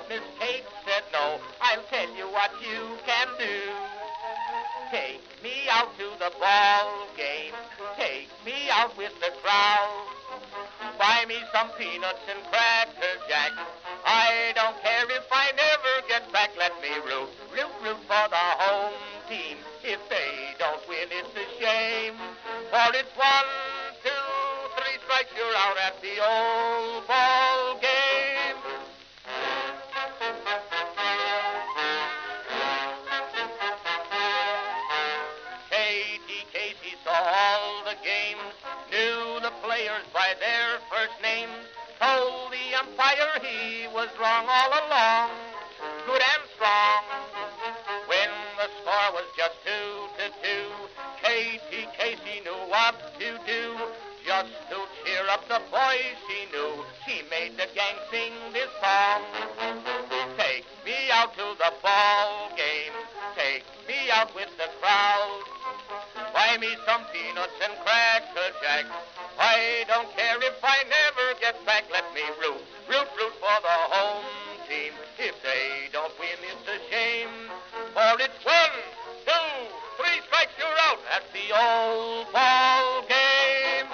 but Miss Kate said no. I'll tell you what you can do. Take me out to the ball game. Take me out with the crowd. Buy me some peanuts and cracker jack. I don't care if I never get back. Let me root for the home team. If they don't win, it's a shame. For it's 1, 2, 3 strikes, you're out at the old ball game. Katie Casey saw all the games, knew the players by their first names, told the umpire he was wrong all along, good and strong. When the score was just 2-2, Katie Casey knew what to do. Just to cheer up the boys she knew, she made the gang sing this song. Take me out to the ball game, take me out with the crowd. Buy me some peanuts and cracker jack. I don't care if I never get back. Let me root for the home team. If they don't win, it's a shame. For it's 1, 2, 3 strikes, you're out at the old ball game.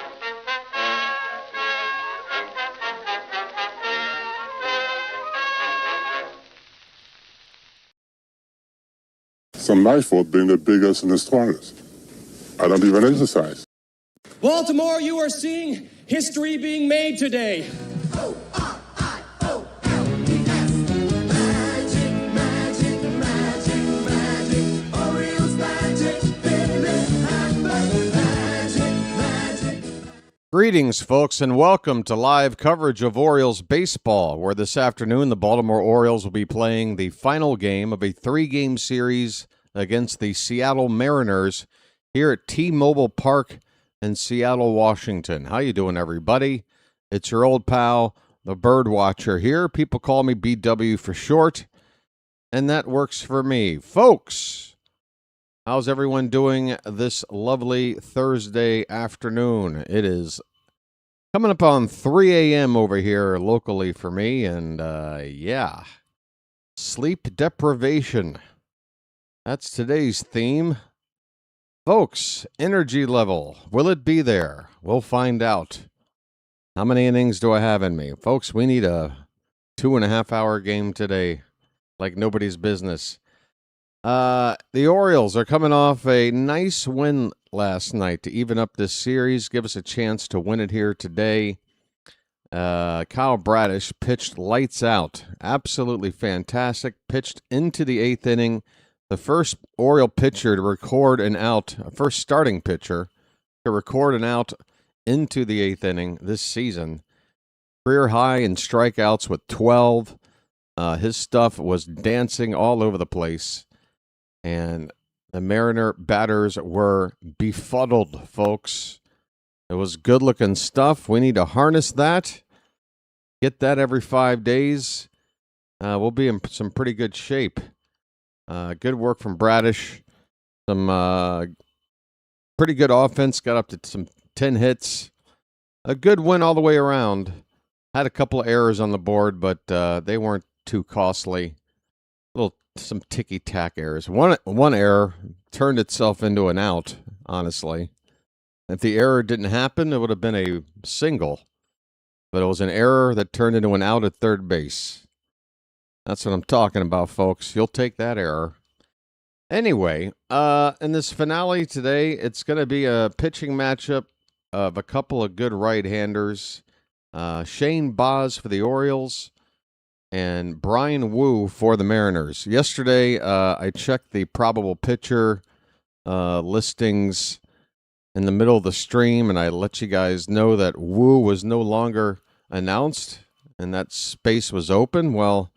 Some my fault being the biggest and the strongest. I don't even exercise. Baltimore, you are seeing history being made today. O-R-I-O-L-E-S. Magic, magic, magic, magic. Orioles magic. Philip Hamburg magic. Greetings, folks, and welcome to live coverage of Orioles baseball, where this afternoon the Baltimore Orioles will be playing the final game of a 3-game series against the Seattle Mariners here at T-Mobile Park in Seattle, Washington. How you doing, everybody? It's your old pal, the BirdWatcher here. People call me BW for short, and that works for me. Folks, how's everyone doing this lovely Thursday afternoon? It is coming up on 3 a.m. over here locally for me, and yeah, sleep deprivation. That's today's theme. Folks, energy level, will it be there? We'll find out. How many innings do I have in me? Folks, we need a 2.5-hour game today, like nobody's business. The Orioles are coming off a nice win last night to even up this series, give us a chance to win it here today. Kyle Bradish pitched lights out. Absolutely fantastic. Pitched into the 8th inning. The first Oriole pitcher to record an out, first starting pitcher to record an out into the 8th inning this season. Career high in strikeouts with 12. His stuff was dancing all over the place. And the Mariner batters were befuddled, folks. It was good-looking stuff. We need to harness that. Get that every 5 days. We'll be in some pretty good shape. Good work from Bradish. Some pretty good offense. Got up to some 10 hits. A good win all the way around. Had a couple of errors on the board, but they weren't too costly. Some ticky-tack errors. One error turned itself into an out, honestly. If the error didn't happen, it would have been a single. But it was an error that turned into an out at third base. That's what I'm talking about, folks. You'll take that error. Anyway, in this finale today, it's going to be a pitching matchup of a couple of good right-handers. Shane Baz for the Orioles and Bryan Woo for the Mariners. Yesterday, I checked the probable pitcher listings in the middle of the stream, and I let you guys know that Woo was no longer announced, and that space was open. Well,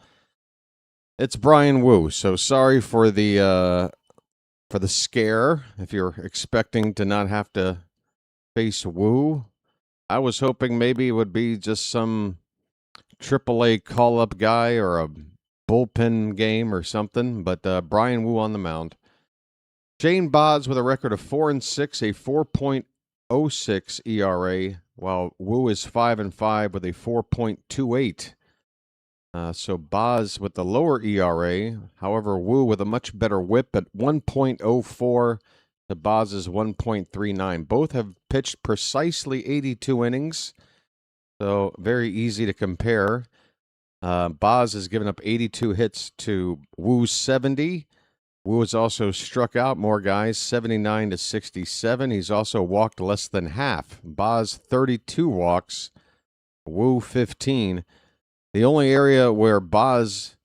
it's Bryan Woo, so sorry for the scare. If you're expecting to not have to face Woo, I was hoping maybe it would be just some AAA call-up guy or a bullpen game or something. But Bryan Woo on the mound. Shane Baz with a record of 4-6, a 4.06 ERA, while Woo is 5-5 with a 4.28 So Baz with the lower ERA. However, Woo with a much better whip at 1.04 to Baz's 1.39. Both have pitched precisely 82 innings, so very easy to compare. Baz has given up 82 hits to Woo's 70. Woo has also struck out more guys, 79 to 67. He's also walked less than half. Baz 32 walks, Woo 15. The only area where Baz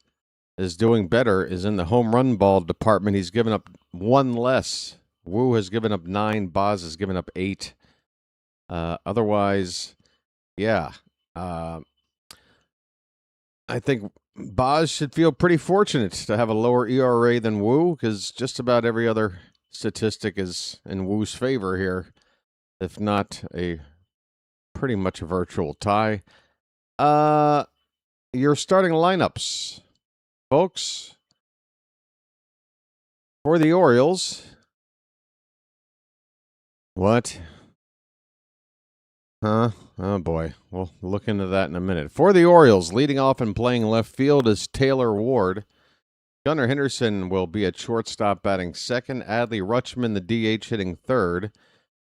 is doing better is in the home run ball department. He's given up one less. Woo has given up 9. Baz has given up 8. Otherwise, yeah. I think Baz should feel pretty fortunate to have a lower ERA than Woo, because just about every other statistic is in Woo's favor here, if not a pretty much a virtual tie. Your starting lineups, folks, for the Orioles. What? Huh? Oh, boy. We'll look into that in a minute. For the Orioles, leading off and playing left field is Taylor Ward. Gunnar Henderson will be at shortstop batting second. Adley Rutschman, the DH, hitting third.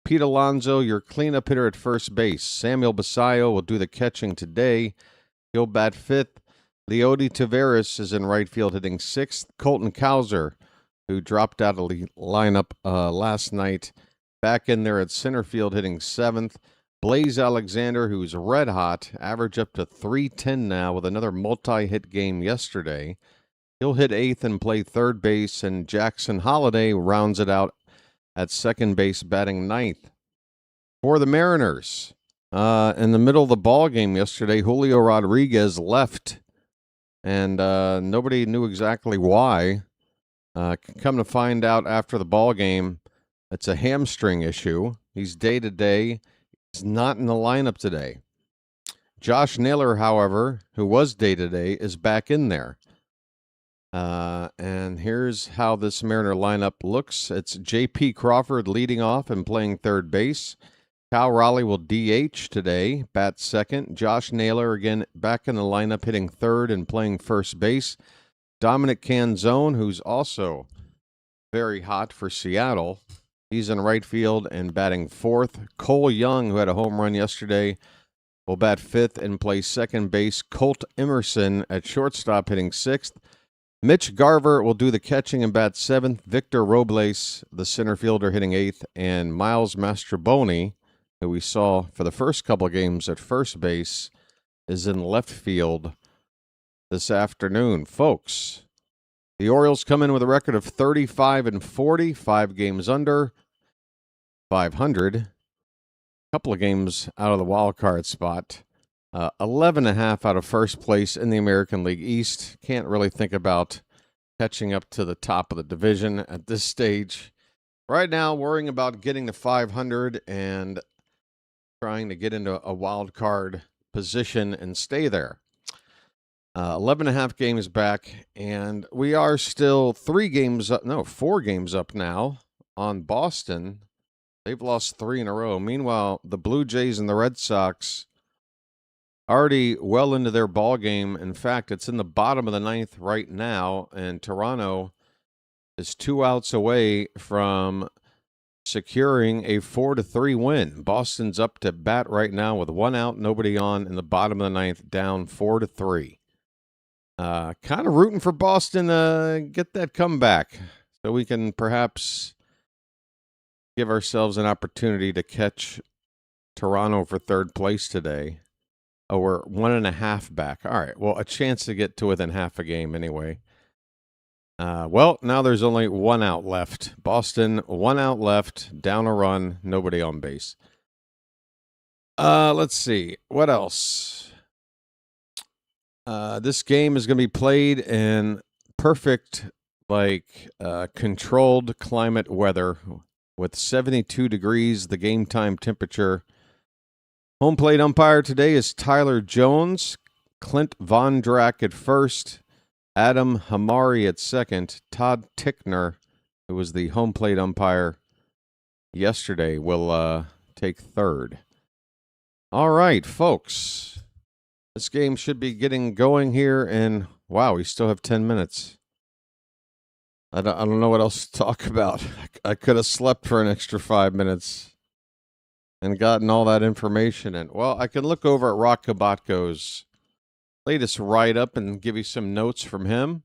Pete Alonso, your cleanup hitter at first base. Samuel Basayo will do the catching today. He'll bat fifth. Leody Taveras is in right field hitting sixth. Colton Cowser, who dropped out of the lineup last night, back in there at center field hitting seventh. Blaze Alexander, who's red hot, average up to 310 now with another multi-hit game yesterday. He'll hit eighth and play third base, and Jackson Holiday rounds it out at second base, batting ninth. For the Mariners, in the middle of the ball game yesterday, Julio Rodriguez left, and nobody knew exactly why. Come to find out after the ball game, it's a hamstring issue. He's day-to-day. He's not in the lineup today. Josh Naylor, however, who was day-to-day, is back in there. And here's how this Mariner lineup looks. It's J.P. Crawford leading off and playing third base. Cal Raleigh will DH today, bat second. Josh Naylor again back in the lineup, hitting third and playing first base. Dominic Canzone, who's also very hot for Seattle, he's in right field and batting fourth. Cole Young, who had a home run yesterday, will bat fifth and play second base. Colt Emerson at shortstop hitting sixth. Mitch Garver will do the catching and bat seventh. Victor Robles, the center fielder, hitting eighth. And Miles Mastroboni, who we saw for the first couple of games at first base, is in left field this afternoon. Folks, the Orioles come in with a record of 35-40, 5 games under 500. A couple of games out of the wild card spot. 11.5 out of first place in the American League East. Can't really think about catching up to the top of the division at this stage. Right now, worrying about getting to 500 and trying to get into a wild card position and stay there. 11.5 games back, and we are still 4 games up now on Boston. They've lost 3 in a row. Meanwhile, the Blue Jays and the Red Sox already well into their ball game. In fact, it's in the bottom of the ninth right now, and Toronto is 2 outs away from securing a 4-3 win. Boston's up to bat right now with 1 out, nobody on, in the bottom of the ninth, down 4-3. Kind of rooting for Boston to get that comeback so we can perhaps give ourselves an opportunity to catch Toronto for third place today. Oh, we're 1.5 back. All right. Well, a chance to get to within half a game anyway. Well, now there's only 1 out left. Boston, 1 out left, down a run, nobody on base. Let's see. What else? This game is going to be played in perfect, controlled climate weather with 72 degrees, the game time temperature. Home plate umpire today is Tyler Jones, Clint Vondrack at first, Adam Hamari at second. Todd Tickner, who was the home plate umpire yesterday, will take third. All right, folks. This game should be getting going here, and wow, we still have 10 minutes. I don't know what else to talk about. I could have slept for an extra 5 minutes and gotten all that information in. Well, I can look over at Rock Kabatko's latest write-up and give you some notes from him.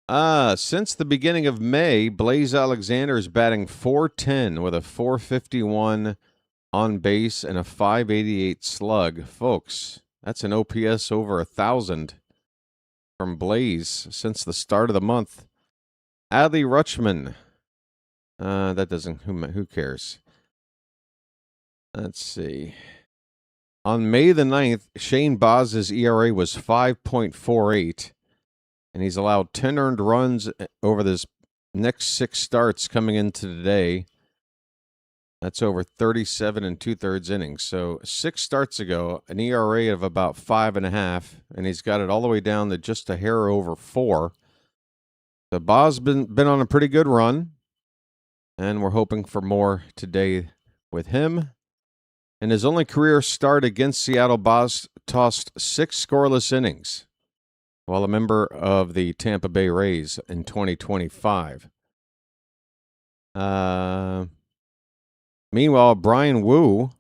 Since the beginning of May, Blaze Alexander is batting .410 with a .451 on base and a .588 slug. Folks, that's an OPS over 1,000 from Blaze since the start of the month. Adley Rutschman. That doesn't, who cares? Let's see. On May the 9th, Shane Baz's ERA was 5.48, and he's allowed 10 earned runs over this next 6 starts coming into today. That's over 37 2/3 innings. So 6 starts ago, an ERA of about 5.5, and he's got it all the way down to just a hair over 4. So Baz been on a pretty good run, and we're hoping for more today with him. In his only career start against Seattle, Baz tossed 6 scoreless innings while a member of the Tampa Bay Rays in 2025. Meanwhile, Bryan Woo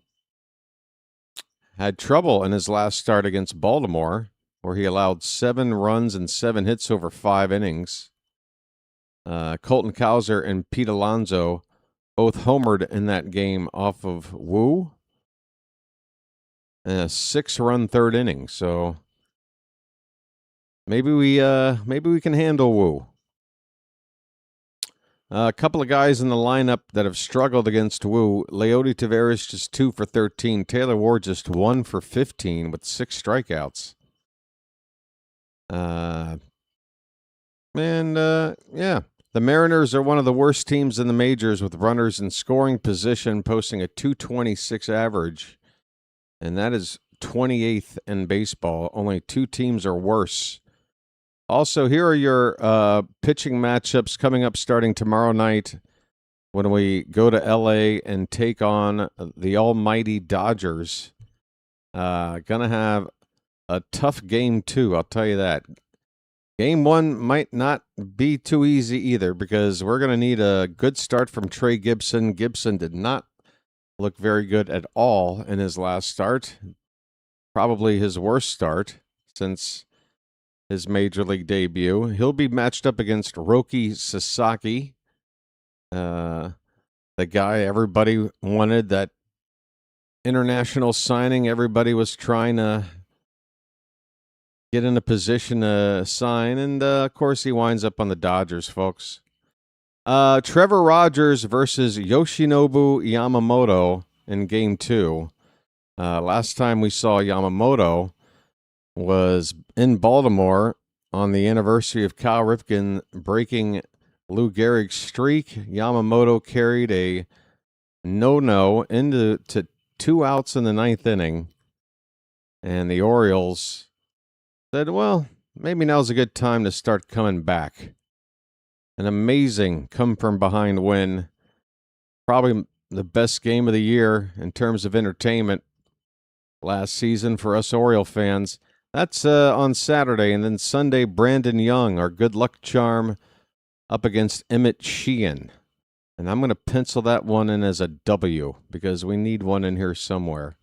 had trouble in his last start against Baltimore, where he allowed 7 runs and 7 hits over 5 innings. Colton Cowser and Pete Alonso both homered in that game off of Woo. And a 6-run 3rd inning, so maybe we can handle Woo. A couple of guys in the lineup that have struggled against Woo. Leody Taveras just 2 for 13. Taylor Ward just 1 for 15 with 6 strikeouts. Yeah. The Mariners are one of the worst teams in the majors with runners in scoring position, posting a .226 average. And that is 28th in baseball. Only 2 teams are worse. Also, here are your pitching matchups coming up starting tomorrow night when we go to L.A. and take on the almighty Dodgers. Gonna have a tough game, too, I'll tell you that. Game 1 might not be too easy either because we're going to need a good start from Trey Gibson. Gibson did not look very good at all in his last start. Probably his worst start since his major league debut. He'll be matched up against Roki Sasaki, the guy everybody wanted, that international signing everybody was trying to get in a position to sign, and of course he winds up on the Dodgers, folks. Trevor Rogers versus Yoshinobu Yamamoto in Game 2. Last time we saw Yamamoto was in Baltimore on the anniversary of Cal Ripken breaking Lou Gehrig's streak. Yamamoto carried a no-no into 2 outs in the 9th inning, and the Orioles said, well, maybe now's a good time to start coming back. An amazing come-from-behind win. Probably the best game of the year in terms of entertainment last season for us Oriole fans. That's on Saturday. And then Sunday, Brandon Young, our good luck charm, up against Emmett Sheehan. And I'm going to pencil that one in as a W because we need one in here somewhere.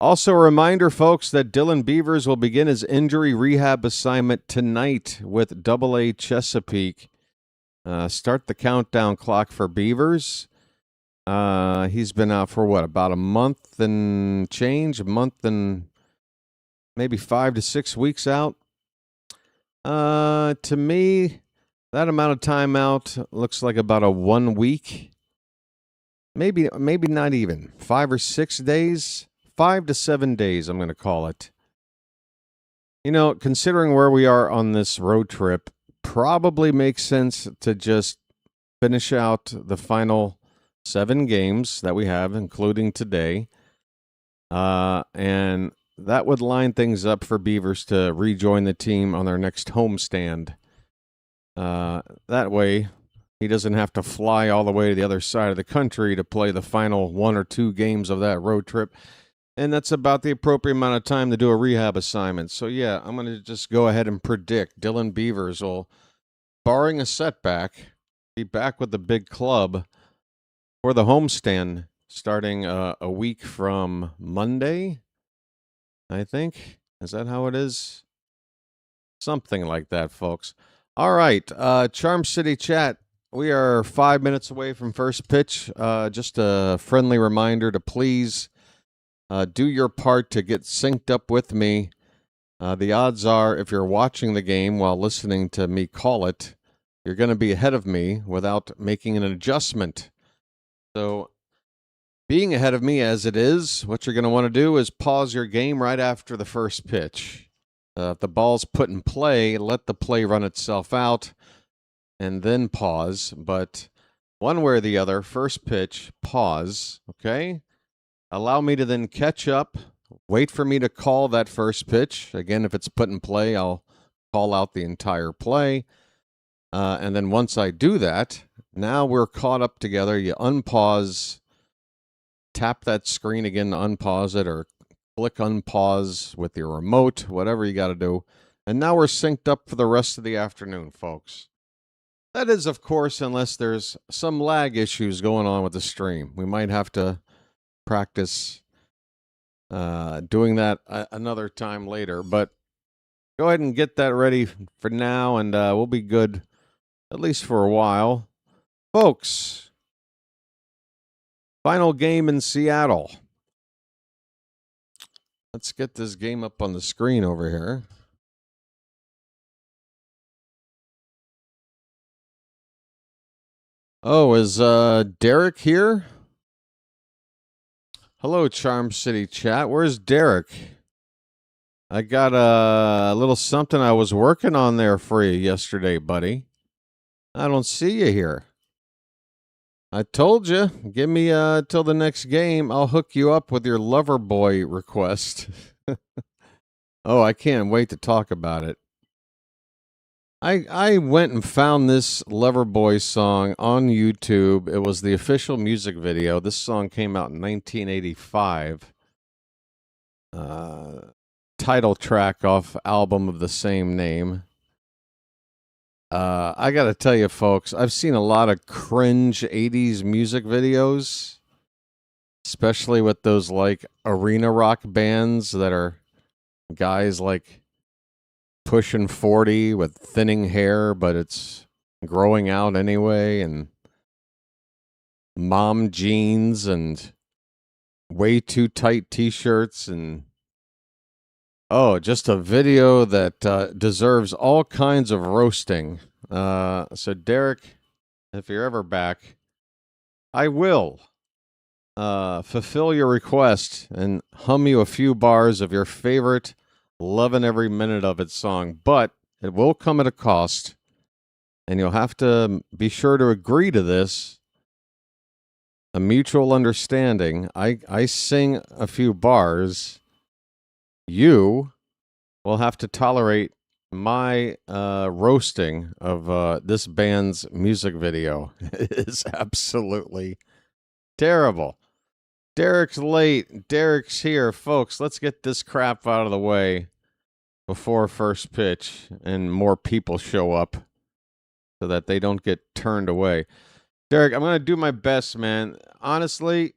Also, a reminder, folks, that Dylan Beavers will begin his injury rehab assignment tonight with AA Chesapeake. Start the countdown clock for Beavers. He's been out for about a month and change, a month and maybe 5 to 6 weeks out. To me, that amount of time out looks like about a 1 week. Maybe not even 5 or 6 days, 5 to 7 days. I'm going to call it. You know, considering where we are on this road trip, probably makes sense to just finish out the final 7 games that we have, including today. And that would line things up for Beavers to rejoin the team on their next homestand. That way, he doesn't have to fly all the way to the other side of the country to play the final 1 or 2 games of that road trip. And that's about the appropriate amount of time to do a rehab assignment. So, yeah, I'm going to just go ahead and predict Dylan Beavers will, barring a setback, be back with the big club for the homestand starting a week from Monday, I think. Is that how it is? Something like that, folks. All right, Charm City Chat. We are 5 minutes away from first pitch. Just a friendly reminder to please do your part to get synced up with me. The odds are, if you're watching the game while listening to me call it, you're going to be ahead of me without making an adjustment. So, being ahead of me as it is, what you're going to want to do is pause your game right after the first pitch. If the ball's put in play, let the play run itself out and then pause. But one way or the other, first pitch, pause, okay? Allow me to then catch up, wait for me to call that first pitch. Again, if it's put in play, I'll call out the entire play. And then once I do that, now we're caught up together. You unpause, tap that screen again to unpause it, or click unpause with your remote, whatever you got to do. And now we're synced up for the rest of the afternoon, folks. That is, of course, unless there's some lag issues going on with the stream. We might have to practice doing that another time later. But go ahead and get that ready for now, and we'll be good at least for a while. Folks, final game in Seattle. Let's get this game up on the screen over here. Oh, is Derek here? Hello, Charm City Chat. Where's Derek? I got a little something I was working on there for you yesterday, buddy. I don't see you here. I told you, give me till the next game. I'll hook you up with your lover boy request. Oh, I can't wait to talk about it. I went and found this Loverboy song on YouTube. It was the official music video. This song came out in 1985. Title track off album of the same name. I got to tell you, folks, I've seen a lot of cringe 80s music videos, especially with those like arena rock bands that are guys like pushing 40 with thinning hair, but it's growing out anyway, and mom jeans and way too tight t-shirts, and just a video that deserves all kinds of roasting. So Derek, if you're ever back, I will fulfill your request and hum you a few bars of your favorite Loving Every Minute of It song, but it will come at a cost, and you'll have to be sure to agree to this. A mutual understanding. I sing a few bars. You will have to tolerate my roasting of this band's music video. It is absolutely terrible. Derek's late. Derek's here. Folks, let's get this crap out of the way before first pitch and more people show up so that they don't get turned away. Derek, I'm going to do my best, man. Honestly,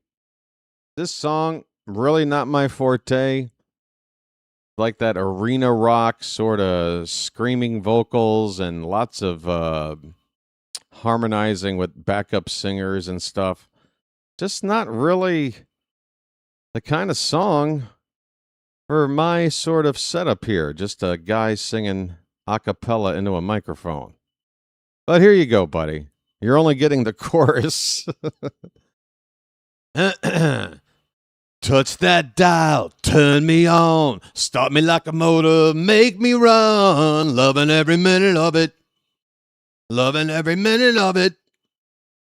this song, really not my forte. Like that arena rock sort of screaming vocals and lots of harmonizing with backup singers and stuff. Just not really the kind of song for my sort of setup here. Just a guy singing a cappella into a microphone. But here you go, buddy. You're only getting the chorus. Touch that dial, turn me on, start me like a motor, make me run, loving every minute of it, loving every minute of it.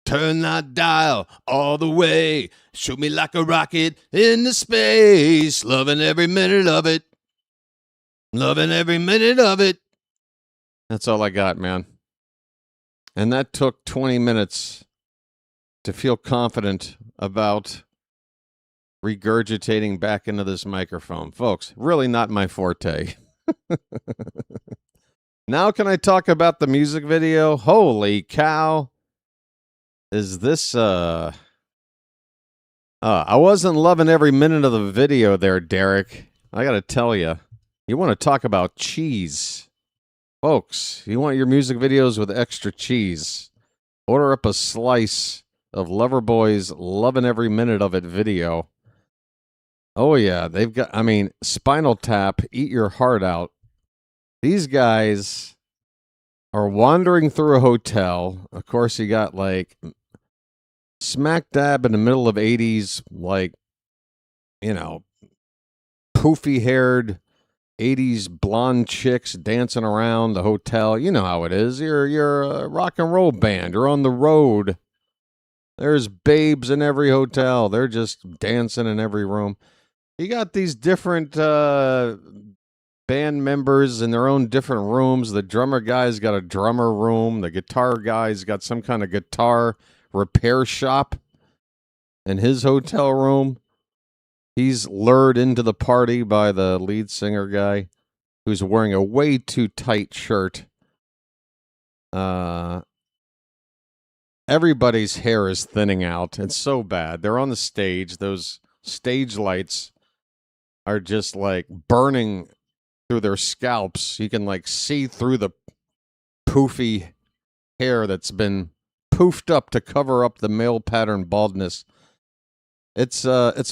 Turn that dial all the way, shoot me like a rocket into space, loving every minute of it, loving every minute of it. That's all I got, man. And that took 20 minutes to feel confident about regurgitating back into this microphone. Folks, really not my forte. Now can I talk about the music video? Holy cow. Is this, I wasn't loving every minute of the video there, Derek. I gotta tell you. You want to talk about cheese. Folks, you want your music videos with extra cheese. Order up a slice of Loverboy's Lovin' Every Minute of It video. Oh, yeah. They've got, Spinal Tap, Eat Your Heart Out. These guys are wandering through a hotel. Of course, you got, like, smack dab in the middle of 80s, like, poofy-haired 80s blonde chicks dancing around the hotel. You know how it is. You're a rock and roll band. You're on the road. There's babes in every hotel. They're just dancing in every room. You got these different band members in their own different rooms. The drummer guy's got a drummer room. The guitar guy's got some kind of guitar repair shop in his hotel room. He's lured into the party by the lead singer guy who's wearing a way too tight shirt. Everybody's hair is thinning out. It's so bad. They're on the stage. Those stage lights are just like burning through their scalps. You can like see through the poofy hair that's been poofed up to cover up the male pattern baldness. It's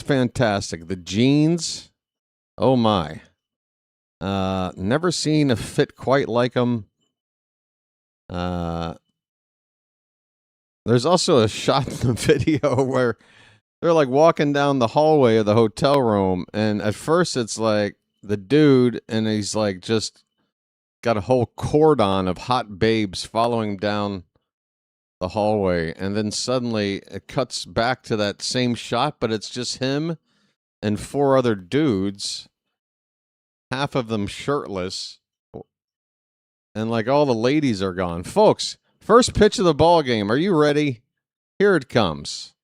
fantastic. The jeans, oh my. Never seen a fit quite like them. There's also a shot in the video where they're like walking down the hallway of the hotel room, and at first it's like the dude, and he's like just got a whole cordon of hot babes following him down the hallway, and then suddenly it cuts back to that same shot, but it's just him and 4 other dudes, half of them shirtless, and like all the ladies are gone. Folks, first pitch of the ball game. Are you ready? Here it comes.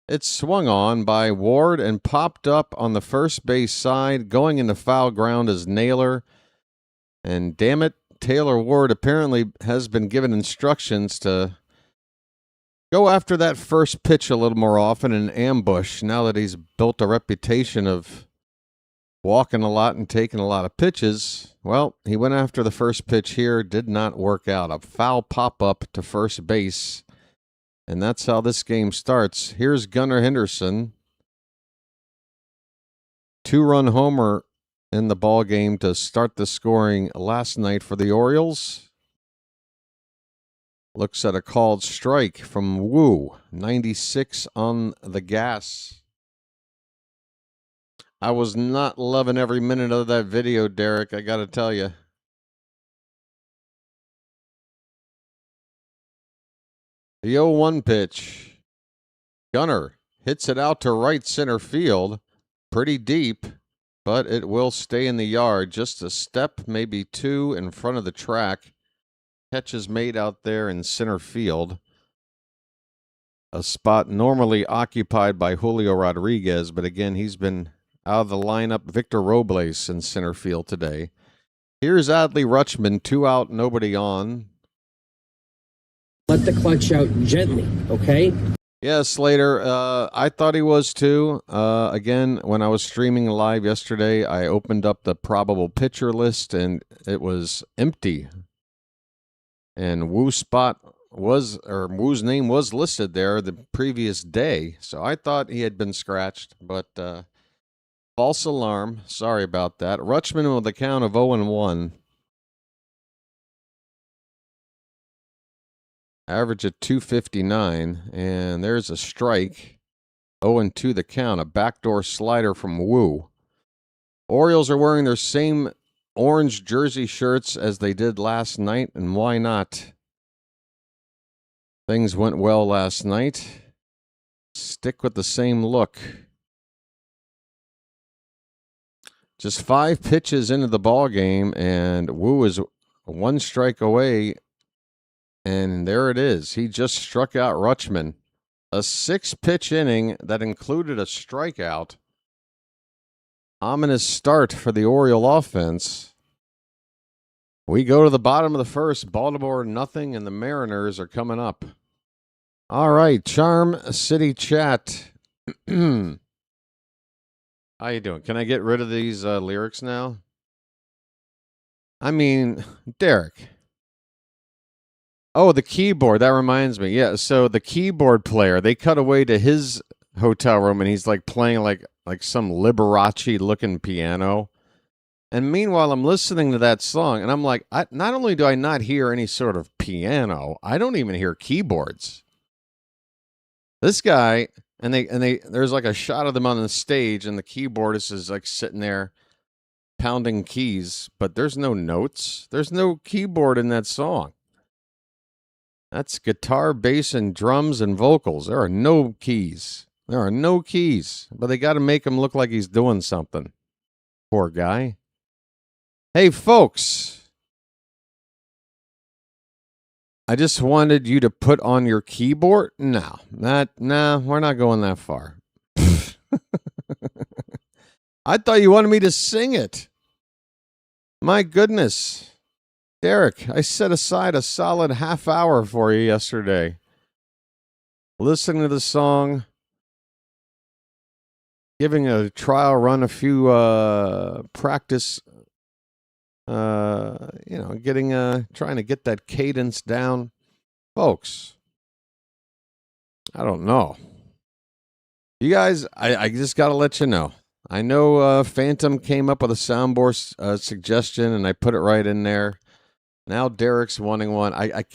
It's swung on by Ward and popped up on the first base side. Going into foul ground is Naylor. And damn it, Taylor Ward apparently has been given instructions to go after that first pitch a little more often in ambush now that he's built a reputation of walking a lot and taking a lot of pitches. Well, he went after the first pitch here. Did not work out. A foul pop-up to first base. And that's how this game starts. Here's Gunnar Henderson. 2-run homer in the ball game to start the scoring last night for the Orioles. Looks at a called strike from Woo. 96 on the gas. I was not loving every minute of that video, Derek, I got to tell you. The 0-1 pitch. Gunnar hits it out to right center field. Pretty deep, but it will stay in the yard. Just a step, maybe 2 in front of the track. Catch is made out there in center field. A spot normally occupied by Julio Rodriguez, but again, he's been out of the lineup. Victor Robles in center field today. Here's Adley Rutschman, 2 out, nobody on. Let the clutch out gently, okay? Yeah, Slater, I thought he was too. Again, when I was streaming live yesterday, I opened up the probable pitcher list, and it was empty. And Woo's name was listed there the previous day. So I thought he had been scratched, but false alarm. Sorry about that. Rutschman with a count of 0-1. Average at 259, and there's a strike. 0-2 the count, a backdoor slider from Woo. Orioles are wearing their same orange jersey shirts as they did last night, and why not? Things went well last night. Stick with the same look. Just 5 pitches into the ball game, and Woo is 1 strike away. And there it is. He just struck out Rutschman. A 6-pitch inning that included a strikeout. Ominous start for the Oriole offense. We go to the bottom of the first. Baltimore nothing, and the Mariners are coming up. All right, Charm City Chat. How you doing? Can I get rid of these lyrics now? I mean, Derek. Oh, the keyboard. That reminds me. Yeah, so the keyboard player, they cut away to his hotel room, and he's like playing like some Liberace-looking piano. And meanwhile, I'm listening to that song, and I'm like, not only do I not hear any sort of piano, I don't even hear keyboards. This guy, and there's like a shot of them on the stage, and the keyboardist is like sitting there pounding keys, but there's no notes. There's no keyboard in that song. That's guitar, bass, and drums and vocals. There are no keys. There are no keys, but they got to make him look like he's doing something. Poor guy. Hey, folks. I just wanted you to put on your keyboard. No, we're not going that far. I thought you wanted me to sing it. My goodness. Derek, I set aside a solid half hour for you yesterday. Listening to the song, giving a trial run, a few practice, trying to get that cadence down. Folks, I don't know. You guys, I just got to let you know. I know Phantom came up with a soundboard suggestion, and I put it right in there. Now Derek's wanting one. I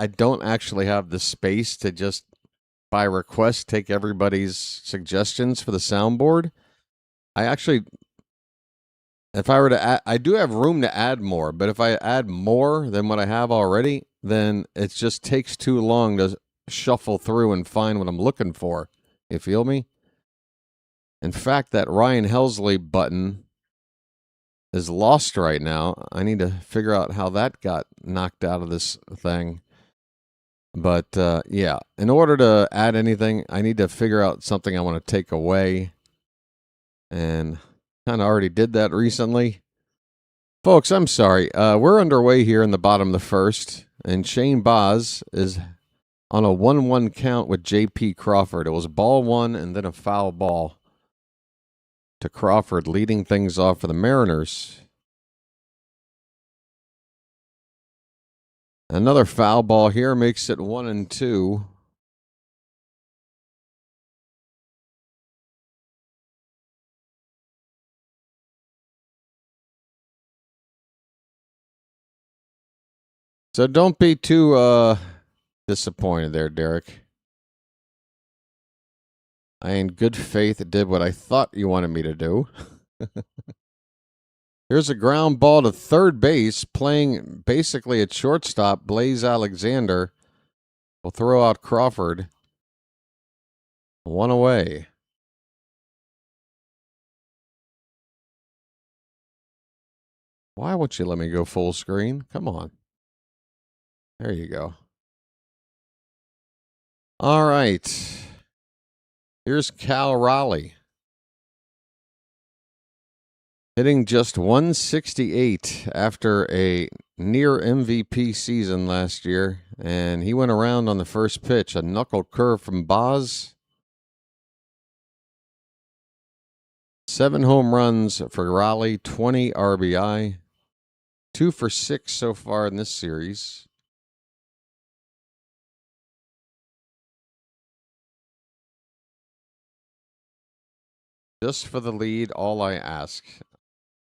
don't actually have the space to just, by request, take everybody's suggestions for the soundboard. If I were to add, I do have room to add more, but if I add more than what I have already, then it just takes too long to shuffle through and find what I'm looking for. You feel me? In fact, that Ryan Helsley button is lost right now. I need to figure out how that got knocked out of this thing. But, yeah, in order to add anything, I need to figure out something I want to take away. And kind of already did that recently. Folks, I'm sorry. We're underway here in the bottom of the first. And Shane Baz is on a 1-1 count with J.P. Crawford. It was ball one and then a foul ball to Crawford, leading things off for the Mariners. Another foul ball here makes it 1-2. So don't be too disappointed there, Derek. I, in good faith, did what I thought you wanted me to do. Here's a ground ball to third base, playing basically at shortstop. Blaze Alexander will throw out Crawford. One away. Why won't you let me go full screen? Come on. There you go. All right. Here's Cal Raleigh. Hitting just 168 after a near MVP season last year. And he went around on the first pitch. A knuckle curve from Baz. 7 home runs for Raleigh, 20 RBI. 2 for 6 so far in this series. Just for the lead, all I ask.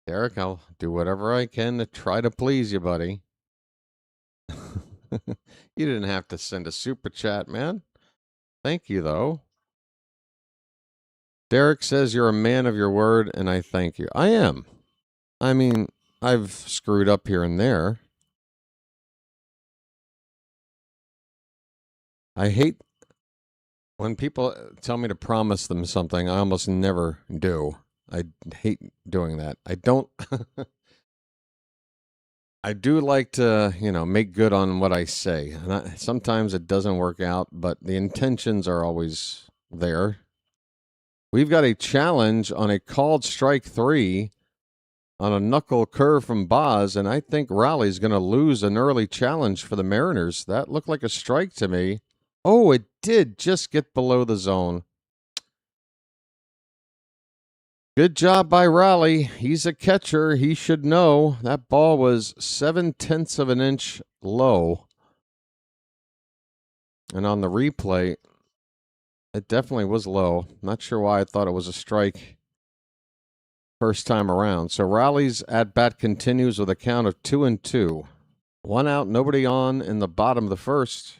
Derek, I'll do whatever I can to try to please you, buddy. You didn't have to send a super chat, man. Thank you, though. Derek says you're a man of your word, and I thank you. I am. I mean, I've screwed up here and there. I hate when people tell me to promise them something. I almost never do. I hate doing that. I don't. I do like to, make good on what I say. And sometimes it doesn't work out, but the intentions are always there. We've got a challenge on a called strike 3 on a knuckle curve from Baz, and I think Raleigh's going to lose an early challenge for the Mariners. That looked like a strike to me. Oh, it did just get below the zone. Good job by Raleigh. He's a catcher. He should know. That ball was 0.7 of an inch low. And on the replay, it definitely was low. Not sure why I thought it was a strike first time around. So Raleigh's at-bat continues with a count of 2-2. 1 out, nobody on in the bottom of the first.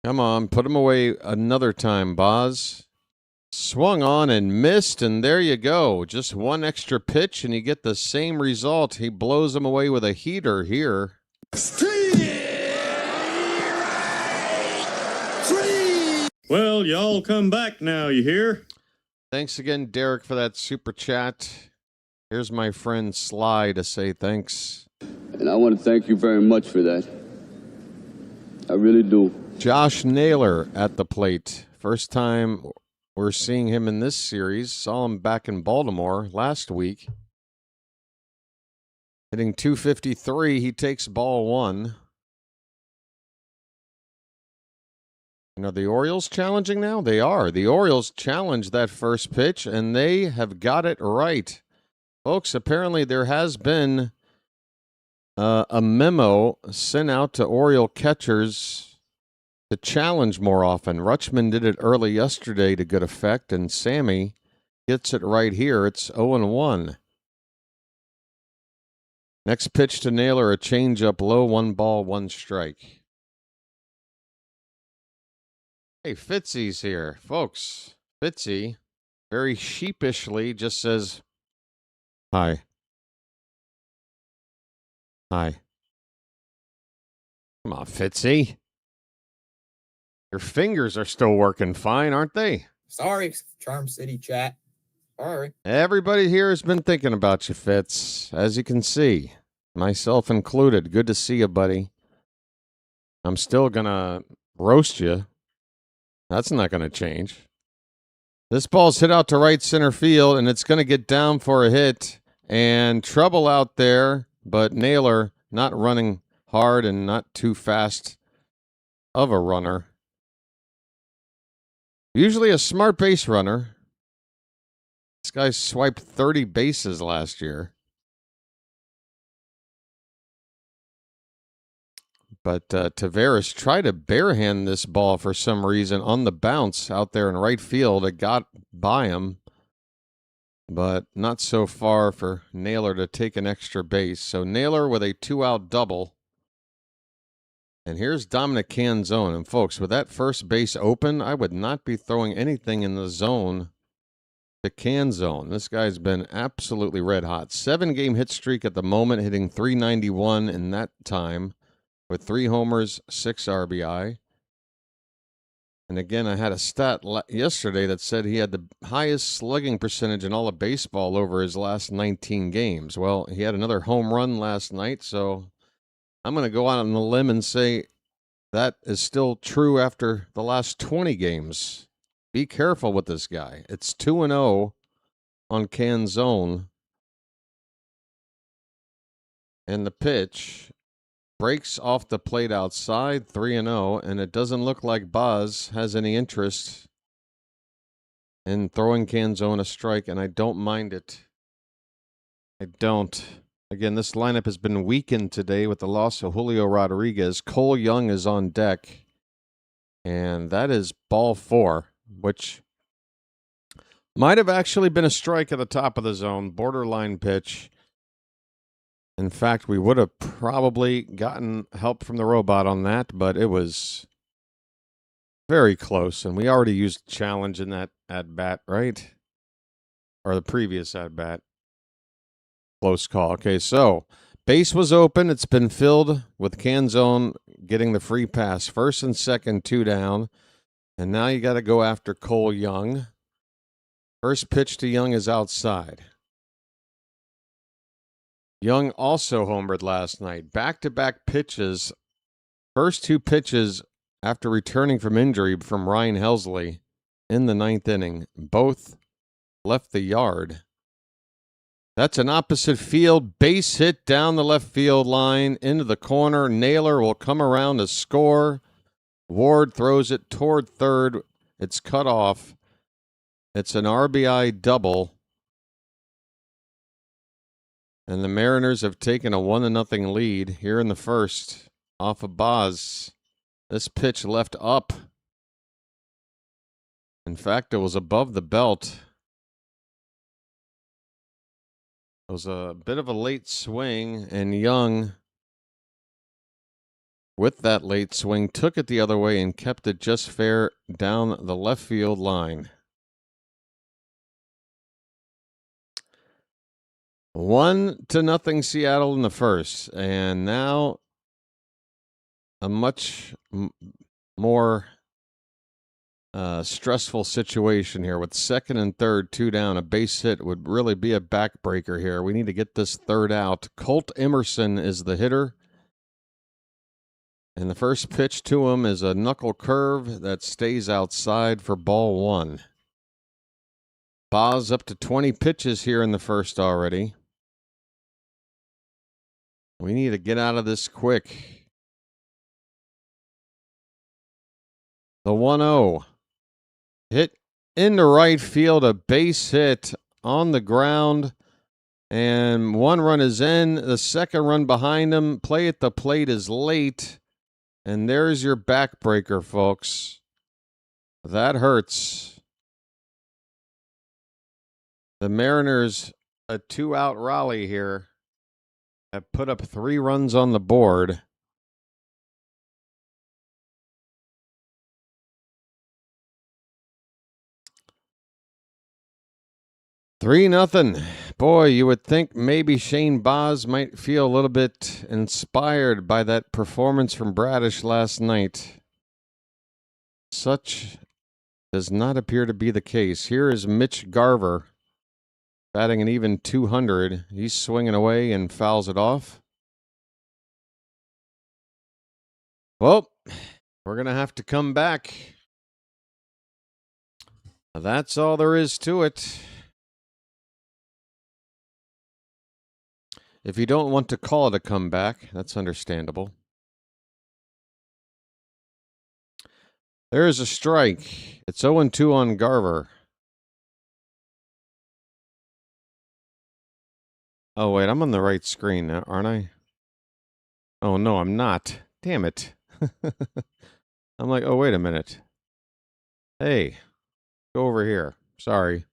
Come on, put him away another time, Baz. Swung on and missed, and there you go. Just one extra pitch, and you get the same result. He blows him away with a heater here. Well, y'all come back now, you hear? Thanks again, Derek, for that super chat. Here's my friend Sly to say thanks. And I want to thank you very much for that. I really do. Josh Naylor at the plate. First time we're seeing him in this series. Saw him back in Baltimore last week. Hitting .253. He takes ball 1. You know, the Orioles challenging now? They are. The Orioles challenged that first pitch, and they have got it right. Folks, apparently there has been a memo sent out to Oriole catchers to challenge more often. Rutschman did it early yesterday to good effect, and Sammy gets it right here. It's 0-1. Next pitch to Naylor, a changeup low, 1 ball, 1 strike. Hey, Fitzy's here. Folks, Fitzy very sheepishly just says, hi. Hi. Come on, Fitzy. Your fingers are still working fine, aren't they? Sorry, Charm City chat. Sorry. Everybody here has been thinking about you, Fitz, as you can see, myself included. Good to see you, buddy. I'm still going to roast you. That's not going to change. This ball's hit out to right center field, and it's going to get down for a hit. And trouble out there, but Naylor not running hard and not too fast of a runner. Usually a smart base runner. This guy swiped 30 bases last year. But Taveras tried to barehand this ball for some reason on the bounce out there in right field. It got by him, but not so far for Naylor to take an extra base. So Naylor with a 2-out double. And here's Dominic Canzone. And folks, with that first base open, I would not be throwing anything in the zone to Canzone. This guy's been absolutely red hot. 7-game hit streak at the moment, hitting .391 in that time with 3 homers, 6 RBI. And again, I had a stat yesterday that said he had the highest slugging percentage in all of baseball over his last 19 games. Well, he had another home run last night, so I'm going to go out on the limb and say that is still true after the last 20 games. Be careful with this guy. It's 2-0 on Canzone. And the pitch breaks off the plate outside, 3-0, and it doesn't look like Baz has any interest in throwing Canzone a strike, and I don't mind it. I don't. Again, this lineup has been weakened today with the loss of Julio Rodriguez. Cole Young is on deck, and that is ball 4, which might have actually been a strike at the top of the zone, borderline pitch. In fact, we would have probably gotten help from the robot on that, but it was very close, and we already used challenge in that at-bat, right? Or the previous at-bat. Close call. Okay, so base was open. It's been filled with Canzone getting the free pass. First and second, 2 down. And now you got to go after Cole Young. First pitch to Young is outside. Young also homered last night. Back-to-back pitches. First 2 pitches after returning from injury from Ryan Helsley in the ninth inning. Both left the yard. That's an opposite field base hit down the left field line into the corner. Naylor will come around to score. Ward throws it toward third. It's cut off. It's an RBI double. And the Mariners have taken a 1-0 lead here in the first off of Baz. This pitch left up. In fact, it was above the belt. It was a bit of a late swing, and Young, with that late swing, took it the other way and kept it just fair down the left field line. 1-0 Seattle in the first, and now a much more stressful situation here with second and third, 2 down. A base hit would really be a backbreaker here. We need to get this third out. Colt Emerson is the hitter. And the first pitch to him is a knuckle curve that stays outside for ball 1. Baz up to 20 pitches here in the first already. We need to get out of this quick. The 1-0. Hit into right field, a base hit on the ground, and 1 run is in. The second run behind him. Play at the plate is late, and there's your backbreaker, folks. That hurts. The Mariners, a 2-out rally here, have put up 3 runs on the board. Three nothing. Boy, you would think maybe Shane Baz might feel a little bit inspired by that performance from Bradish last night. Such does not appear to be the case. Here is Mitch Garver, batting an even 200. He's swinging away and fouls it off. Well, we're going to have to come back. That's all there is to it. If you don't want to call it a comeback, that's understandable. There is a strike. It's 0-2 on Garver. Oh, wait, I'm on the right screen now, aren't I? Oh, no, I'm not. Damn it. I'm like, oh, wait a minute. Hey, go over here. Sorry.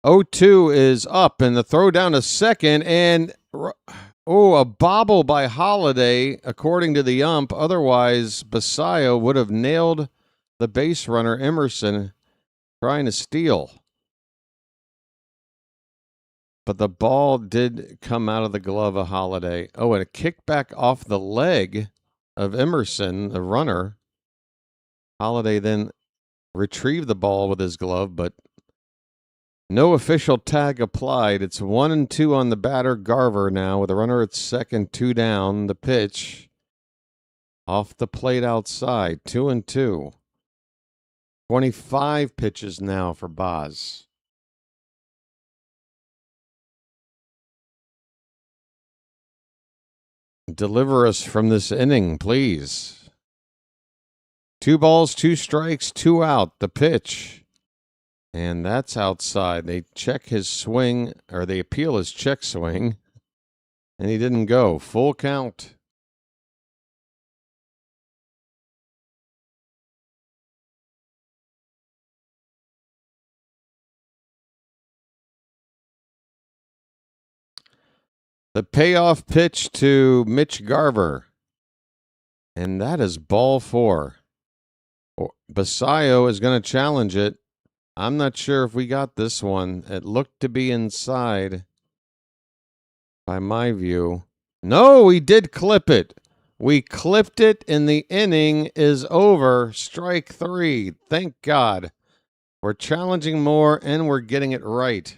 0-2 is up, and the throw down to second, and a bobble by Holiday, according to the ump. Otherwise, Basayo would have nailed the base runner, Emerson, trying to steal. But the ball did come out of the glove of Holiday. Oh, and a kickback off the leg of Emerson, the runner. Holiday then retrieved the ball with his glove, but no official tag applied. It's 1-2 on the batter, Garver, now with a runner at second, 2 down. The pitch off the plate outside, 2-2. 25 pitches now for Baz. Deliver us from this inning, please. 2 balls, 2 strikes, 2 out. The pitch. And that's outside. They check his swing, or they appeal his check swing, and he didn't go. Full count. The payoff pitch to Mitch Garver. And that is ball 4. Basayo is going to challenge it. I'm not sure if we got this one. It looked to be inside, by my view. No, we did clip it. We clipped it, and the inning is over. Strike 3. Thank God. We're challenging more, and we're getting it right.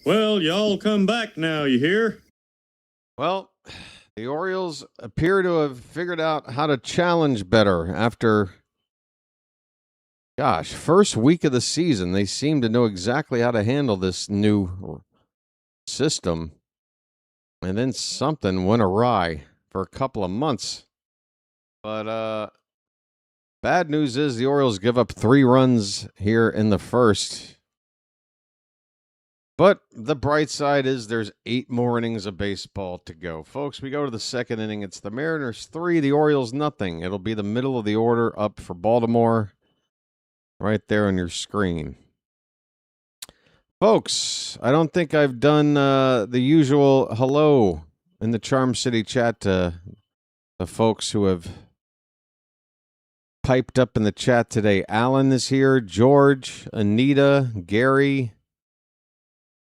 Well, y'all come back now, you hear? Well, the Orioles appear to have figured out how to challenge better after, first week of the season. They seem to know exactly how to handle this new system. And then something went awry for a couple of months. But bad news is the Orioles give up 3 runs here in the first. But the bright side is there's 8 more innings of baseball to go. Folks, we go to the second inning. It's the Mariners 3, the Orioles nothing. It'll be the middle of the order up for Baltimore right there on your screen. Folks, I don't think I've done the usual hello in the Charm City chat to the folks who have piped up in the chat today. Alan is here, George, Anita, Gary.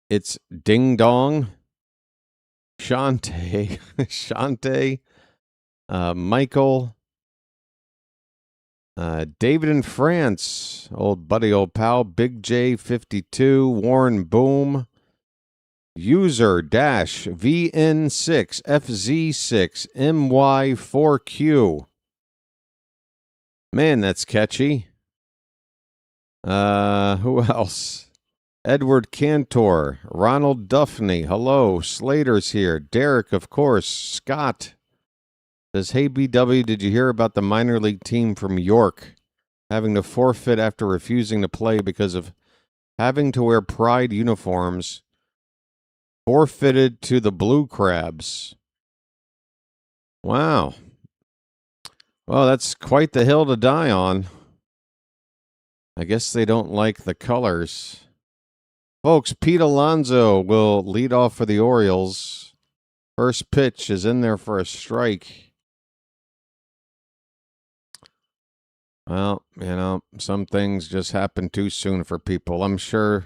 It's Ding Dong, Shante, Michael, David in France, old buddy, old pal, Big J52, Warren Boom, user dash VN6 FZ6 MY4Q. Man, that's catchy. Who else? Edward Cantor, Ronald Duffney, hello, Slater's here, Derek, of course, Scott says, hey, BW, did you hear about the minor league team from York having to forfeit after refusing to play because of having to wear Pride uniforms, forfeited to the Blue Crabs? Wow. Well, that's quite the hill to die on. I guess they don't like the colors. Folks, Pete Alonso will lead off for the Orioles. First pitch is in there for a strike. Well, some things just happen too soon for people. I'm sure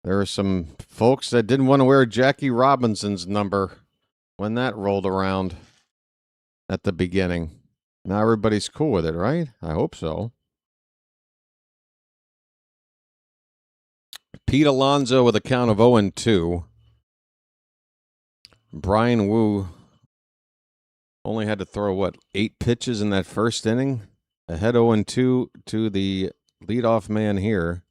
there are some folks that didn't want to wear Jackie Robinson's number when that rolled around at the beginning. Now everybody's cool with it, right? I hope so. Pete Alonso with a count of 0-2. Bryan Woo only had to throw, 8 pitches in that first inning? Ahead 0-2 to the leadoff man here.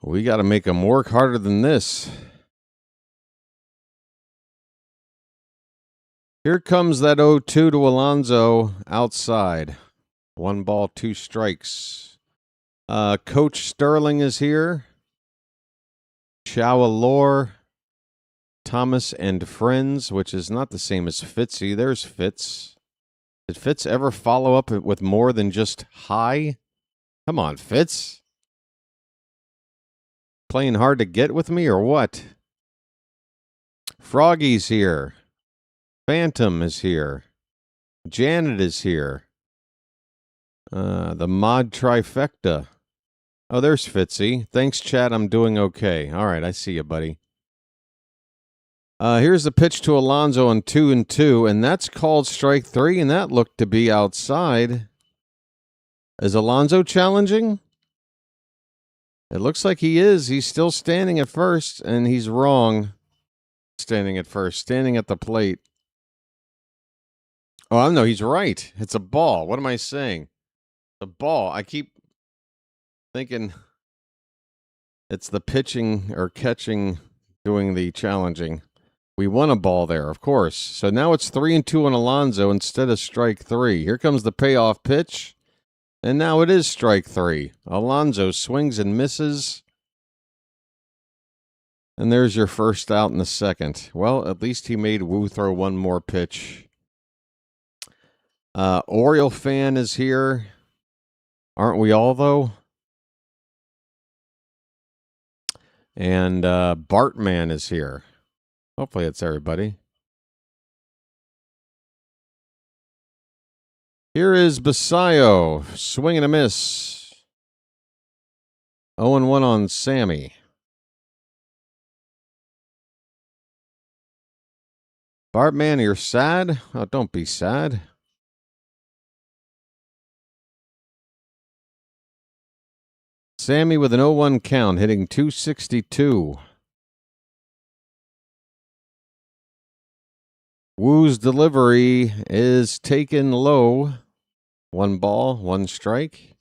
We got to make him work harder than this. Here comes that 0-2 to Alonso outside. 1 ball, 2 strikes. Coach Sterling is here. Chowalor, Thomas and Friends, which is not the same as Fitzy. There's Fitz. Did Fitz ever follow up with more than just hi? Come on, Fitz. Playing hard to get with me or what? Froggy's here. Phantom is here. Janet is here. The mod trifecta. Oh, there's Fitzy. Thanks, chat. I'm doing okay. All right, I see you, buddy. Here's the pitch to Alonso on 2-2, and that's called strike 3, and that looked to be outside. Is Alonso challenging? It looks like he is. He's still standing at first, and he's wrong. Standing at first, standing at the plate. Oh, no, he's right. It's a ball. What am I saying? The ball. I keep thinking it's the pitching or catching doing the challenging. We won a ball there, of course. So now it's 3-2 on Alonso instead of strike 3. Here comes the payoff pitch. And now it is strike 3. Alonso swings and misses. And there's your first out in the second. Well, at least he made Woo throw 1 more pitch. Oriole fan is here. Aren't we all, though? And Bartman is here. Hopefully it's everybody. Here is Basayo. Swing and a miss. 0-1 on Sammy. Bartman, you're sad? Oh, don't be sad. Sammy with an 0-1 count, hitting .262. Woo's delivery is taken low. 1 ball, 1 strike.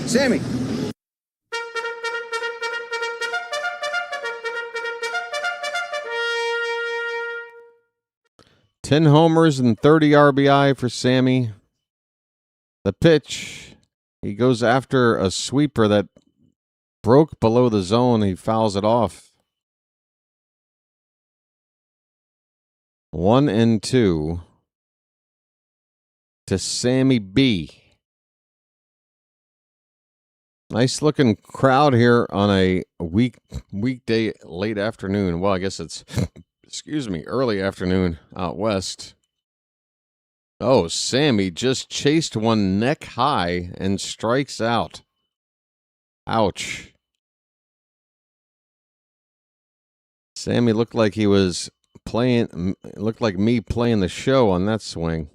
Sammy. Ten homers and 30 RBI for Sammy. The pitch, he goes after a sweeper that broke below the zone. He fouls it off. 1-2 to Sammy B. Nice looking crowd here on a weekday late afternoon. Well, I guess it's early afternoon out west. Oh, Sammy just chased one neck high and strikes out. Ouch. Sammy looked like he was looked like me playing the show on that swing.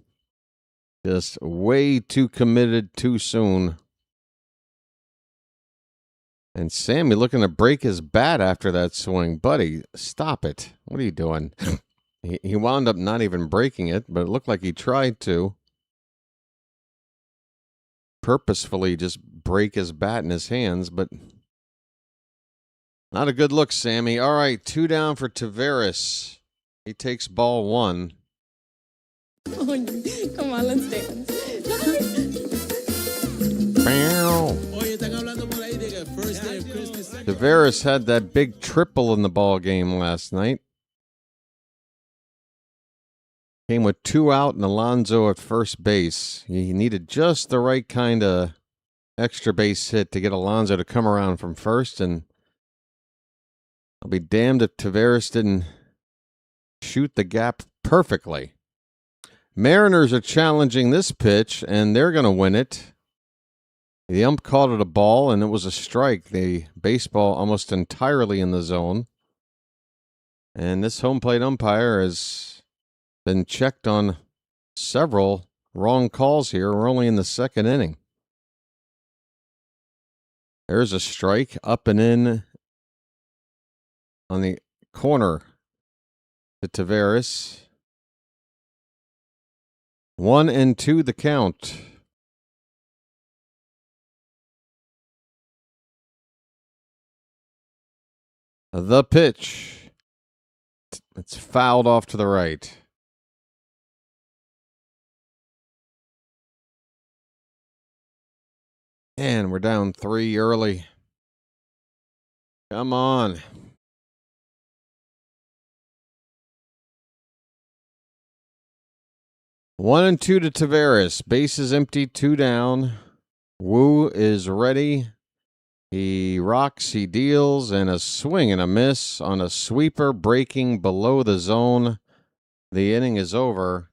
Just way too committed too soon. And Sammy looking to break his bat after that swing. Buddy, stop it. What are you doing? He wound up not even breaking it, but it looked like he tried to purposefully just break his bat in his hands, but not a good look, Sammy. All right, 2 down for Taveras. He takes ball 1. Oh, come on, let's dance. Taveras had that big triple in the ball game last night. Came with 2 out and Alonso at first base. He needed just the right kind of extra base hit to get Alonso to come around from first, and I'll be damned if Taveras didn't shoot the gap perfectly. Mariners are challenging this pitch, and they're going to win it. The ump called it a ball, and it was a strike. The baseball almost entirely in the zone. And this home plate umpire has been checked on several wrong calls here. We're only in the 2nd inning. There's a strike up and in on the corner to Taveras. 1-2 the count. The pitch. It's fouled off to the right. And we're down 3 early. Come on. One and 2 to Taveras. Base is empty, 2 down. Woo is ready. He rocks, he deals, and a swing and a miss on a sweeper breaking below the zone. The inning is over.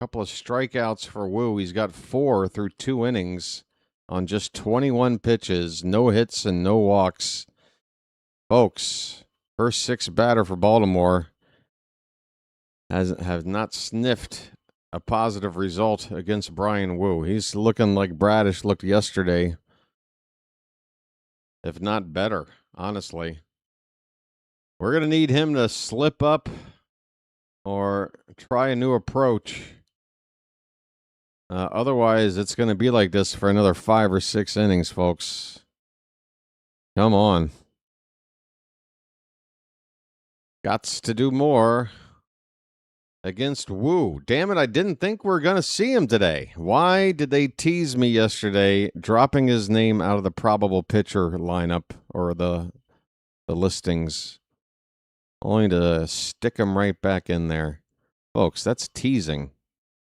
A couple of strikeouts for Woo. He's got 4 through 2 innings on just 21 pitches. No hits and no walks. Folks, first 6 batter for Baltimore have not sniffed a positive result against Bryan Woo. He's looking like Bradish looked yesterday, if not better, honestly. We're going to need him to slip up or try a new approach. Otherwise, it's going to be like this for another 5 or 6 innings, folks. Come on. Gots to do more against Woo. Damn it, I didn't think we were going to see him today. Why did they tease me yesterday, dropping his name out of the probable pitcher lineup or the listings, only to stick him right back in there? Folks, that's teasing.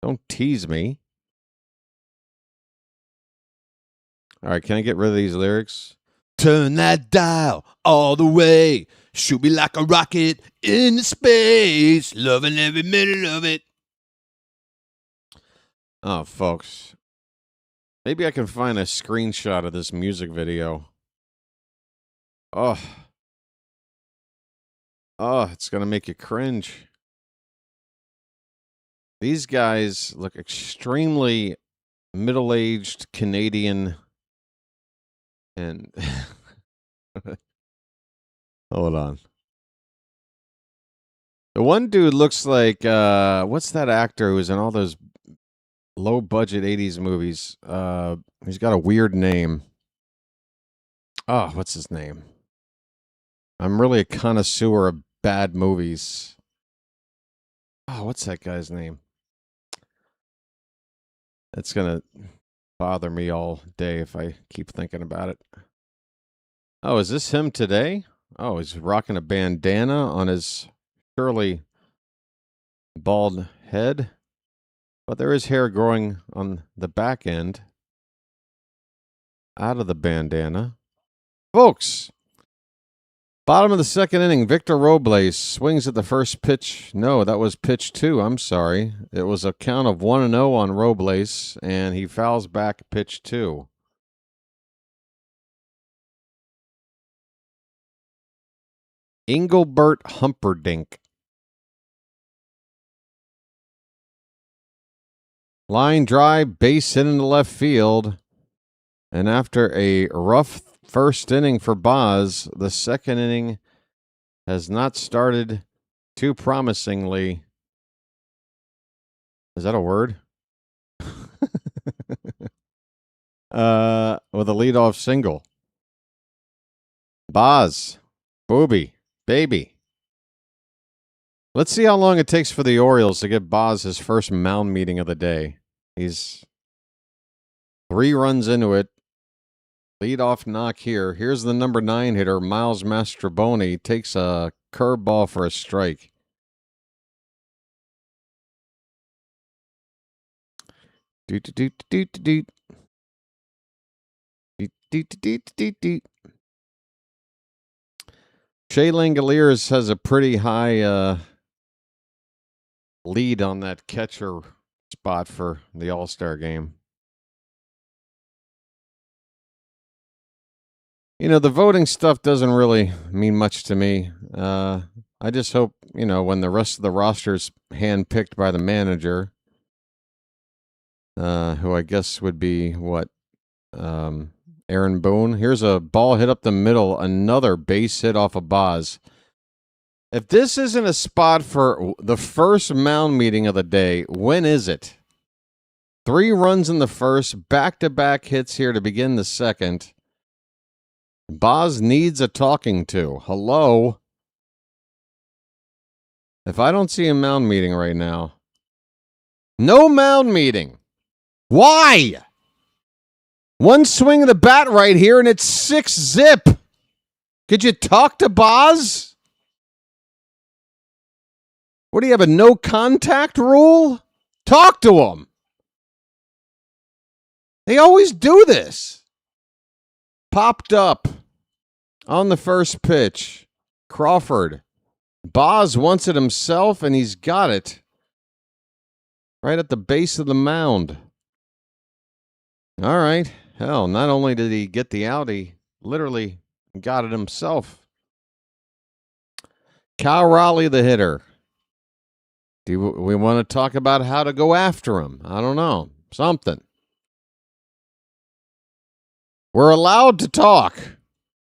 Don't tease me. All right, can I get rid of these lyrics? Turn that dial all the way. Shoot me like a rocket into space. Loving every minute of it. Oh, folks. Maybe I can find a screenshot of this music video. Oh, it's going to make you cringe. These guys look extremely middle-aged Canadian and hold on. The one dude looks like what's that actor who's in all those low budget 80s movies? He's got a weird name. Oh, what's his name? I'm really a connoisseur of bad movies. Oh, what's that guy's name? It's gonna bother me all day if I keep thinking about it. Oh, is this him today? Oh, he's rocking a bandana on his surely bald head. But there is hair growing on the back end out of the bandana. Folks, bottom of the second inning, Victor Robles swings at the first pitch. No, that was pitch 2. I'm sorry. It was a count of 1-0 on Robles, and he fouls back pitch 2. Engelbert Humperdinck. Line drive, base hit into left field. And after a rough first inning for Baz, the second inning has not started too promisingly. Is that a word? With a leadoff single. Baz, booby, baby. Let's see how long it takes for the Orioles to get Baz his first mound meeting of the day. He's 3 runs into it. Leadoff knock here. Here's the number 9 hitter, Miles Mastrobuoni. Takes a curveball for a strike. Doot doot doot doot doot. Doot doot doot doot doot. Shea Langoliers has a pretty high lead on that catcher spot for the All-Star game. You know, the voting stuff doesn't really mean much to me. I just hope, you know, when the rest of the roster's handpicked by the manager, who I guess would be, Aaron Boone. Here's a ball hit up the middle, another base hit off of Baz. If this isn't a spot for the first mound meeting of the day, when is it? 3 runs in the first, back-to-back hits here to begin the second. Baz needs a talking to. Hello? If I don't see a mound meeting right now. No mound meeting. Why? One swing of the bat right here and it's 6-zip. Could you talk to Baz? What do you have, a no contact rule? Talk to him. They always do this. Popped up on the first pitch. Crawford. Baz wants it himself, and he's got it right at the base of the mound. All right. Hell, not only did he get the out, he literally got it himself. Cal Raleigh, the hitter. Do we want to talk about how to go after him? I don't know. Something. We're allowed to talk.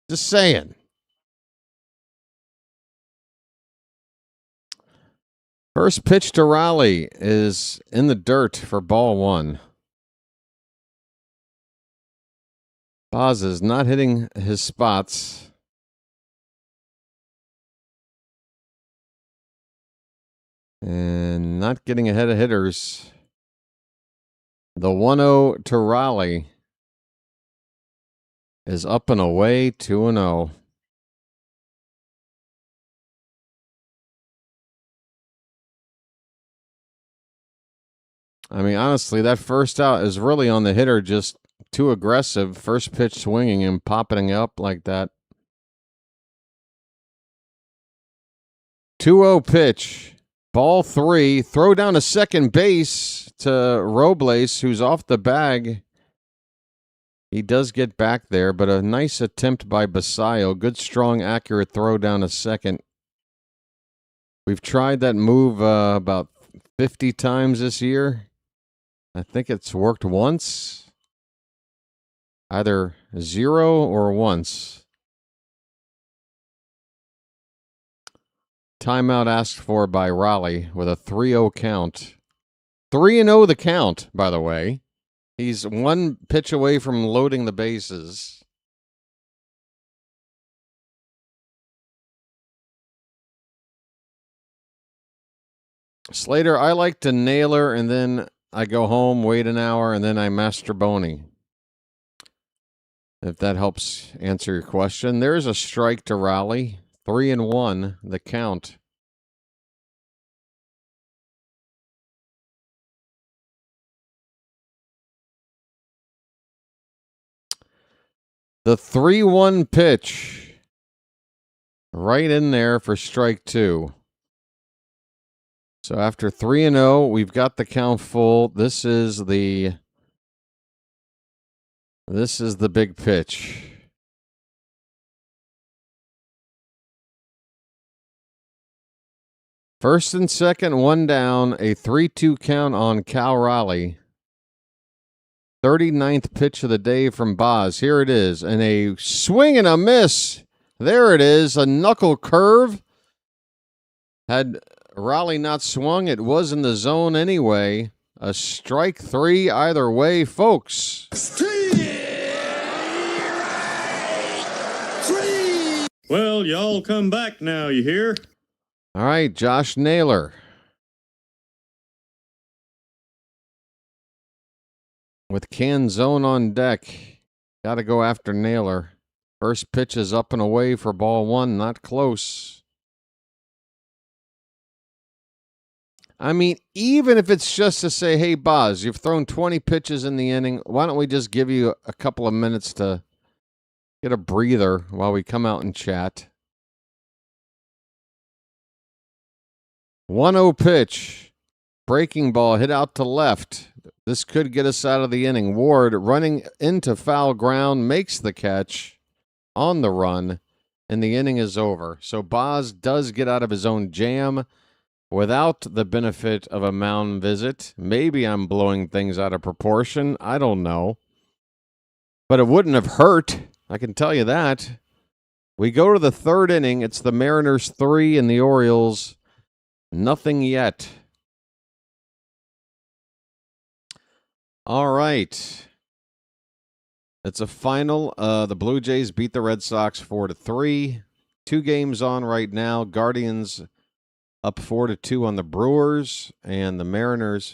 Just saying. First pitch to Raleigh is in the dirt for ball 1. Baz is not hitting his spots. And not getting ahead of hitters. The 1-0 to Raleigh is up and away, 2-0. I mean, honestly, that first out is really on the hitter, just too aggressive. First pitch swinging and popping up like that. 2-0 pitch. Ball 3. Throw down to second base to Robles, who's off the bag. He does get back there, but a nice attempt by Basayo. Good, strong, accurate throw down to second. We've tried that move about 50 times this year. I think it's worked once. Either 0 or once. Timeout asked for by Raleigh with a 3-0 count. 3-0 the count, by the way. He's one pitch away from loading the bases. Slater, I like to nail her, and then I go home, wait an hour, and then I master Boney. If that helps answer your question. There's a strike to Raleigh. 3-1, the count. The 3-1 pitch. Right in there for strike 2. So after 3-0, we've got the count full. This is the big pitch. First and second, one down, a 3-2 count on Cal Raleigh. 39th pitch of the day from Baz. Here it is, and a swing and a miss. There it is, a knuckle curve. Had Raleigh not swung, it was in the zone anyway. A strike 3 either way, folks. Well, y'all come back now, you hear? All right, Josh Naylor. With Canzone on deck. Got to go after Naylor. First pitch is up and away for ball 1, not close. I mean, even if it's just to say, hey, Baz, you've thrown 20 pitches in the inning. Why don't we just give you a couple of minutes to get a breather while we come out and chat? 1-0 pitch. Breaking ball hit out to left. This could get us out of the inning. Ward running into foul ground makes the catch on the run, and the inning is over. So Baz does get out of his own jam without the benefit of a mound visit. Maybe I'm blowing things out of proportion. I don't know. But it wouldn't have hurt. I can tell you that. We go to the third inning. It's the Mariners 3 and the Orioles nothing yet. All right. It's a final. The Blue Jays beat the Red Sox 4-3. 2 games on right now. Guardians up 4-2 on the Brewers, and the Mariners,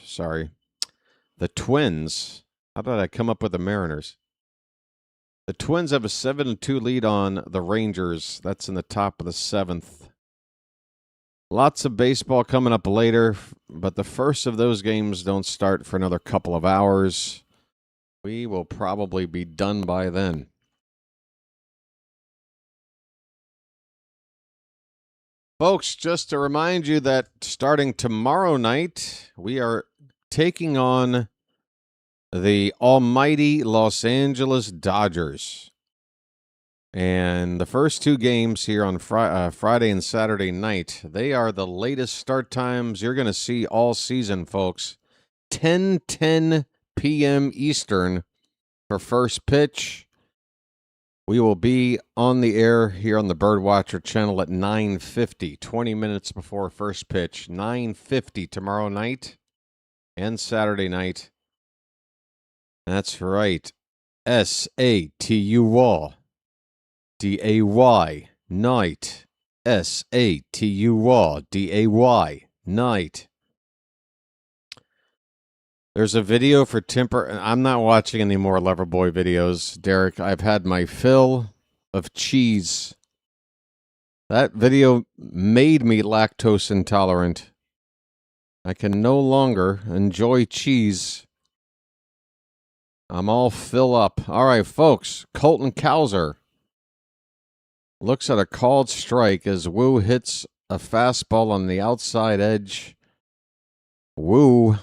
the Twins. How did I come up with the Mariners? The Twins have a 7-2 lead on the Rangers. That's in the top of the 7th. Lots of baseball coming up later, but the first of those games don't start for another couple of hours. We will probably be done by then. Folks, just to remind you that starting tomorrow night, we are taking on the almighty Los Angeles Dodgers. And the first 2 games here on Friday and Saturday night, they are the latest start times you're going to see all season, folks. 10:10 p.m. Eastern for first pitch. We will be on the air here on the BirdWatcher Channel at 9:50, 20 minutes before first pitch. 9:50 tomorrow night and Saturday night. That's right. SATUY. D-A-Y, night. S-A-T-U-R, D-A-Y, night. There's a video for Timper. I'm not watching any more Loverboy videos, Derek. I've had my fill of cheese. That video made me lactose intolerant. I can no longer enjoy cheese. I'm all fill up. All right, folks. Colton Cowser looks at a called strike as Woo hits a fastball on the outside edge. Woo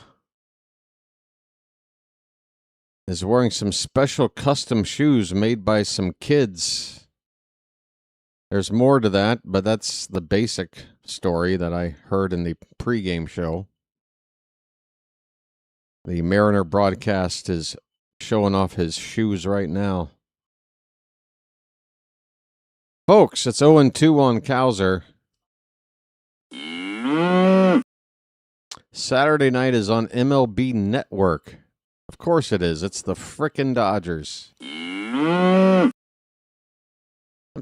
is wearing some special custom shoes made by some kids. There's more to that, but that's the basic story that I heard in the pregame show. The Mariner broadcast is showing off his shoes right now. Folks, it's 0-2 on Cowser. Saturday night is on MLB Network. Of course it is. It's the frickin' Dodgers. I'm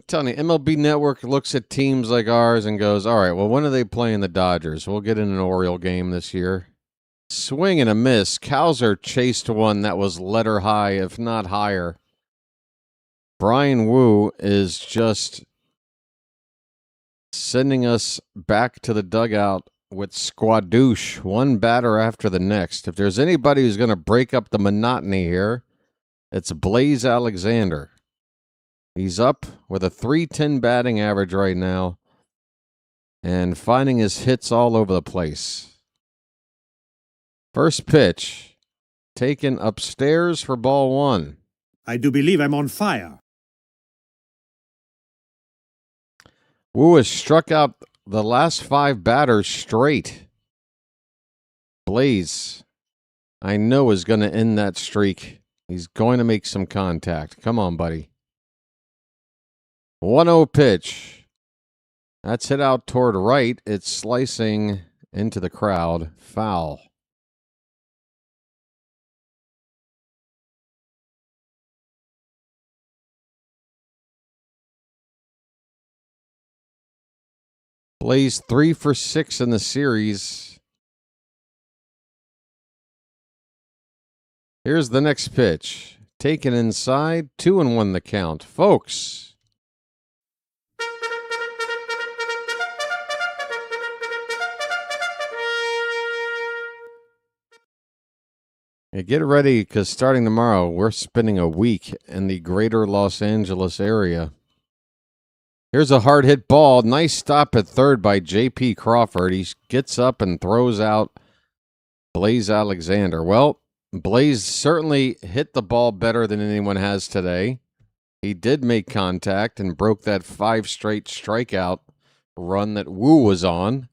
telling you, MLB Network looks at teams like ours and goes, all right, well, when are they playing the Dodgers? We'll get in an Oriole game this year. Swing and a miss. Cowser chased one that was letter high, if not higher. Bryan Woo is just sending us back to the dugout with squadouche, one batter after the next. If there's anybody who's going to break up the monotony here, it's Blaze Alexander. He's up with a .310 batting average right now and finding his hits all over the place. First pitch, taken upstairs for ball one. I do believe I'm on fire. Woo has struck out the last 5 batters straight. Blaze, I know, is going to end that streak. He's going to make some contact. Come on, buddy. 1-0 pitch. That's hit out toward right. It's slicing into the crowd. Foul. Blaze 3 for 6 in the series. Here's the next pitch. Taken inside, 2-1 the count. Folks. Hey, get ready, because starting tomorrow, we're spending a week in the greater Los Angeles area. Here's a hard hit ball. Nice stop at third by J.P. Crawford. He gets up and throws out Blaze Alexander. Well, Blaze certainly hit the ball better than anyone has today. He did make contact and broke that 5 straight strikeout run that Woo was on.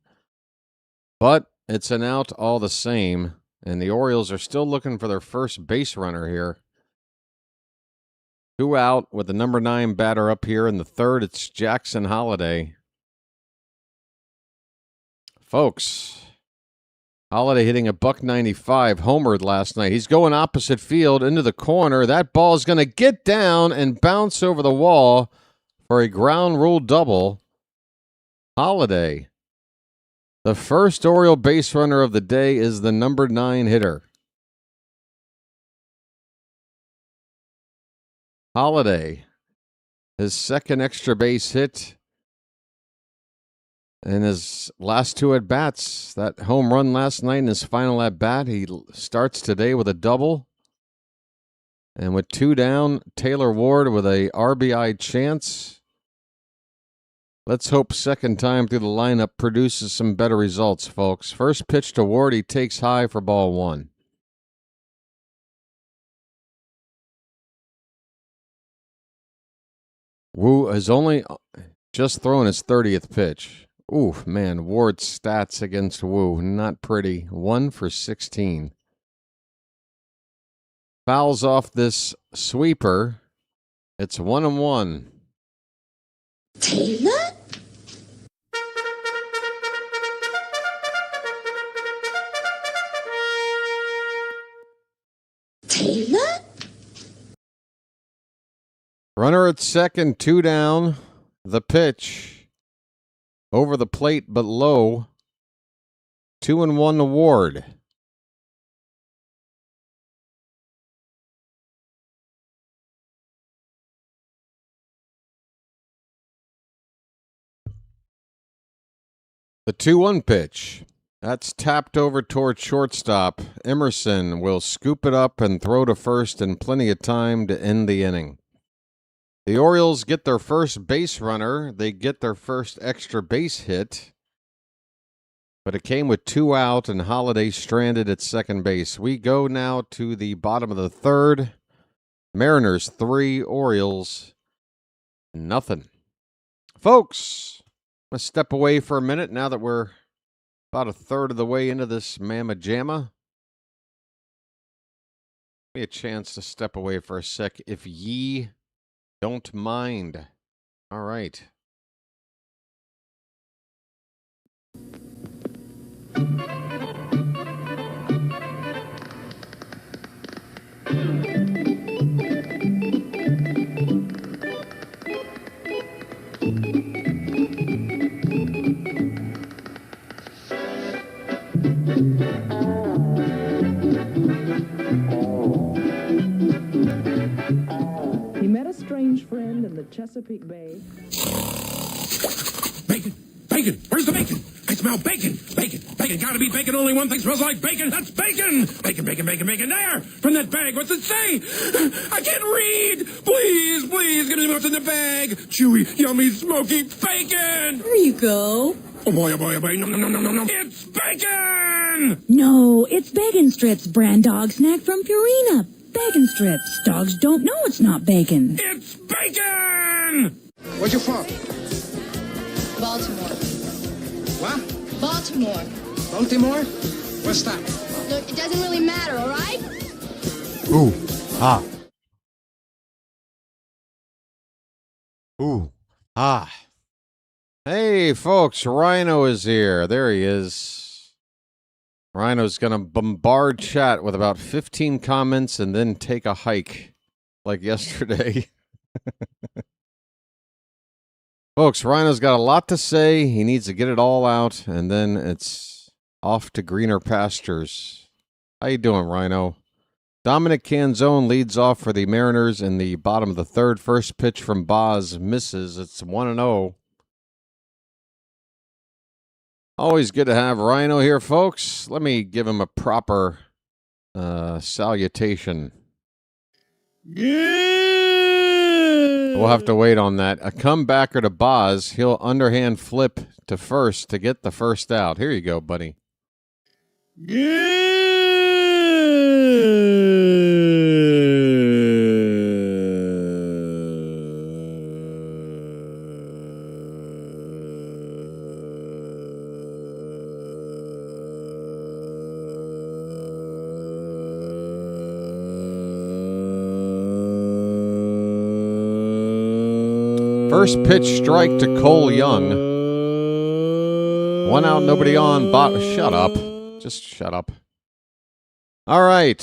But it's an out all the same, and the Orioles are still looking for their first base runner here. 2 out with the number 9 batter up here in the third. It's Jackson Holliday. Folks, Holliday hitting a .195, homered last night. He's going opposite field into the corner. That ball is going to get down and bounce over the wall for a ground rule double. Holliday, the first Oriole base runner of the day, is the number 9 hitter. Holliday, his second extra base hit in his last 2 at-bats. That home run last night in his final at-bat. He starts today with a double. And with 2 down, Taylor Ward with a RBI chance. Let's hope second time through the lineup produces some better results, folks. First pitch to Ward, he takes high for ball 1. Woo has only just thrown his 30th pitch. Ooh, man, Ward's stats against Woo, not pretty. 1 for 16. Fouls off this sweeper. It's 1-1. Taylor? Taylor? Runner at second, 2 down. The pitch. Over the plate, but low. 2-1 to Ward. The 2-1 pitch. That's tapped over toward shortstop. Emerson will scoop it up and throw to first in plenty of time to end the inning. The Orioles get their first base runner. They get their first extra base hit. But it came with 2 out and Holliday stranded at second base. We go now to the bottom of the third. Mariners 3, Orioles nothing. Folks, I'm going to step away for a minute now that we're about a third of the way into this mamma jamma. Give me a chance to step away for a sec if ye don't mind. All right. the Chesapeake Bay. Bacon! Bacon! Where's the bacon? I smell bacon! Bacon! Bacon! Gotta be bacon! Only one thing smells like bacon! That's bacon! Bacon, bacon, bacon, bacon! There! From that bag! What's it say? I can't read! Please, please, give me what's in the bag! Chewy, yummy, smoky bacon! There you go. Oh boy, oh boy, oh boy! No, no, no, no, no, no! It's bacon! No, it's Bacon Strips, brand dog snack from Purina. Bacon Strips. Dogs don't know it's not bacon. It's bacon! Where you from? Baltimore. What? Baltimore. Baltimore? What's that? Look, it doesn't really matter, all right? Ooh, ah. Ooh, ah. Hey, folks, Rhino is here. There he is. Rhino's going to bombard chat with about 15 comments and then take a hike like yesterday. Folks, Rhino's got a lot to say. He needs to get it all out, and then it's off to greener pastures. How you doing, Rhino? Dominic Canzone leads off for the Mariners in the bottom of the third. First pitch from Baz misses. It's 1-0. Always good to have Rhino here, folks. Let me give him a proper salutation. Yeah! We'll have to wait on that. A comebacker to Baz. He'll underhand flip to first to get the first out. Here you go, buddy. First pitch strike to Cole Young. 1 out, nobody on. Shut up. Just shut up. All right.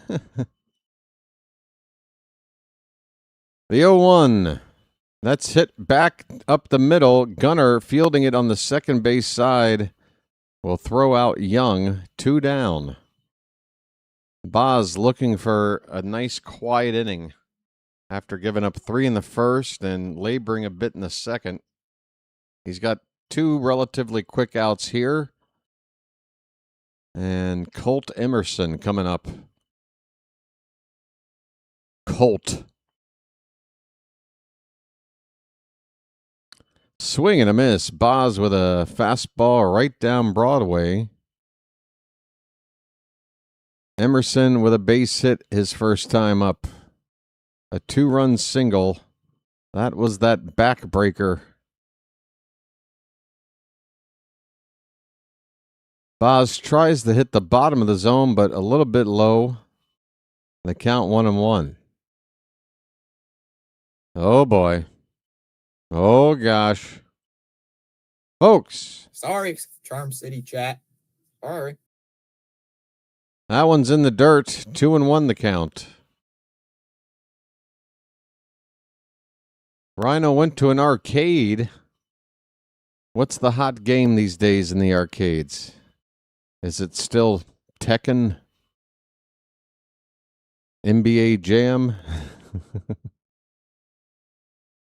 The 0-1. That's hit back up the middle. Gunner fielding it on the second base side will throw out Young. 2 down. Baz looking for a nice quiet inning after giving up 3 in the first and laboring a bit in the second. He's got 2 relatively quick outs here. And Colt Emerson coming up. Colt. Swing and a miss. Baz with a fastball right down Broadway. Emerson with a base hit his first time up. A 2-run single. That was that backbreaker. Baz tries to hit the bottom of the zone, but a little bit low. The count 1-1. Oh boy. Oh gosh. Folks. Sorry, Charm City chat. Sorry. That one's in the dirt. 2-1 the count. Rhino went to an arcade. What's the hot game these days in the arcades? Is it still Tekken? NBA Jam?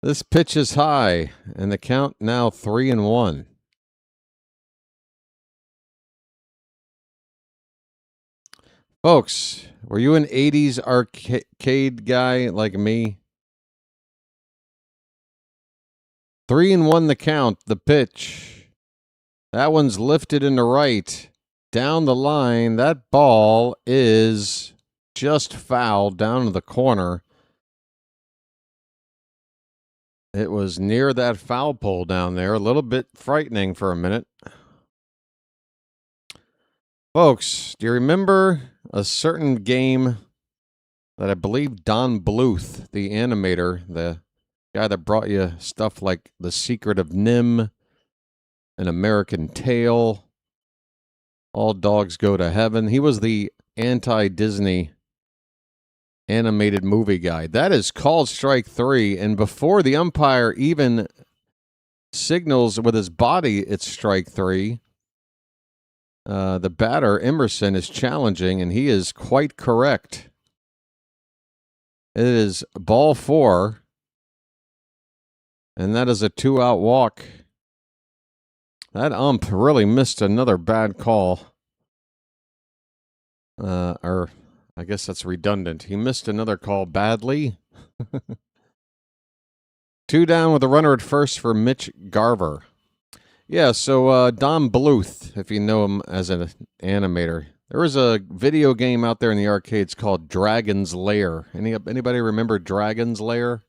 This pitch is high, and the count now 3-1. Folks, were you an 80s arcade guy like me? 3-1 the count, the pitch. That one's lifted into right. Down the line, that ball is just fouled down to the corner. It was near that foul pole down there. A little bit frightening for a minute. Folks, do you remember a certain game that I believe Don Bluth, the animator, the guy that brought you stuff like The Secret of Nim, An American Tale, All Dogs Go to Heaven. He was the anti-Disney animated movie guy. That is called strike 3, and before the umpire even signals with his body it's strike 3, the batter, Emerson, is challenging, and he is quite correct. It is ball 4. And that is a 2-out walk. That ump really missed another bad call. Or I guess that's redundant. He missed another call badly. 2 down with a runner at first for Mitch Garver. Yeah, so Don Bluth, if you know him as an animator. There was a video game out there in the arcades called Dragon's Lair. Anybody remember Dragon's Lair?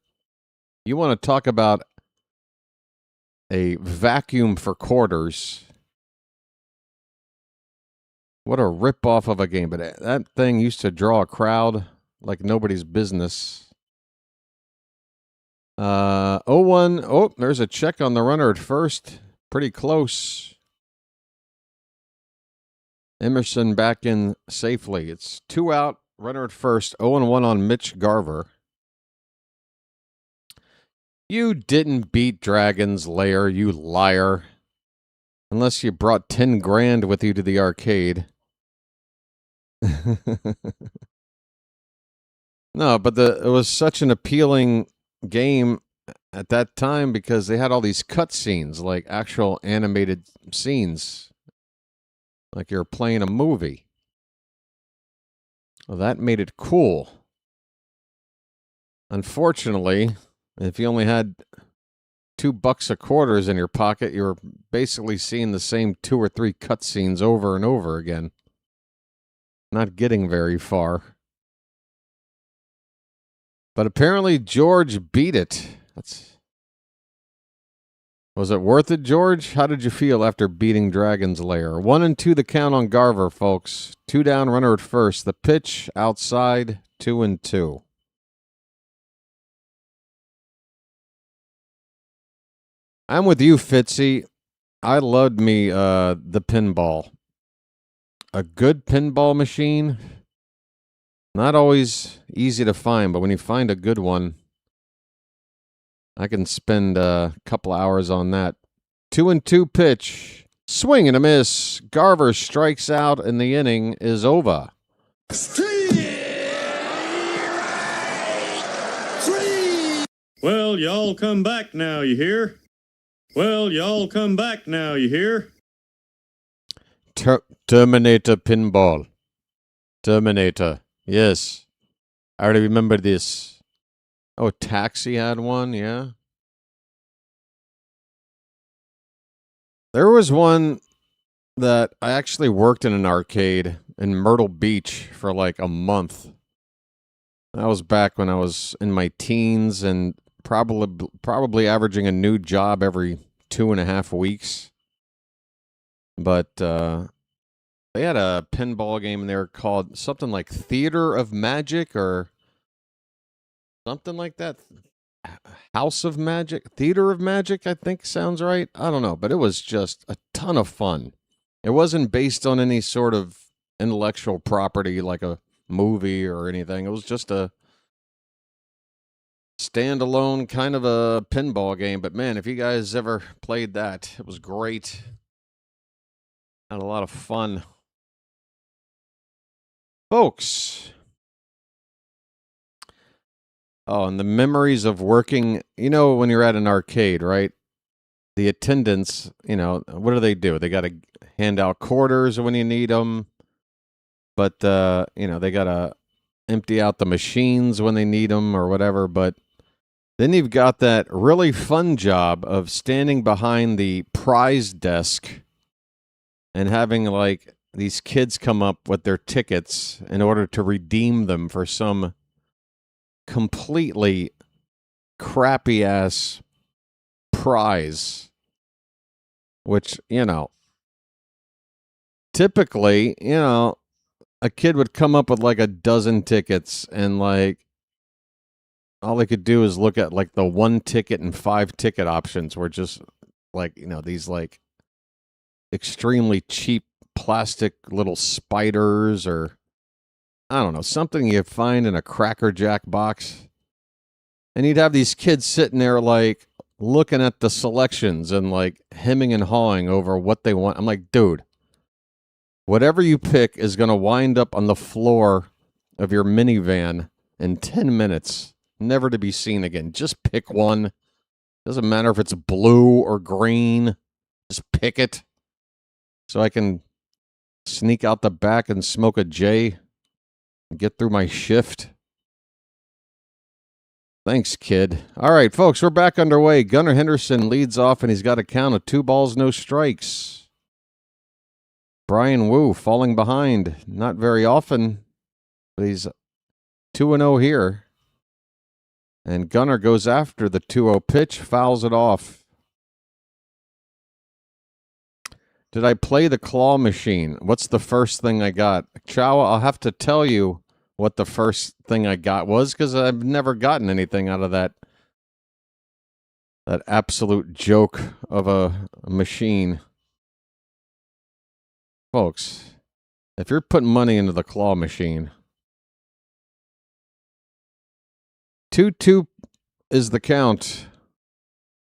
You want to talk about a vacuum for quarters. What a rip-off of a game. But that thing used to draw a crowd like nobody's business. 0-1. Oh, there's a check on the runner at first. Pretty close. Emerson back in safely. It's 2 out, runner at first. 0-1 on Mitch Garver. You didn't beat Dragon's Lair, you liar. Unless you brought 10 grand with you to the arcade. No, but it was such an appealing game at that time because they had all these cutscenes, like actual animated scenes. Like you're playing a movie. Well, that made it cool. Unfortunately, if you only had $2 a quarters in your pocket, you were basically seeing the same 2 or 3 cutscenes over and over again. Not getting very far. But apparently George beat it. Was it worth it, George? How did you feel after beating Dragon's Lair? 1-2 the count on Garver, folks. 2 down, runner at first. The pitch outside, 2-2. I'm with you, Fitzy. I loved me the pinball. A good pinball machine, not always easy to find, but when you find a good one, I can spend a couple hours on that. 2-2 pitch. Swing and a miss. Garver strikes out and the inning is over. Well, y'all come back now, you hear? Well, y'all come back now, you hear? Terminator pinball. Terminator. Yes. I already remember this. Oh, Taxi had one, yeah. There was one that I actually worked in an arcade in Myrtle Beach for like a month. That was back when I was in my teens and probably averaging a new job every 2.5 weeks. But they had a pinball game there called something like Theater of Magic or something like that. House of Magic, Theater of Magic, I think sounds right. I don't know, but it was just a ton of fun. It wasn't based on any sort of intellectual property like a movie or anything. It was just a standalone kind of a pinball game. But man, if you guys ever played that, it was great. Had a lot of fun. Folks. Oh, and the memories of working, you know, when you're at an arcade, right? The attendants, you know, what do? They got to hand out quarters when you need them. But, you know, they got to empty out the machines when they need them or whatever. But then you've got that really fun job of standing behind the prize desk and having, like, these kids come up with their tickets in order to redeem them for some completely crappy-ass prize. Which, you know, typically, you know, a kid would come up with like a dozen tickets and like all they could do is look at like the 1 ticket and 5 ticket options were just like, you know, these like extremely cheap plastic little spiders or I don't know, something you find in a Cracker Jack box. And you'd have these kids sitting there like looking at the selections and like hemming and hawing over what they want. I'm like, dude, whatever you pick is going to wind up on the floor of your minivan in 10 minutes, never to be seen again. Just pick one. Doesn't matter if it's blue or green. Just pick it so I can sneak out the back and smoke a J and get through my shift. Thanks, kid. All right, folks, we're back underway. Gunnar Henderson leads off, and he's got a count of 2 balls, no strikes. Bryan Woo falling behind. Not very often, but he's 2-0 here. And Gunnar goes after the 2-0 pitch, fouls it off. Did I play the claw machine? What's the first thing I got? Chow, I'll have to tell you what the first thing I got was, because I've never gotten anything out of that absolute joke of a machine. Folks, if you're putting money into the claw machine, 2-2 is the count.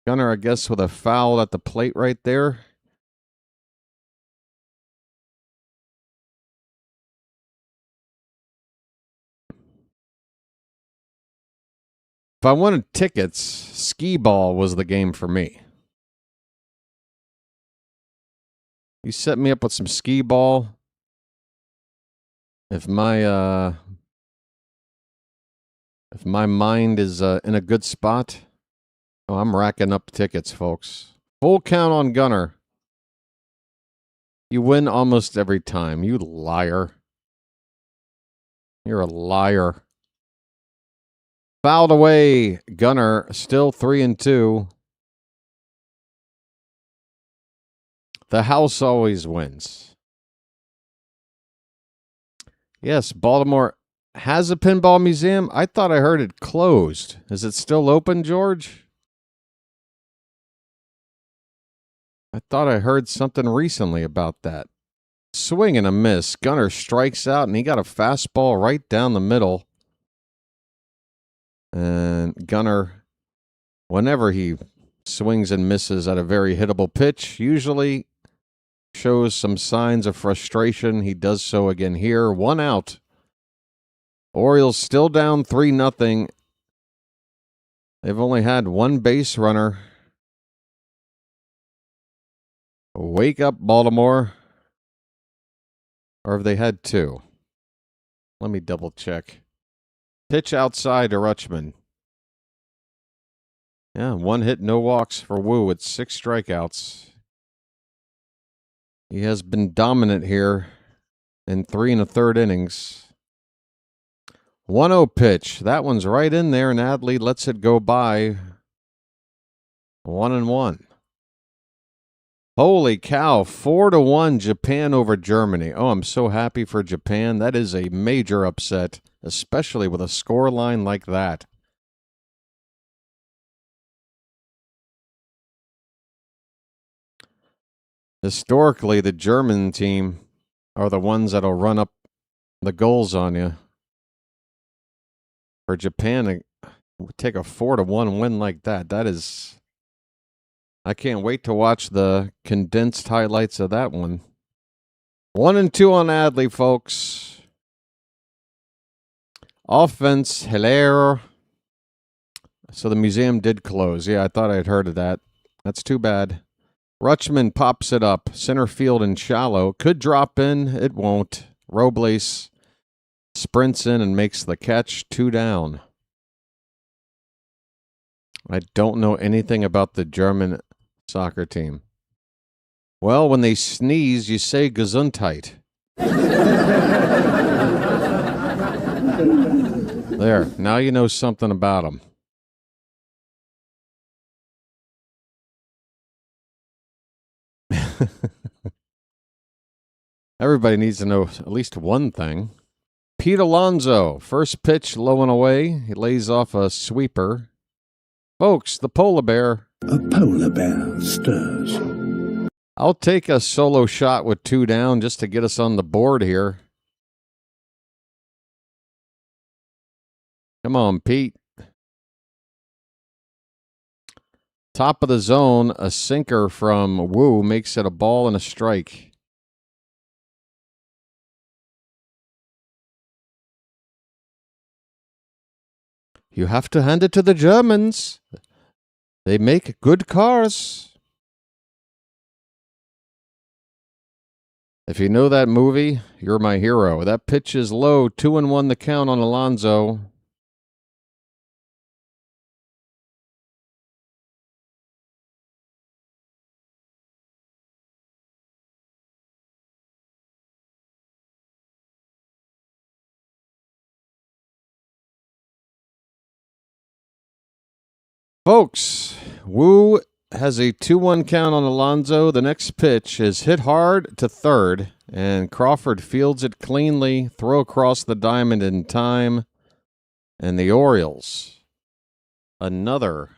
Gunnar, I guess, with a foul at the plate right there. If I wanted tickets, skee ball was the game for me. You set me up with some skee ball. If my mind is in a good spot, oh, I'm racking up tickets, folks. Full count on Gunnar. You win almost every time. You liar. You're a liar. Fouled away. Gunnar still 3-2. The house always wins. Yes, Baltimore has a pinball museum. I thought I heard it closed. Is it still open, George? I thought I heard something recently about that. Swing and a miss. Gunnar strikes out, and he got a fastball right down the middle. And Gunnar, whenever he swings and misses at a very hittable pitch, usually shows some signs of frustration. He does so again here. 1 out. Orioles still down 3-0. They've only had 1 base runner. Wake up, Baltimore. Or have they had 2? Let me double check. Pitch outside to Rutschman. Yeah, 1 hit, no walks for Woo with 6 strikeouts. He has been dominant here in 3 1/3 innings. 1-0 pitch. That one's right in there, and Adley lets it go by. 1-1. Holy cow, 4-1 Japan over Germany. Oh, I'm so happy for Japan. That is a major upset, especially with a score line like that. Historically, the German team are the ones that'll run up the goals on you. For Japan to take a 4-1 win like that, that is... I can't wait to watch the condensed highlights of that one. 1-2 on Adley, folks. Offense, Hilaire. So the museum did close. Yeah, I thought I'd heard of that. That's too bad. Rutschman pops it up. Center field and shallow. Could drop in. It won't. Robles sprints in and makes the catch. 2 down. I don't know anything about the German soccer team. Well, when they sneeze, you say Gesundheit. There. Now you know something about them. Everybody needs to know at least one thing. Pete Alonso, first pitch low and away. He lays off a sweeper. Folks, the polar bear. A polar bear stirs. I'll take a solo shot with 2 down just to get us on the board here. Come on, Pete. Top of the zone, a sinker from Woo makes it a ball and a strike. You have to hand it to the Germans. They make good cars. If you know that movie, you're my hero. That pitch is low, 2-1 the count on Alonso. Folks, Woo has a 2-1 count on Alonso. The next pitch is hit hard to third, and Crawford fields it cleanly, throw across the diamond in time, and the Orioles, another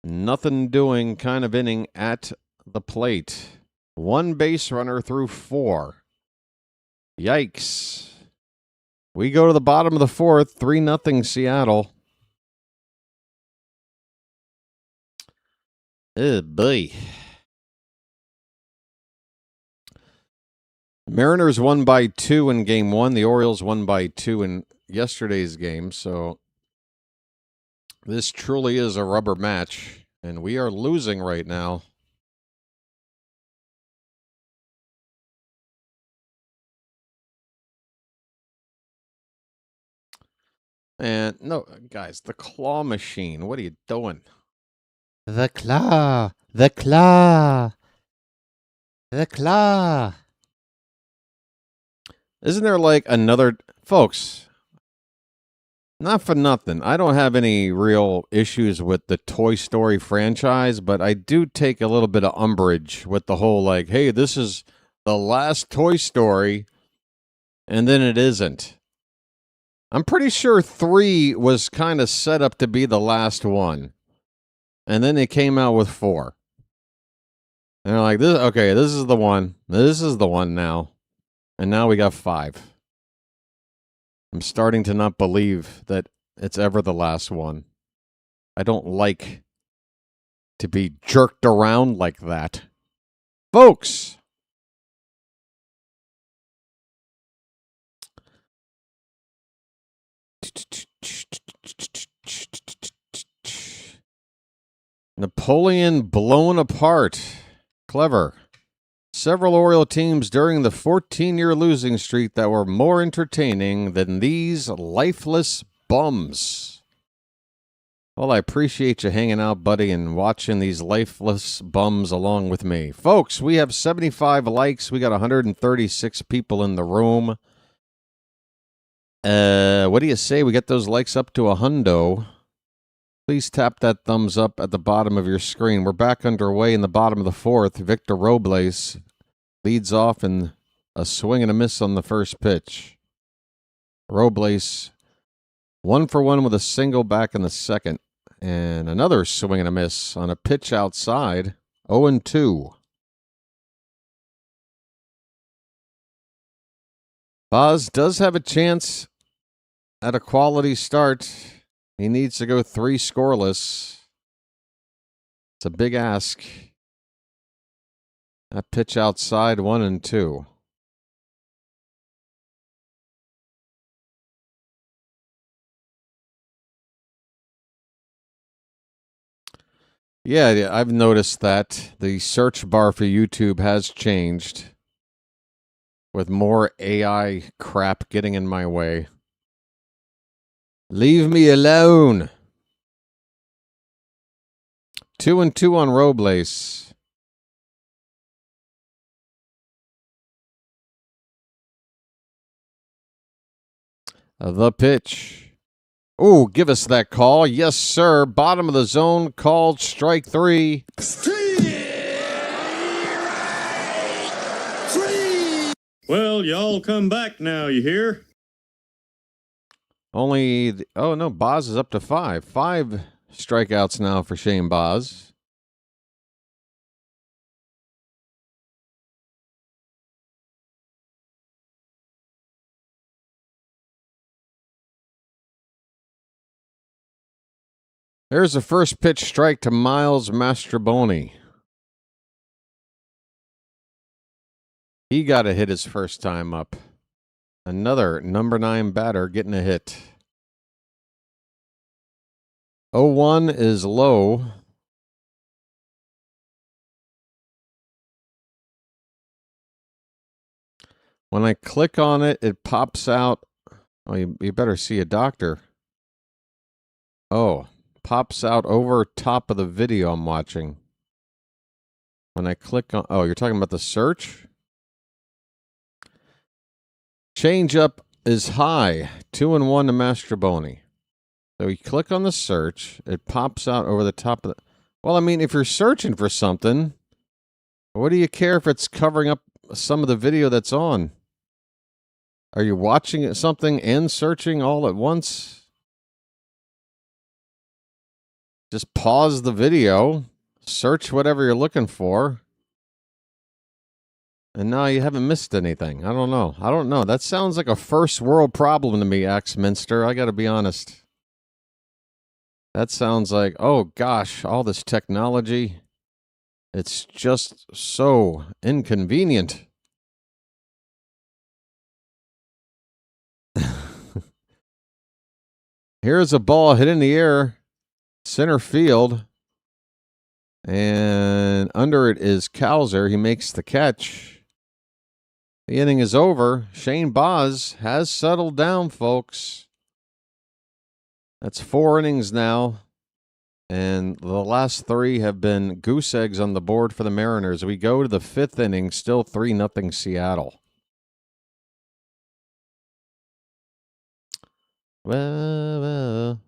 nothing doing kind of inning at the plate. One base runner through 4. Yikes. We go to the bottom of the 4th, 3-0 Seattle. Oh, boy. Mariners won by 2 in Game 1. The Orioles won by 2 in yesterday's game. So this truly is a rubber match, and we are losing right now. And no, guys, the claw machine. What are you doing? The claw, the claw, the claw. Isn't there like another... Folks, not for nothing. I don't have any real issues with the Toy Story franchise, but I do take a little bit of umbrage with the whole like, hey, this is the last Toy Story, and then it isn't. I'm pretty sure 3 was kind of set up to be the last one. And then they came out with 4. And they're like, "This, okay, this is the one. This is the one now." And now we got 5. I'm starting to not believe that it's ever the last one. I don't like to be jerked around like that. Folks! Napoleon blown apart. Clever. Several Oriole teams during the 14-year losing streak that were more entertaining than these lifeless bums. Well, I appreciate you hanging out, buddy, and watching these lifeless bums along with me. Folks, we have 75 likes. We got 136 people in the room. What do you say we get those likes up to a hundo? Please tap that thumbs up at the bottom of your screen. We're back underway in the bottom of the 4th. Victor Robles leads off in a swing and a miss on the first pitch. Robles 1 for 1 with a single back in the second. And another swing and a miss on a pitch outside. 0-2. Baz does have a chance at a quality start. He needs to go 3 scoreless. It's a big ask. That pitch outside, 1-2. Yeah, I've noticed that the search bar for YouTube has changed, with more AI crap getting in my way. Leave me alone. 2-2 on Robles. The pitch. Oh, give us that call. Yes, sir. Bottom of the zone, called strike 3. Well, y'all come back now, you hear? Oh no, Baz is up to 5. 5 strikeouts now for Shane Baz. There's the first pitch strike to Miles Mastrobuoni. He got a hit his first time up. Another number 9 batter getting a hit. 0-1 is low. When I click on it, it pops out. Oh, you better see a doctor. Oh, pops out over top of the video I'm watching. When I click on, oh, you're talking about the search? Changeup is high, 2-1 to Mastroboni. So you click on the search, it pops out over the top of the, well, I mean, if you're searching for something, what do you care if it's covering up some of the video that's on? Are you watching something and searching all at once? Just pause the video, search whatever you're looking for, and now you haven't missed anything. I don't know. That sounds like a first world problem to me, Axminster. I got to be honest. That sounds like, oh gosh, all this technology. It's just so inconvenient. Here's a ball hit in the air, center field, and under it is Cowser. He makes the catch. The inning is over. Shane Baz has settled down, folks. That's 4 innings now, and the last 3 have been goose eggs on the board for the Mariners. We go to the 5th inning, still 3-0 Seattle. Well.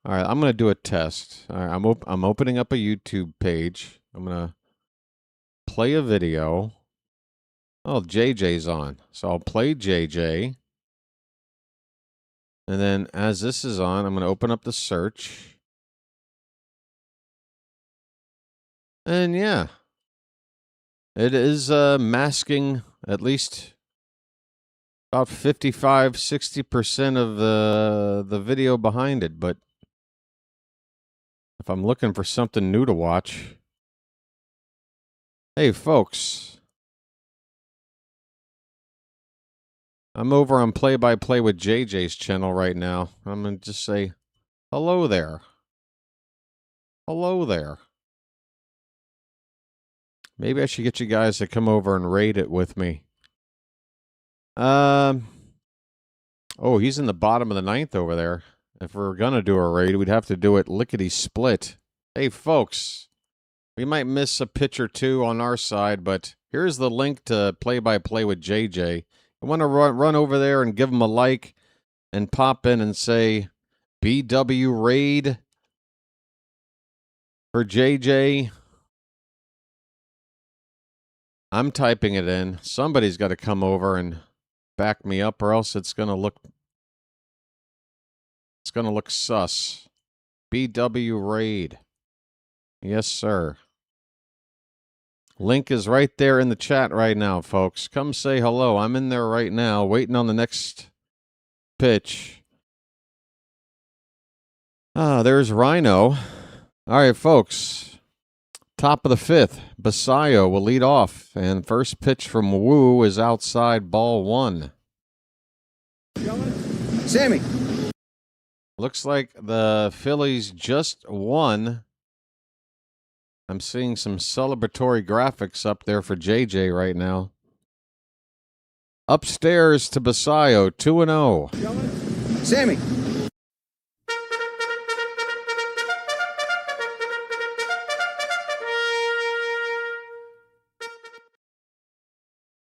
All right, I'm going to do a test. All right, I'm opening up a YouTube page. I'm going to play a video. Oh, JJ's on. So I'll play JJ. And then as this is on, I'm going to open up the search. And yeah, it is masking at least about 55-60% of the video behind it. But if I'm looking for something new to watch, hey folks, I'm over on Play by Play with JJ's channel right now. I'm going to just say hello there. Hello there. Maybe I should get you guys to come over and raid it with me. Oh, he's in the bottom of the 9th over there. If we're going to do a raid, we'd have to do it lickety-split. Hey, folks, we might miss a pitch or two on our side, but here's the link to Play-by-Play with JJ. I want to run over there and give him a like and pop in and say, BW raid for JJ. I'm typing it in. Somebody's got to come over and back me up, or else it's going to look sus. BW raid. Yes, sir. Link is right there in the chat right now, folks. Come say hello. I'm in there right now, waiting on the next pitch. There's Rhino. All right, folks. Top of the 5th, Basayo will lead off, and first pitch from Woo is outside, ball 1. Sammy. Looks like the Phillies just won. I'm seeing some celebratory graphics up there for JJ right now. Upstairs to Basayo, 2-0. Sammy.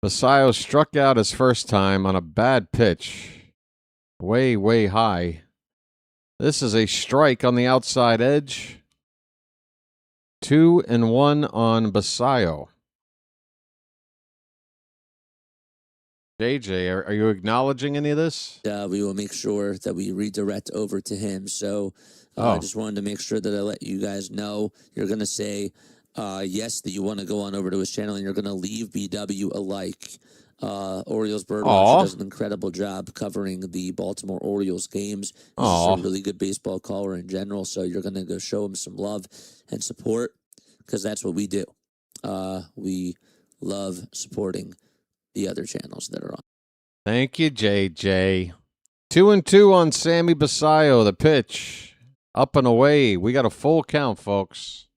Basayo struck out his first time on a bad pitch. Way, way high. This is a strike on the outside edge. 2-1 on Basayo. JJ, are you acknowledging any of this? We will make sure that we redirect over to him. So I just wanted to make sure that I let you guys know. You're going to say yes, that you want to go on over to his channel, and you're going to leave BW a like. Orioles BirdWatcher does an incredible job covering the Baltimore Orioles games. He's a really good baseball caller in general, so you're going to go show him some love and support, because that's what we do. We love supporting the other channels that are on. Thank you, JJ. 2-2 on Sammy Basayo. The pitch. Up and away. We got a full count, folks.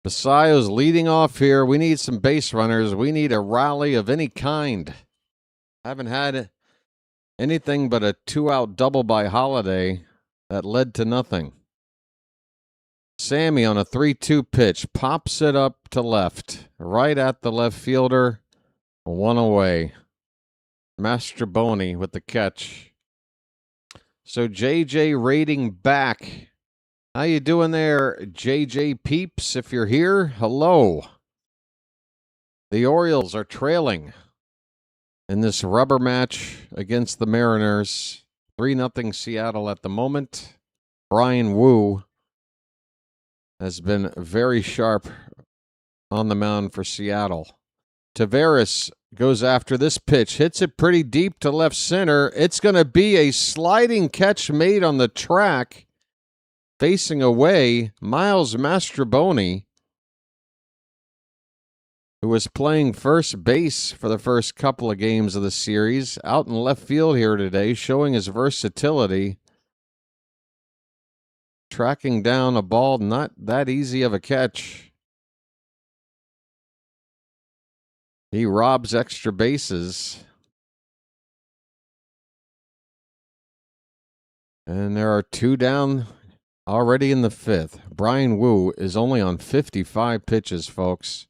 Basayo's leading off here. We need some base runners. We need a rally of any kind. Haven't had anything but a 2-out double by Holiday that led to nothing. Sammy on a 3-2 pitch pops it up to left, right at the left fielder. 1 away. Mastroboni with the catch. So JJ rating back. How you doing there, JJ Peeps? If you're here, hello. The Orioles are trailing in this rubber match against the Mariners. 3-0 Seattle at the moment. Bryan Woo has been very sharp on the mound for Seattle. Tavares goes after this pitch, hits it pretty deep to left center. It's going to be a sliding catch made on the track. Facing away, Miles Mastroboni, who was playing first base for the first couple of games of the series, out in left field here today, showing his versatility. Tracking down a ball, not that easy of a catch. He robs extra bases. And there are 2 down already in the 5th. Bryan Woo is only on 55 pitches, folks.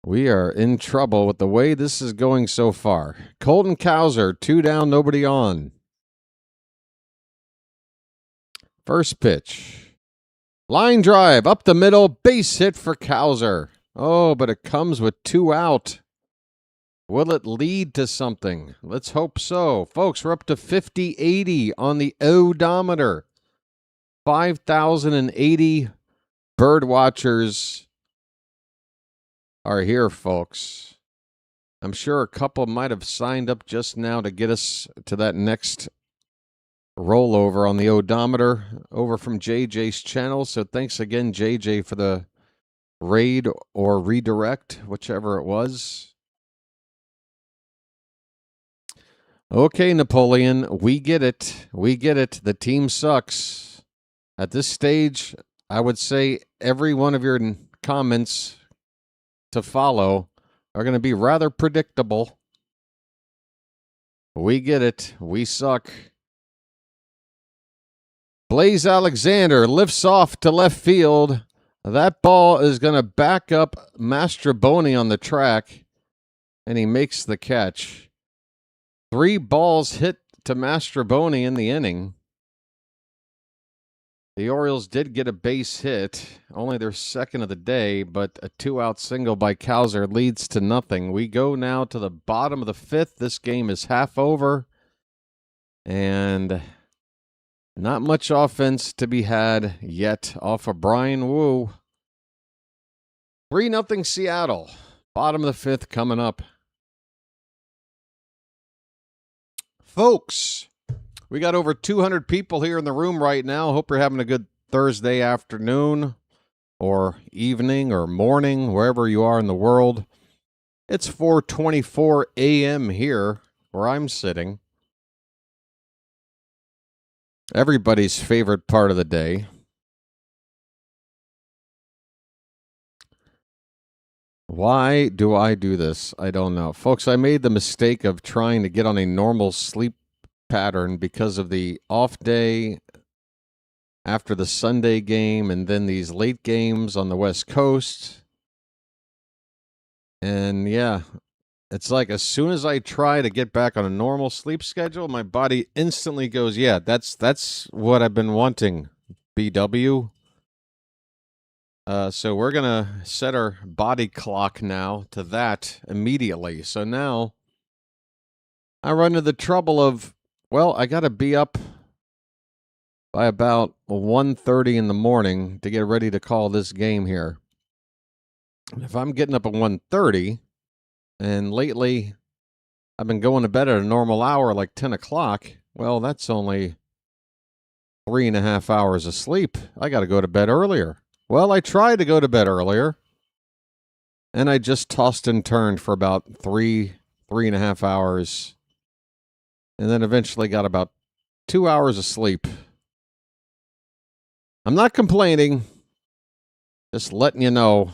We are in trouble with the way this is going so far. Colton Cowser, 2 down, nobody on. First pitch. Line drive up the middle, base hit for Cowser. Oh, but it comes with 2 out. Will it lead to something? Let's hope so. Folks, we're up to 5080 on the odometer. 5,080 bird watchers are here, folks. I'm sure a couple might have signed up just now to get us to that next rollover on the odometer over from JJ's channel. So thanks again, JJ, for the raid or redirect, whichever it was. Okay, Napoleon, we get it. We get it. The team sucks. At this stage, I would say every one of your comments to follow are going to be rather predictable. We get it. We suck. Blaze Alexander lifts off to left field. That ball is going to back up Mastroboni on the track, and he makes the catch. 3 balls hit to Mastroboni in the inning. The Orioles did get a base hit, only their second of the day, but a 2-out single by Cowser leads to nothing. We go now to the bottom of the 5th. This game is half over, and not much offense to be had yet off of Bryan Woo. 3-0 Seattle. Bottom of the 5th coming up. Folks, we got over 200 people here in the room right now. Hope you're having a good Thursday afternoon or evening or morning, wherever you are in the world. It's 4:24 a.m. here where I'm sitting. Everybody's favorite part of the day. Why do I do this? I don't know. Folks, I made the mistake of trying to get on a normal sleep pattern because of the off day after the Sunday game and then these late games on the West Coast. And yeah, it's like as soon as I try to get back on a normal sleep schedule, my body instantly goes, yeah, that's what I've been wanting, BW. So we're going to set our body clock now to that immediately. So now I run into the trouble of, well, I got to be up by about 1:30 in the morning to get ready to call this game here. If I'm getting up at 1:30, and lately I've been going to bed at a normal hour, like 10 o'clock, well, that's only 3.5 hours of sleep. I got to go to bed earlier. Well, I tried to go to bed earlier. And I just tossed and turned for about 3.5 hours. And then eventually got about 2 hours of sleep. I'm not complaining. Just letting you know.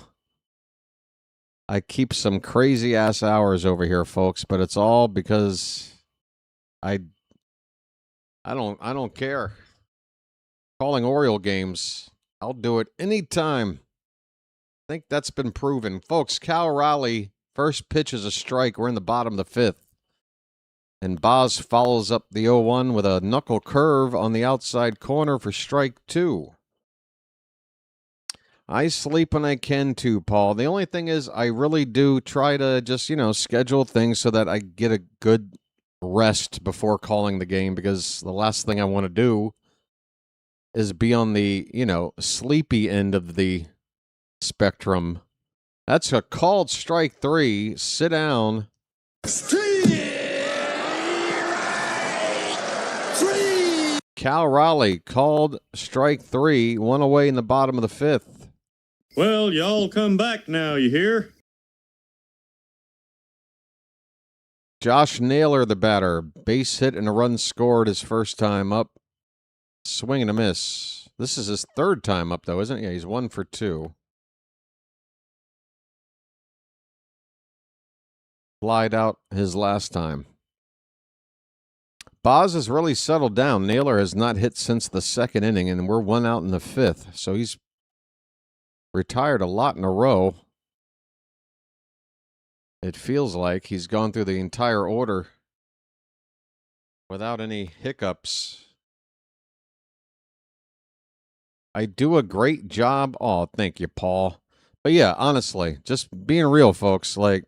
I keep some crazy ass hours over here, folks, but it's all because I don't care. Calling Oriole games, I'll do it anytime. I think that's been proven. Folks, Cal Raleigh, first pitch is a strike. We're in the bottom of the fifth. And Baz follows up the 0-1 with a knuckle curve on the outside corner for strike 2. I sleep when I can too, Paul. The only thing is I really do try to just, schedule things so that I get a good rest before calling the game, because the last thing I want to do is be on the, sleepy end of the spectrum. That's a called strike 3. Sit down. Cal Raleigh called strike 3, 1 away in the bottom of the fifth. Well, y'all come back now, you hear? Josh Naylor, the batter. Base hit and a run scored his first time up. Swing and a miss. This is his third time up, though, isn't it? Yeah, he's 1 for 2. Flied out his last time. Baz has really settled down. Naylor has not hit since the second inning, and we're 1 out in the fifth. So he's retired a lot in a row. It feels like he's gone through the entire order without any hiccups. I do a great job. Oh, thank you, Paul. But yeah, honestly, just being real, folks, I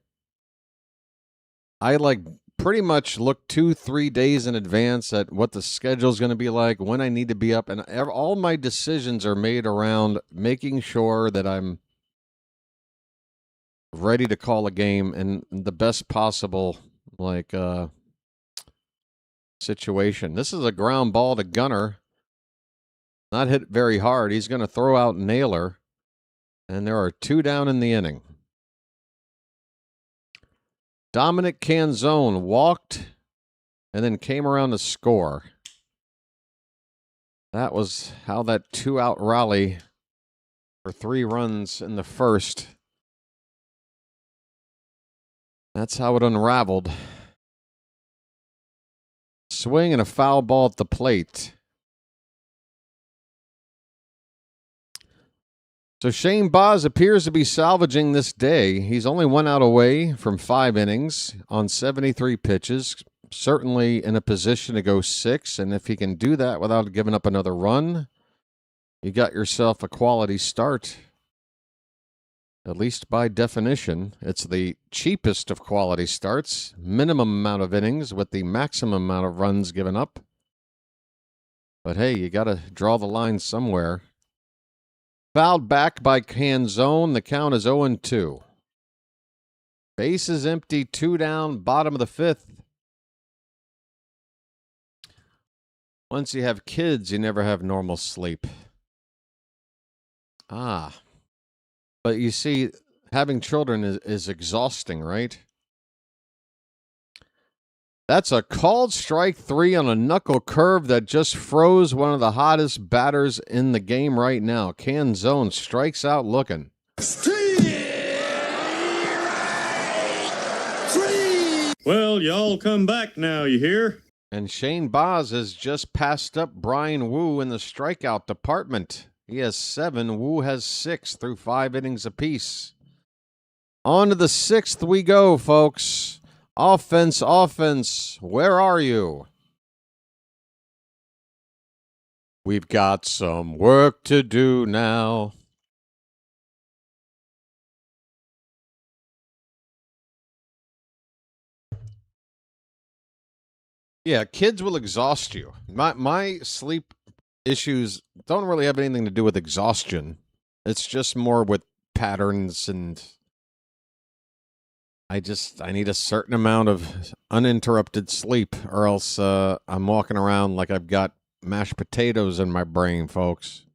pretty much look 2-3 days in advance at what the schedule is going to be like, when I need to be up, and all my decisions are made around making sure that I'm ready to call a game in the best possible situation. This is a ground ball to Gunner. Not hit very hard. He's going to throw out Naylor, and there are 2 down in the inning. Dominic Canzone walked and then came around to score. That was how that 2-out rally for 3 runs in the first. That's how it unraveled. Swing and a foul ball at the plate. So Shane Baz appears to be salvaging this day. He's only 1 out away from 5 innings on 73 pitches. Certainly in a position to go 6. And if he can do that without giving up another run, you got yourself a quality start. At least by definition, it's the cheapest of quality starts. Minimum amount of innings with the maximum amount of runs given up. But hey, you got to draw the line somewhere. Fouled back by Canzone. The count is 0-2. Bases empty, 2 down, bottom of the fifth. Once you have kids, you never have normal sleep. But you see, having children is exhausting, right? That's a called strike 3 on a knuckle curve that just froze one of the hottest batters in the game right now. Canzone strikes out looking. Well, y'all come back now, you hear? And Shane Baz has just passed up Bryan Woo in the strikeout department. He has 7. Woo has 6 through 5 innings apiece. On to the 6th we go, folks. Offense, offense, where are you? We've got some work to do now. Yeah, kids will exhaust you. My sleep issues don't really have anything to do with exhaustion. It's just more with patterns, and I need a certain amount of uninterrupted sleep, or else I'm walking around like I've got mashed potatoes in my brain, folks.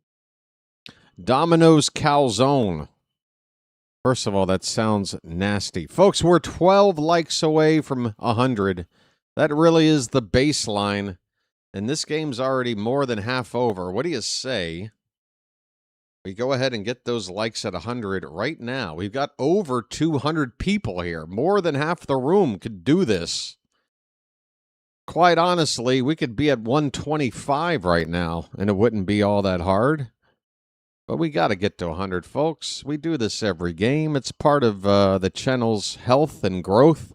Domino's Calzone. First of all, that sounds nasty. Folks, we're 12 likes away from 100. That really is the baseline. And this game's already more than half over. What do you say we go ahead and get those likes at 100 right now? We've got over 200 people here. More than half the room could do this. Quite honestly, we could be at 125 right now, and it wouldn't be all that hard. But we got to get to 100, folks. We do this every game. It's part of the channel's health and growth.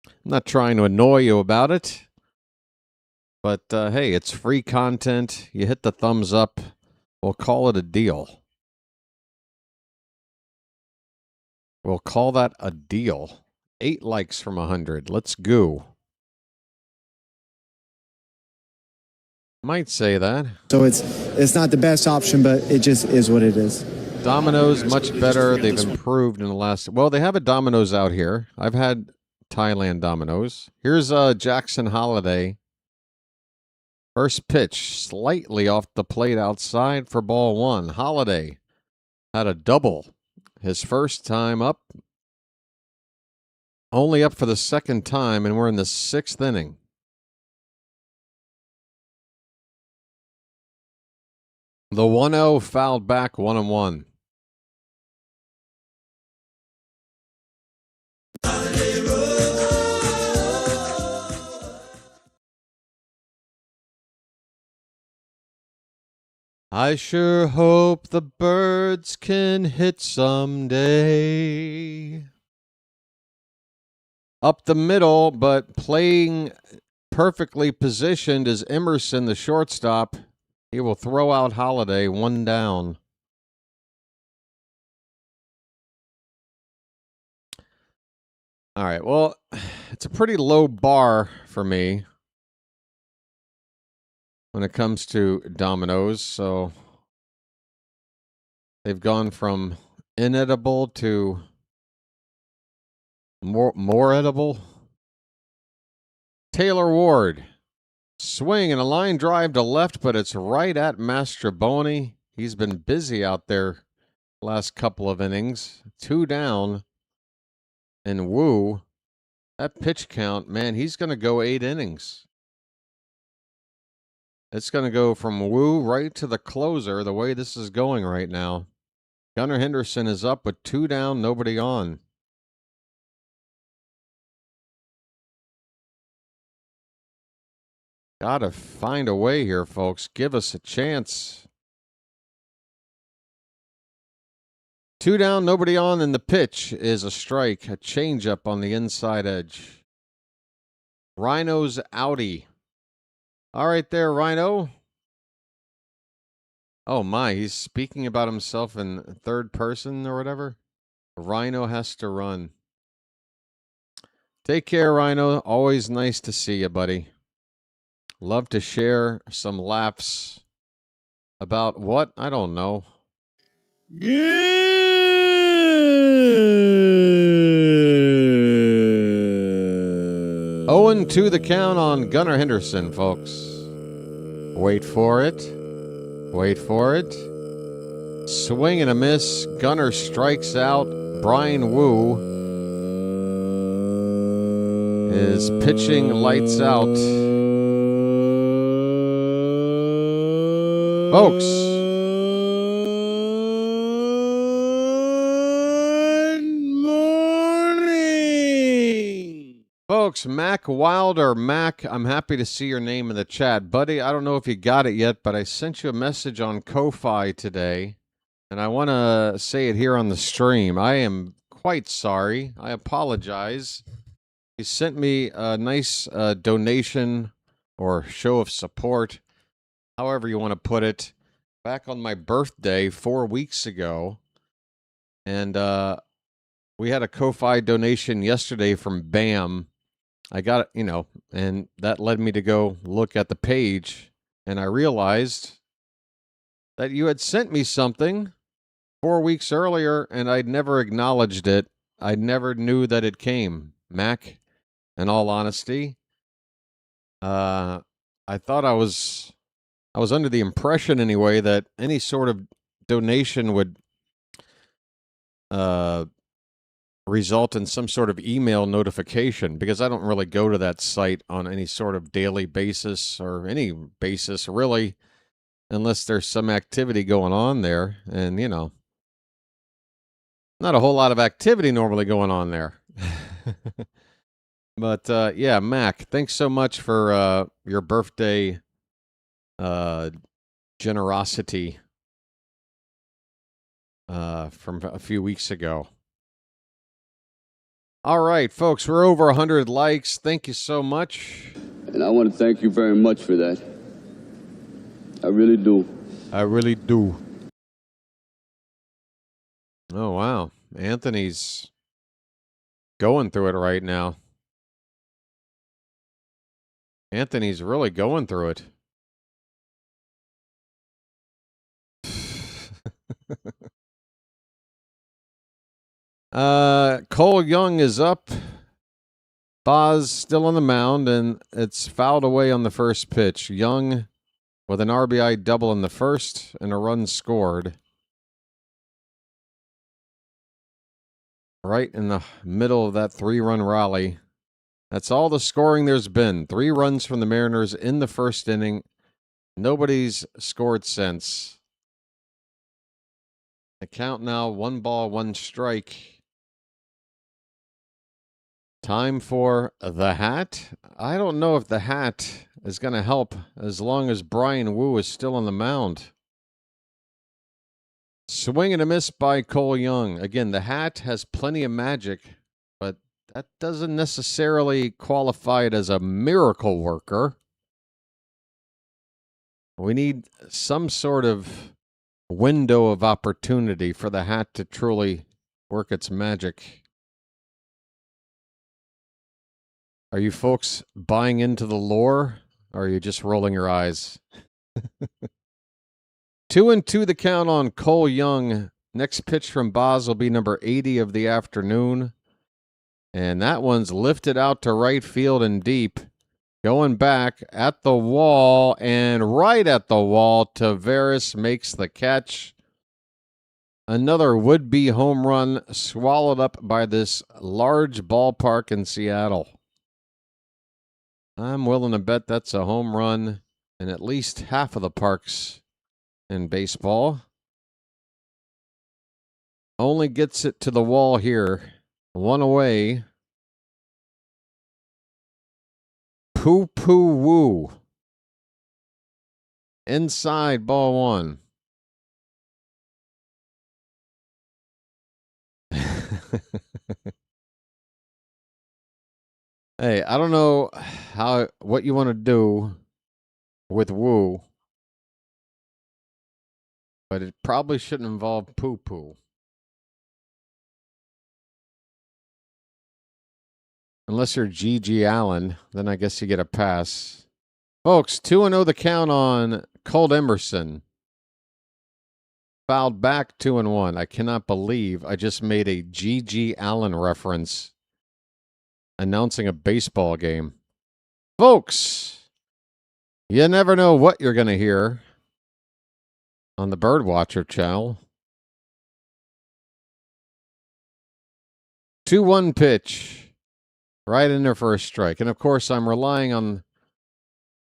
I'm not trying to annoy you about it. But, hey, it's free content. You hit the thumbs up. We'll call it a deal. We'll call that a deal. 8 likes from 100. Let's go. Might say that. So it's not the best option, but it just is what it is. Domino's much better. They've improved in the last... Well, they have a Domino's out here. I've had Thailand Domino's. Here's Jackson Holiday. First pitch, slightly off the plate outside for ball 1. Holiday had a double his first time up. Only up for the second time, and we're in the 6th inning. The 1-0 fouled back 1-1. I sure hope the birds can hit someday. Up the middle, but playing perfectly positioned is Emerson, the shortstop. He will throw out Holiday, 1 down. All right, well, it's a pretty low bar for me when it comes to Domino's. So they've gone from inedible to more edible. Taylor Ward. Swing and a line drive to left, but it's right at Mastroboni. He's been busy out there last couple of innings. 2 down. And Woo, that pitch count, man, he's going to go 8 innings. It's going to go from Woo right to the closer the way this is going right now. Gunnar Henderson is up with 2 down, nobody on. Gotta find a way here, folks. Give us a chance. 2 down, nobody on, and the pitch is a strike. A changeup on the inside edge. Rhino's outie. All right there, Rhino. Oh my, he's speaking about himself in third person or whatever. Rhino has to run. Take care, Rhino. Always nice to see you, buddy. Love to share some laughs about what? I don't know. Yeah. 0-2 the count on Gunnar Henderson, folks. Wait for it. Wait for it. Swing and a miss. Gunnar strikes out. Bryan Woo is pitching lights out. Folks. Good morning. Folks, Mac Wilder. Mac, I'm happy to see your name in the chat. Buddy, I don't know if you got it yet, but I sent you a message on Ko-Fi today, and I want to say it here on the stream. I am quite sorry. I apologize. You sent me a nice donation or show of support, however you want to put it, back on my birthday 4 weeks ago. And we had a Ko-Fi donation yesterday from BAM. I got it, and that led me to go look at the page. And I realized that you had sent me something 4 weeks earlier, and I'd never acknowledged it. I never knew that it came, Mac, in all honesty. I thought I was under the impression anyway that any sort of donation would result in some sort of email notification, because I don't really go to that site on any sort of daily basis or any basis really, unless there's some activity going on there. And, you know, not a whole lot of activity normally going on there. But, yeah, Mac, thanks so much for your birthday generosity from a few weeks ago. All right, folks, we're over 100 likes. Thank you so much. And I want to thank you very much for that. I really do. I really do. Oh, wow. Anthony's going through it right now. Anthony's really going through it. Cole Young is up. Baz still on the mound, and it's fouled away on the first pitch. Young with an RBI double in the first and a run scored. Right in the middle of that 3-run rally. That's all the scoring there's been. 3 runs from the Mariners in the first inning. Nobody's scored since. The count now, 1 ball, 1 strike. Time for the hat. I don't know if the hat is going to help as long as Bryan Woo is still on the mound. Swing and a miss by Cole Young. Again, the hat has plenty of magic, but that doesn't necessarily qualify it as a miracle worker. We need some sort of window of opportunity for the hat to truly work its magic. Are you folks buying into the lore, or are you just rolling your eyes? 2-2 the count on Cole Young. Next pitch from Baz will be number 80 of the afternoon. And that one's lifted out to right field and deep. Going back at the wall, and right at the wall, Taveras makes the catch. Another would-be home run swallowed up by this large ballpark in Seattle. I'm willing to bet that's a home run in at least half of the parks in baseball. Only gets it to the wall here. 1 away. Poo-poo woo. Inside, ball 1. Hey, I don't know what you want to do with Woo, but it probably shouldn't involve poo-poo. Unless you're G.G. Allen, then I guess you get a pass. Folks, 2-0 the count on Colt Emerson. Fouled back 2-1. I cannot believe I just made a G.G. Allen reference announcing a baseball game. Folks, you never know what you're going to hear on the BirdWatcher Channel. 2-1 pitch. Right in there for a strike. And of course, I'm relying on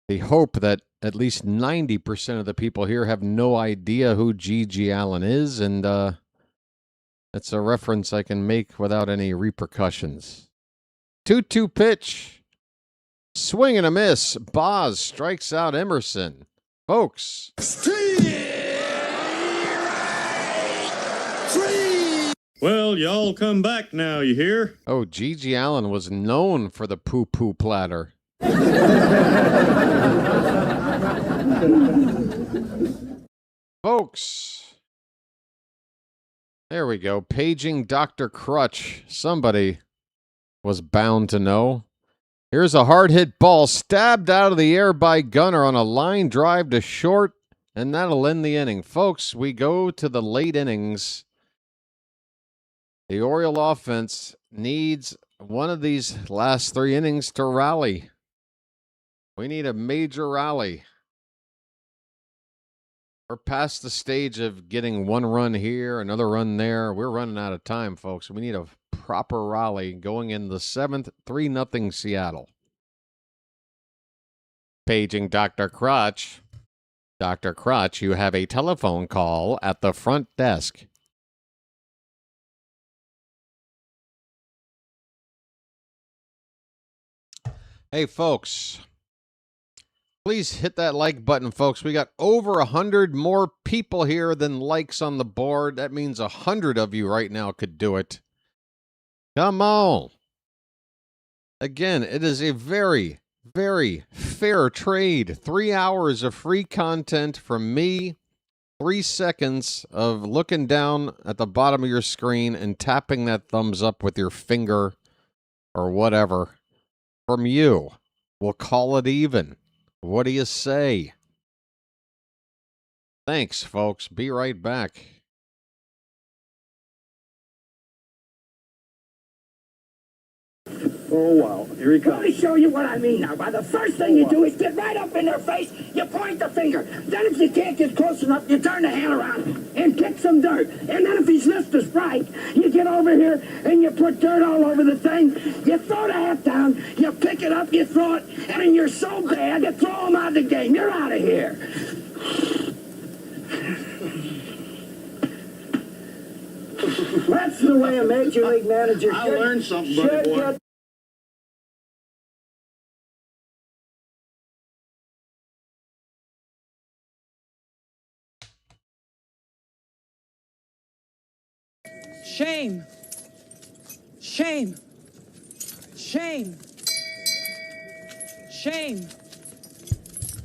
the hope that at least 90% of the people here have no idea who G.G. Allen is. And it's a reference I can make without any repercussions. 2-2 pitch. Swing and a miss. Baz strikes out Emerson. Folks. Well, y'all come back now, you hear? Oh, G.G. Allen was known for the poo-poo platter. Folks. There we go. Paging Dr. Crutch. Somebody was bound to know. Here's a hard-hit ball stabbed out of the air by Gunnar on a line drive to short, and that'll end the inning. Folks, we go to the late innings. The Oriole offense needs one of these last 3 innings to rally. We need a major rally. We're past the stage of getting one run here, another run there. We're running out of time, folks. We need a proper rally going in the 7th, 3-0 Seattle. Paging Dr. Crotch. Dr. Crotch, you have a telephone call at the front desk. Hey, folks. Please hit that like button, folks. We got over 100 more people here than likes on the board. That means 100 of you right now could do it. Come on. Again, it is a very, very fair trade. 3 hours of free content from me. 3 seconds of looking down at the bottom of your screen and tapping that thumbs up with your finger or whatever. From you. We'll call it even. What do you say? Thanks, folks. Be right back. Oh, wow. Here he comes. Let me show you what I mean now. By the first thing you do is get right up in their face, you point the finger. Then if you can't get close enough, you turn the hand around and kick some dirt. And then if he's missed a strike, you get over here and you put dirt all over the thing. You throw the hat down, you pick it up, you throw it, and then you're so bad, you throw him out of the game. You're out of here. That's the way a major league manager I learned something, buddy boy. Shame. Shame. Shame. Shame.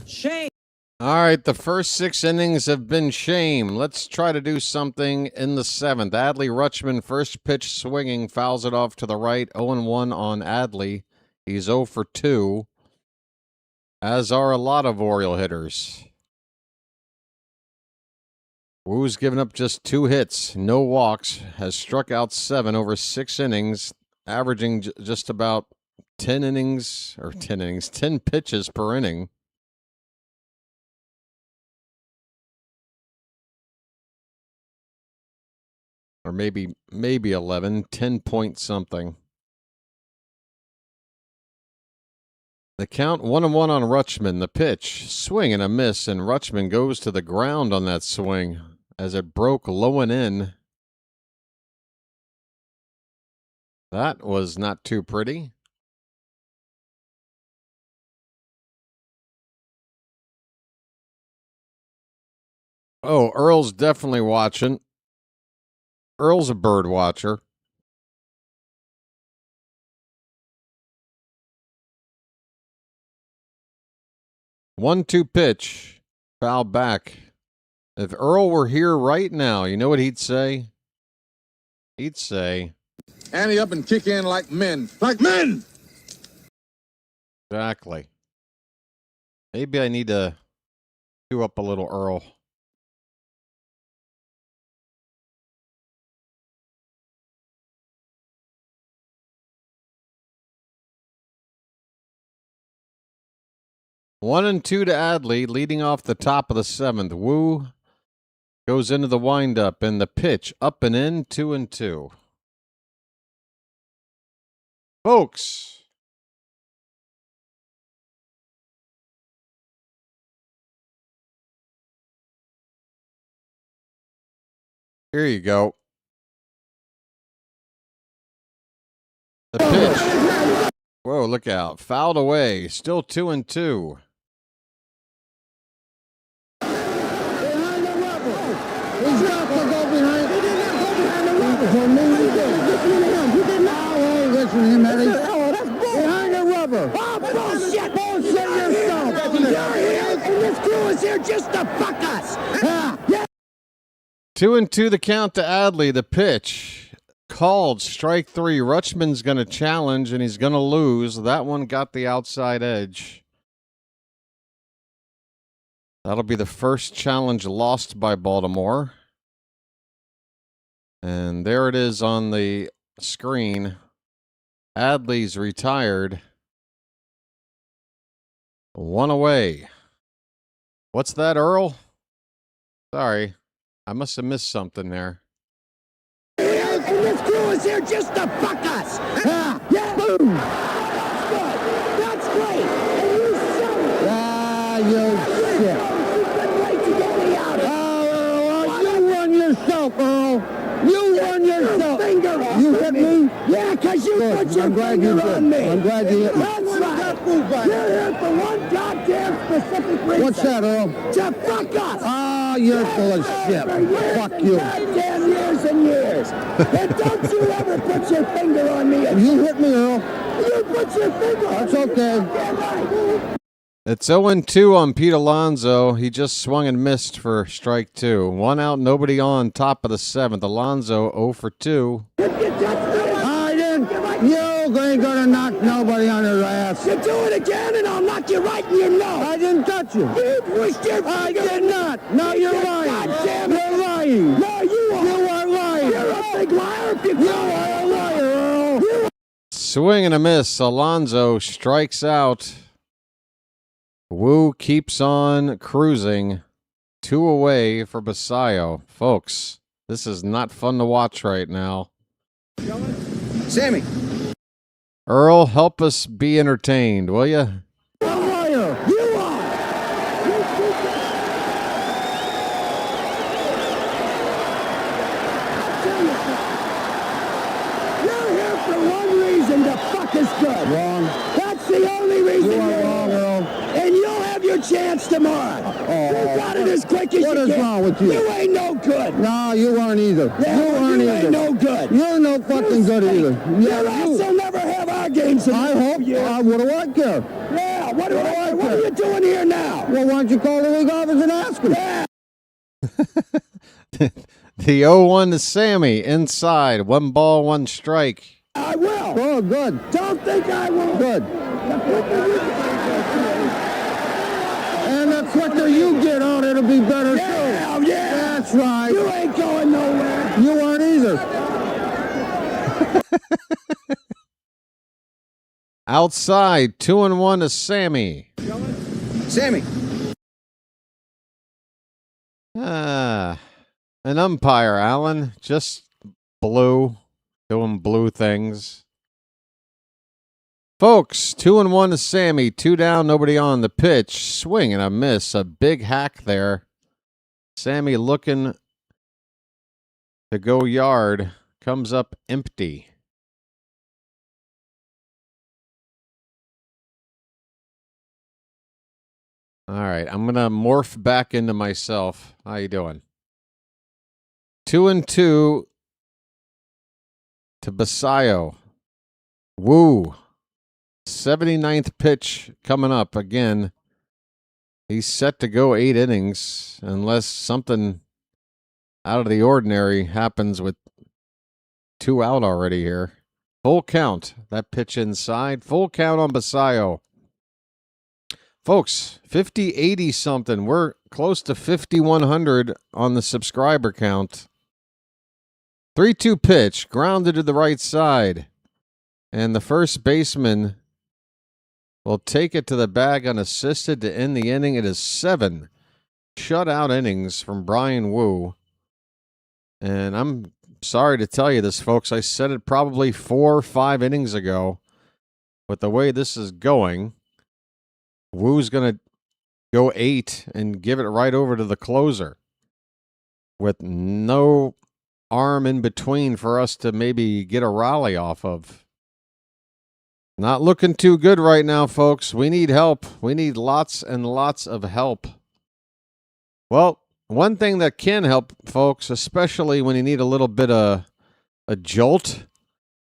Shame. All right, the first 6 innings have been shame. Let's try to do something in the 7th. Adley Rutschman, first pitch swinging, fouls it off to the right. 0-1 on Adley. He's 0 for 2, as are a lot of Oriole hitters. Woo's given up just 2 hits, no walks, has struck out 7 over 6 innings, averaging just about 10 pitches per inning. Or maybe 11, 10 point something. The count 1-1 on Rutschman. The pitch, swing and a miss, and Rutschman goes to the ground on that swing as it broke low and in. That was not too pretty. Oh, Earl's definitely watching. Earl's a bird watcher. One-two pitch, foul back. If Earl were here right now, you know what he'd say? He'd say, Ante up and kick in like men. Like men! Exactly. Maybe I need to cue up a little Earl. One and 2 to Adley, leading off the top of the 7th. Woo goes into the windup, and the pitch up and in, 2-2. Folks, here you go. The pitch. Whoa, look out. Fouled away. Still 2-2. Behind the rubber. He's not to go behind. He did not go behind the rubber. For me, he did. Listen to him. He did not. Oh, listen to him, Eddie. That's bull. Behind the rubber. Oh, bullshit. Bullshit yourself. You're here, and this crew is here just to fuck us. Yeah. 2-2 the count to Adley. The pitch. Called strike 3. Rutschman's going to challenge, and he's going to lose. That one got the outside edge. That'll be the first challenge lost by Baltimore. And there it is on the screen. Adley's retired. 1 away. What's that, Earl? Sorry. I must have missed something there. And this crew is here just to fuck us. Yeah. Boom. That's good. That's great. And you shut it. You shit. It's been great to get me out. Oh, you won yourself, Earl. You won yourself. You hit me? Yeah, because you put your finger on me. I'm glad you hit me. That's right. You're here for one goddamn specific reason. What's that, Earl? To fuck us. Ah, you're full of shit. Fuck you. Goddamn years and years. And don't you ever put your finger on me again. You hit me, Earl. You put your finger on That's me. okay. It's 0-2 on Pete Alonso. He just swung and missed for strike 2. 1 out, nobody on, top of the 7th. Alonso 0 for 2. I didn't. You ain't gonna knock nobody on his ass. You do it again and I'll knock you right in your nose. I didn't touch you. You pushed your finger. I did not. No, you're lying. Goddamn it. You're lying. No, you are. You are lying. You're a big liar if you are a liar, Earl. Swing and a miss. Alonso strikes out. Woo keeps on cruising. 2 away for Basayo. Folks, this is not fun to watch right now. Sammy. Earl, help us be entertained, will you? You're a liar. You are. You're here for one reason, to fuck us good. Wrong. That's the only reason You are you're wrong, here. Earl. And you'll have your chance tomorrow. You got it as quick as What you is can. wrong with you? You ain't no good. No, you aren't either. Yeah, you aren't you either. ain't no good. You're no fucking good either. Your ass will never have our games. I hope. What do I care? Yeah, what are you doing here now? Well, why don't you call the league office and ask him? Yeah. The 0-1 to Sammy. Inside. 1 ball, 1 strike. I will. Oh, good. Don't think I won't. Good. And the quicker you get out, it'll be better too. Yeah, yeah. That's right. You ain't going nowhere. You aren't either. Outside. 2-1 to Sammy. Sammy. An umpire, Alan. Just blue. Doing blue things. Folks, 2-1 to Sammy. 2 down, nobody on. The pitch. Swing and a miss. A big hack there. Sammy looking to go yard. Comes up empty. All right, I'm going to morph back into myself. How you doing? 2-2 to Basayo. Woo. 79th pitch coming up again. He's set to go 8 innings unless something out of the ordinary happens with 2 out already here. Full count. That pitch inside. Full count on Basayo. Folks, 50-80 something. We're close to 5,100 on the subscriber count. 3-2 pitch, grounded to the right side. And the first baseman will take it to the bag unassisted to end the inning. It is 7 shutout innings from Bryan Woo. And I'm sorry to tell you this, folks. I said it probably 4 or 5 innings ago. But the way this is going, Woo's going to go 8 and give it right over to the closer with no arm in between for us to maybe get a rally off of. Not looking too good right now, folks. We need help. We need lots and lots of help. Well, one thing that can help, folks, especially when you need a little bit of a jolt,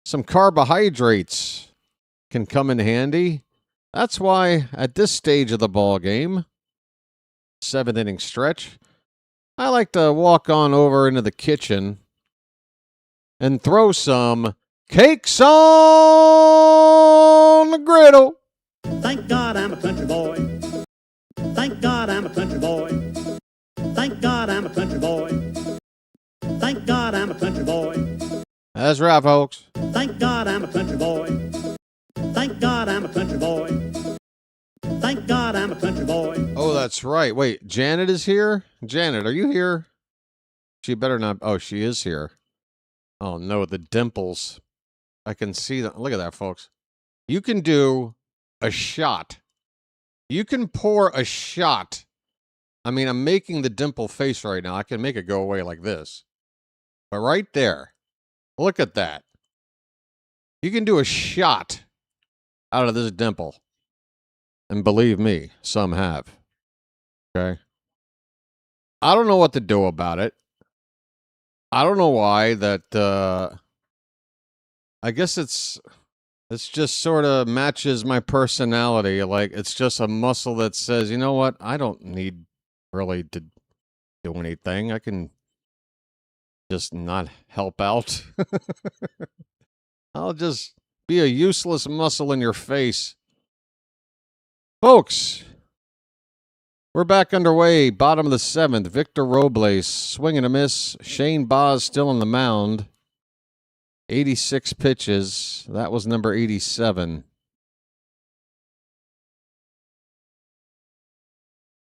some carbohydrates can come in handy. That's why at this stage of the ball game, 7th inning stretch, I like to walk on over into the kitchen and throw some cakes on the griddle. Thank God I'm a country boy. Thank God I'm a country boy. Thank God I'm a country boy. Thank God I'm a country boy. That's right, folks. Thank God I'm a country boy. Thank God I'm a country boy. Thank God I'm a country boy. Oh, that's right. Wait, Janet is here? Janet, are you here? She better not. Oh, she is here. Oh, no, the dimples. I can see that. Look at that, folks. You can do a shot. You can pour a shot. I mean, I'm making the dimple face right now. I can make it go away like this. But right there, look at that. You can do a shot out of this dimple. And believe me, some have. Okay? I don't know what to do about it. I don't know why that, I guess it's just sort of matches my personality. Like, it's just a muscle that says, you know what? I don't need really to do anything. I can just not help out. I'll just be a useless muscle in your face. Folks, we're back underway. Bottom of the 7th. Victor Robles, swing and a miss. Shane Baz still on the mound. 86 pitches. That was number 87.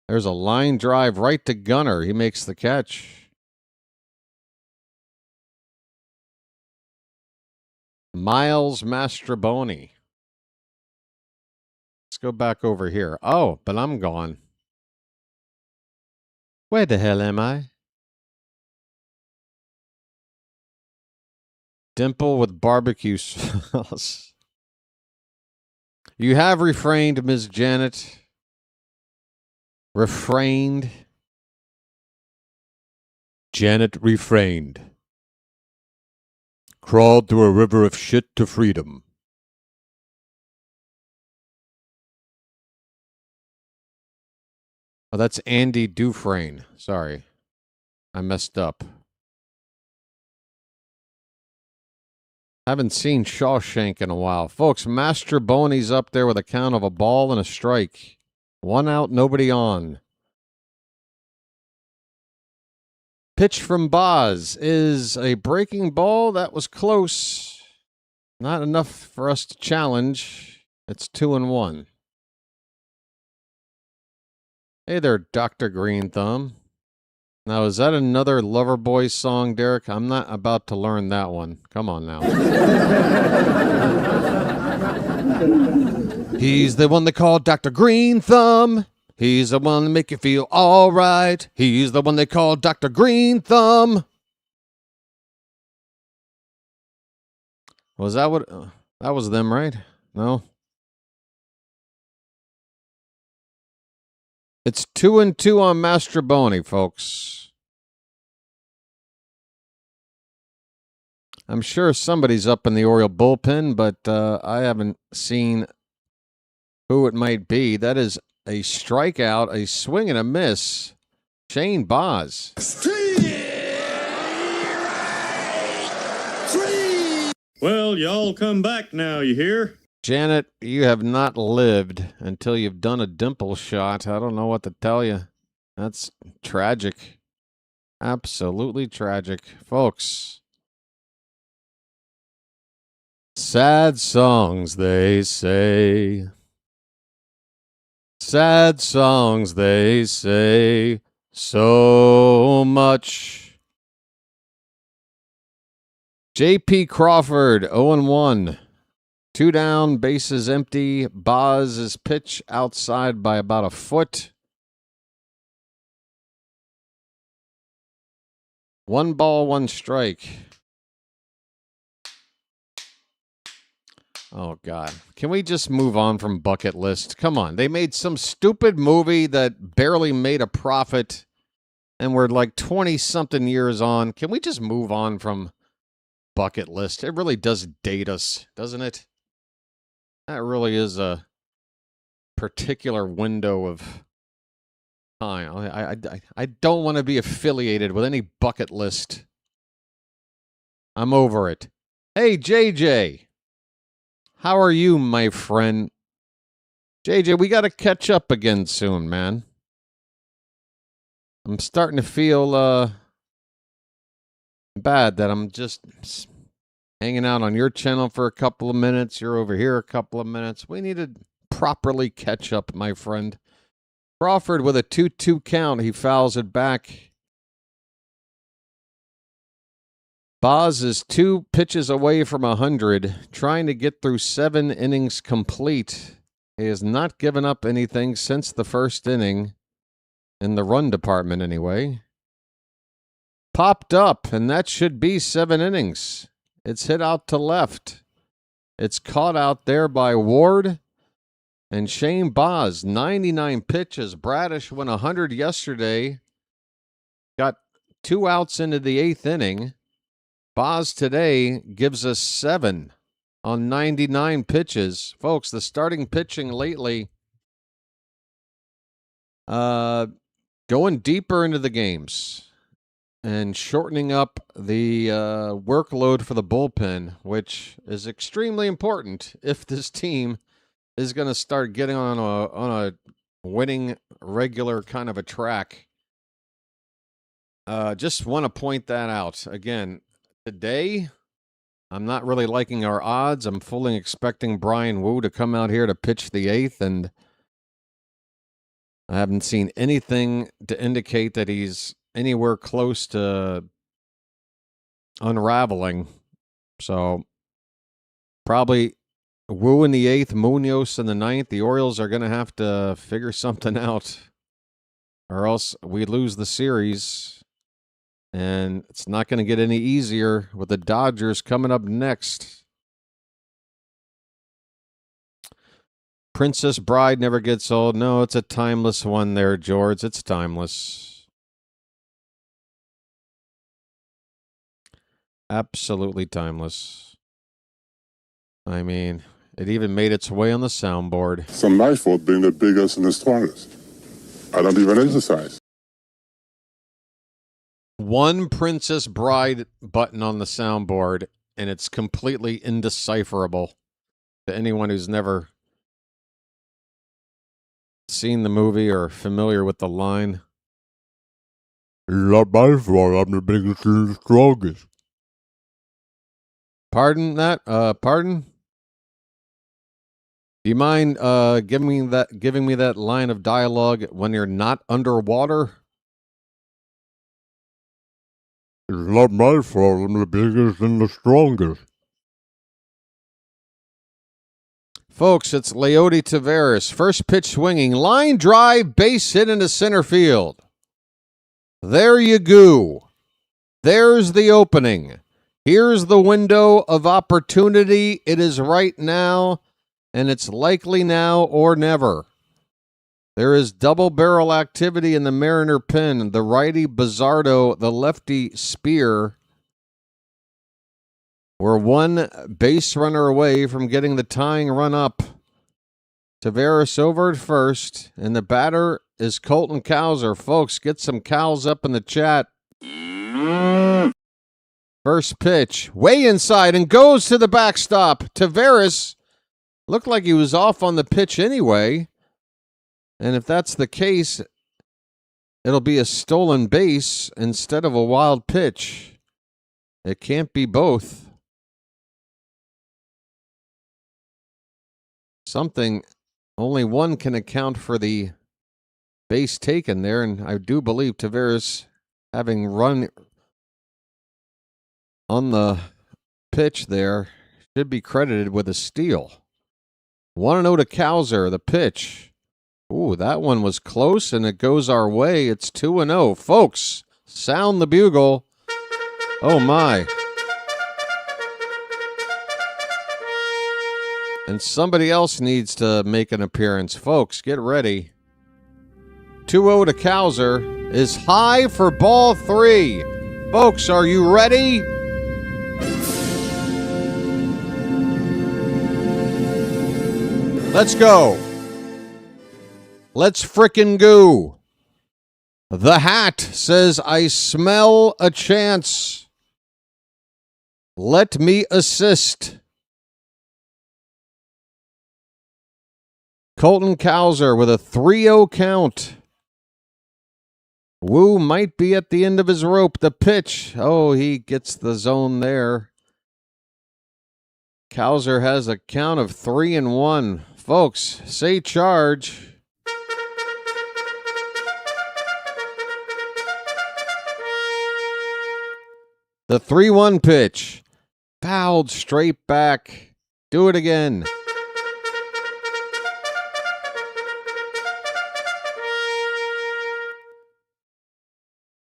There's a line drive right to Gunnar. He makes the catch. Miles Mastrobuoni. Let's go back over here. Oh, but I'm gone. Where the hell am I? Dimple with barbecue sauce. You have refrained, Ms. Janet. Refrained. Janet refrained. Crawled through a river of shit to freedom. Oh, that's Andy Dufresne. Sorry. I messed up. Haven't seen Shawshank in a while. Folks, Mastrobuoni's up there with a count of a ball and a strike. 1 out, nobody on. Pitch from Baz is a breaking ball. That was close. Not enough for us to challenge. It's 2-1. Hey there, Dr. Green Thumb. Now, is that another Loverboy song, Derek? I'm not about to learn that one. Come on now. He's the one they call Dr. Green Thumb. He's the one that make you feel all right. He's the one they call Dr. Green Thumb. Was that what? That was them, right? No? It's 2-2 on Mastrobuoni, folks. I'm sure somebody's up in the Oriole bullpen, but I haven't seen who it might be. That is a strikeout, a swing and a miss. Shane Baz. Well, y'all come back now, you hear? Janet, you have not lived until you've done a dimple shot. I don't know what to tell you. That's tragic. Absolutely tragic. Folks. Sad songs, they say. Sad songs, they say. So much. J.P. Crawford, 0-1. 2 down, bases empty. Baz's pitch outside by about a foot. 1 ball, 1 strike. Oh, God. Can we just move on from Bucket List? Come on. They made some stupid movie that barely made a profit, and we're like 20-something years on. Can we just move on from Bucket List? It really does date us, doesn't it? That really is a particular window of time. I don't want to be affiliated with any Bucket List. I'm over it. Hey, JJ. How are you, my friend? JJ, we got to catch up again soon, man. I'm starting to feel bad that I'm just hanging out on your channel for a couple of minutes. You're over here a couple of minutes. We need to properly catch up, my friend. Crawford with a 2-2 count. He fouls it back. Baz is 2 pitches away from 100, trying to get through 7 innings complete. He has not given up anything since the first inning, in the run department anyway. Popped up, and that should be 7 innings. It's hit out to left. It's caught out there by Ward. And Shane Baz, 99 pitches. Bradish went 100 yesterday. Got 2 outs into the 8th inning. Baz today gives us 7 on 99 pitches. Folks, the starting pitching lately going deeper into the games and shortening up the workload for the bullpen, which is extremely important if this team is going to start getting on a winning regular kind of a track. Just want to point that out. Again, today, I'm not really liking our odds. I'm fully expecting Bryan Woo to come out here to pitch the 8th, and I haven't seen anything to indicate that he's anywhere close to unraveling. So probably Woo in the 8th, Munoz in the 9th. The Orioles are going to have to figure something out, or else we lose the series. And it's not going to get any easier with the Dodgers coming up next. Princess Bride never gets old. No, it's a timeless one there, George. It's timeless. Absolutely timeless. I mean, it even made its way on the soundboard. It's my fault being the biggest and the strongest. I don't even exercise. One Princess Bride button on the soundboard, and it's completely indecipherable to anyone who's never seen the movie or familiar with the line. Not my fault, I'm the biggest and the strongest. Pardon that? Pardon? Do you mind giving me that line of dialogue when you're not underwater? It's not my fault, I'm the biggest and the strongest. Folks, it's Leody Taveras. First pitch swinging. Line drive, base hit into center field. There you go. There's the opening. Here's the window of opportunity. It is right now, and it's likely now or never. There is double barrel activity in the Mariner pen. The righty Bizzardo, the lefty Spear. We're one base runner away from getting the tying run up. Taveras over at first, and the batter is Colton Cowser. Folks, get some cows up in the chat. First pitch, way inside, and goes to the backstop. Taveras looked like he was off on the pitch anyway. And if that's the case, it'll be a stolen base instead of a wild pitch. It can't be both. Only one can account for the base taken there, and I do believe Taveras, having run on the pitch there, should be credited with a steal. 1-0 to Cowser, the pitch. Ooh, that one was close, and it goes our way. It's 2-0. Folks, sound the bugle. Oh, my. And somebody else needs to make an appearance. Folks, get ready. 2-0 to Cowser is high for ball 3. Folks, are you ready? Let's go. Let's frickin' go. The Hat says, I smell a chance. Let me assist. Colton Cowser with a 3-0 count. Woo might be at the end of his rope. The pitch. Oh, he gets the zone there. Cowser has a count of 3-1. Folks, say charge. The 3-1 pitch. Fouled straight back. Do it again.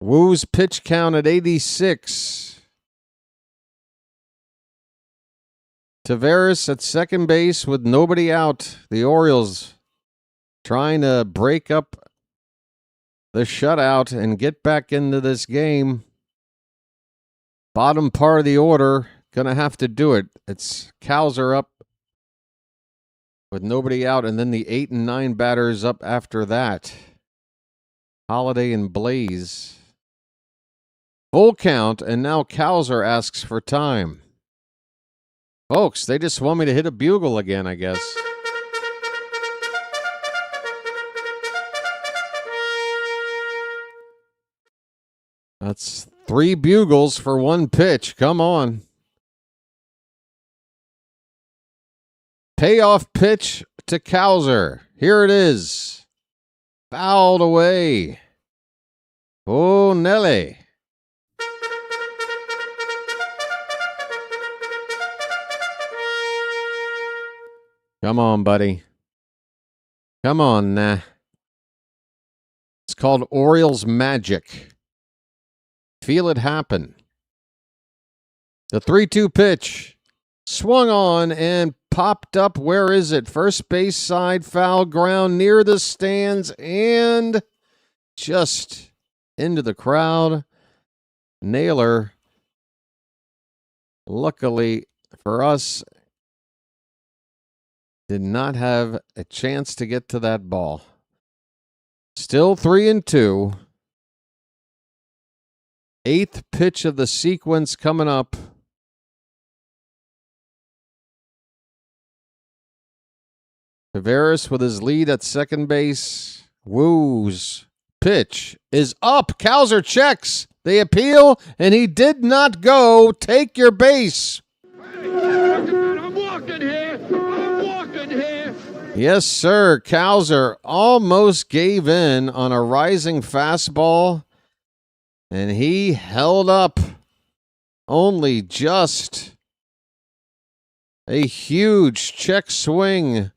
Woo's pitch count at 86. Taveras at second base with nobody out. The Orioles trying to break up the shutout and get back into this game. Bottom part of the order, gonna have to do it. It's Cowser up with nobody out, and then the 8 and 9 batters up after that. Holiday and Blaze. Full count, and now Cowser asks for time. Folks, they just want me to hit a bugle again, I guess. That's 3 bugles for 1 pitch. Come on. Payoff pitch to Cowser. Here it is. Fouled away. Oh, Nelly. Come on, buddy. Come on, nah. It's called Orioles magic. Feel it happen. The 3-2 pitch. Swung on and popped up. Where is it? First base side, foul ground near the stands and just into the crowd. Naylor, luckily for us, did not have a chance to get to that ball. Still 3-2. 8th pitch of the sequence coming up. Taveras with his lead at second base. Woo's pitch is up. Cowser checks. They appeal, and he did not go. Take your base. I'm walking here. I'm walking here. Yes, sir. Cowser almost gave in on a rising fastball, and he held up only just a huge check swing.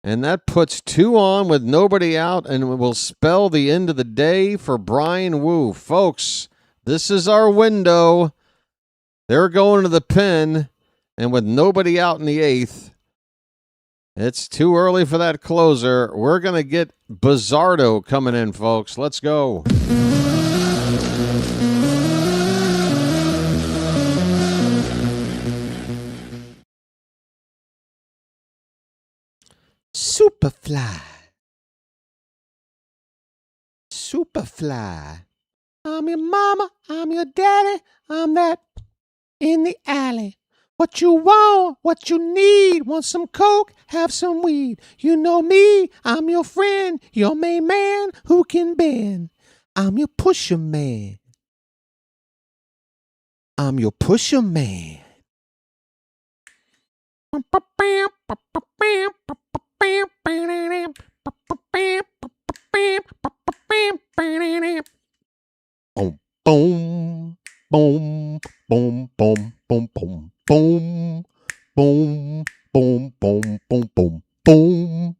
And that puts 2 on with nobody out and will spell the end of the day for Bryan Woo. Folks, this is our window. They're going to the pen, and with nobody out in the 8th, it's too early for that closer. We're going to get Bizzardo coming in, folks. Let's go. Superfly. Superfly. I'm your mama, I'm your daddy, I'm that in the alley. What you want, what you need, want some coke, have some weed. You know me, I'm your friend, your main man who can bend. I'm your pusher man. I'm your pusher man. Boom, boom, boom, boom, boom, boom, boom, boom, boom, boom, boom, boom, boom, boom,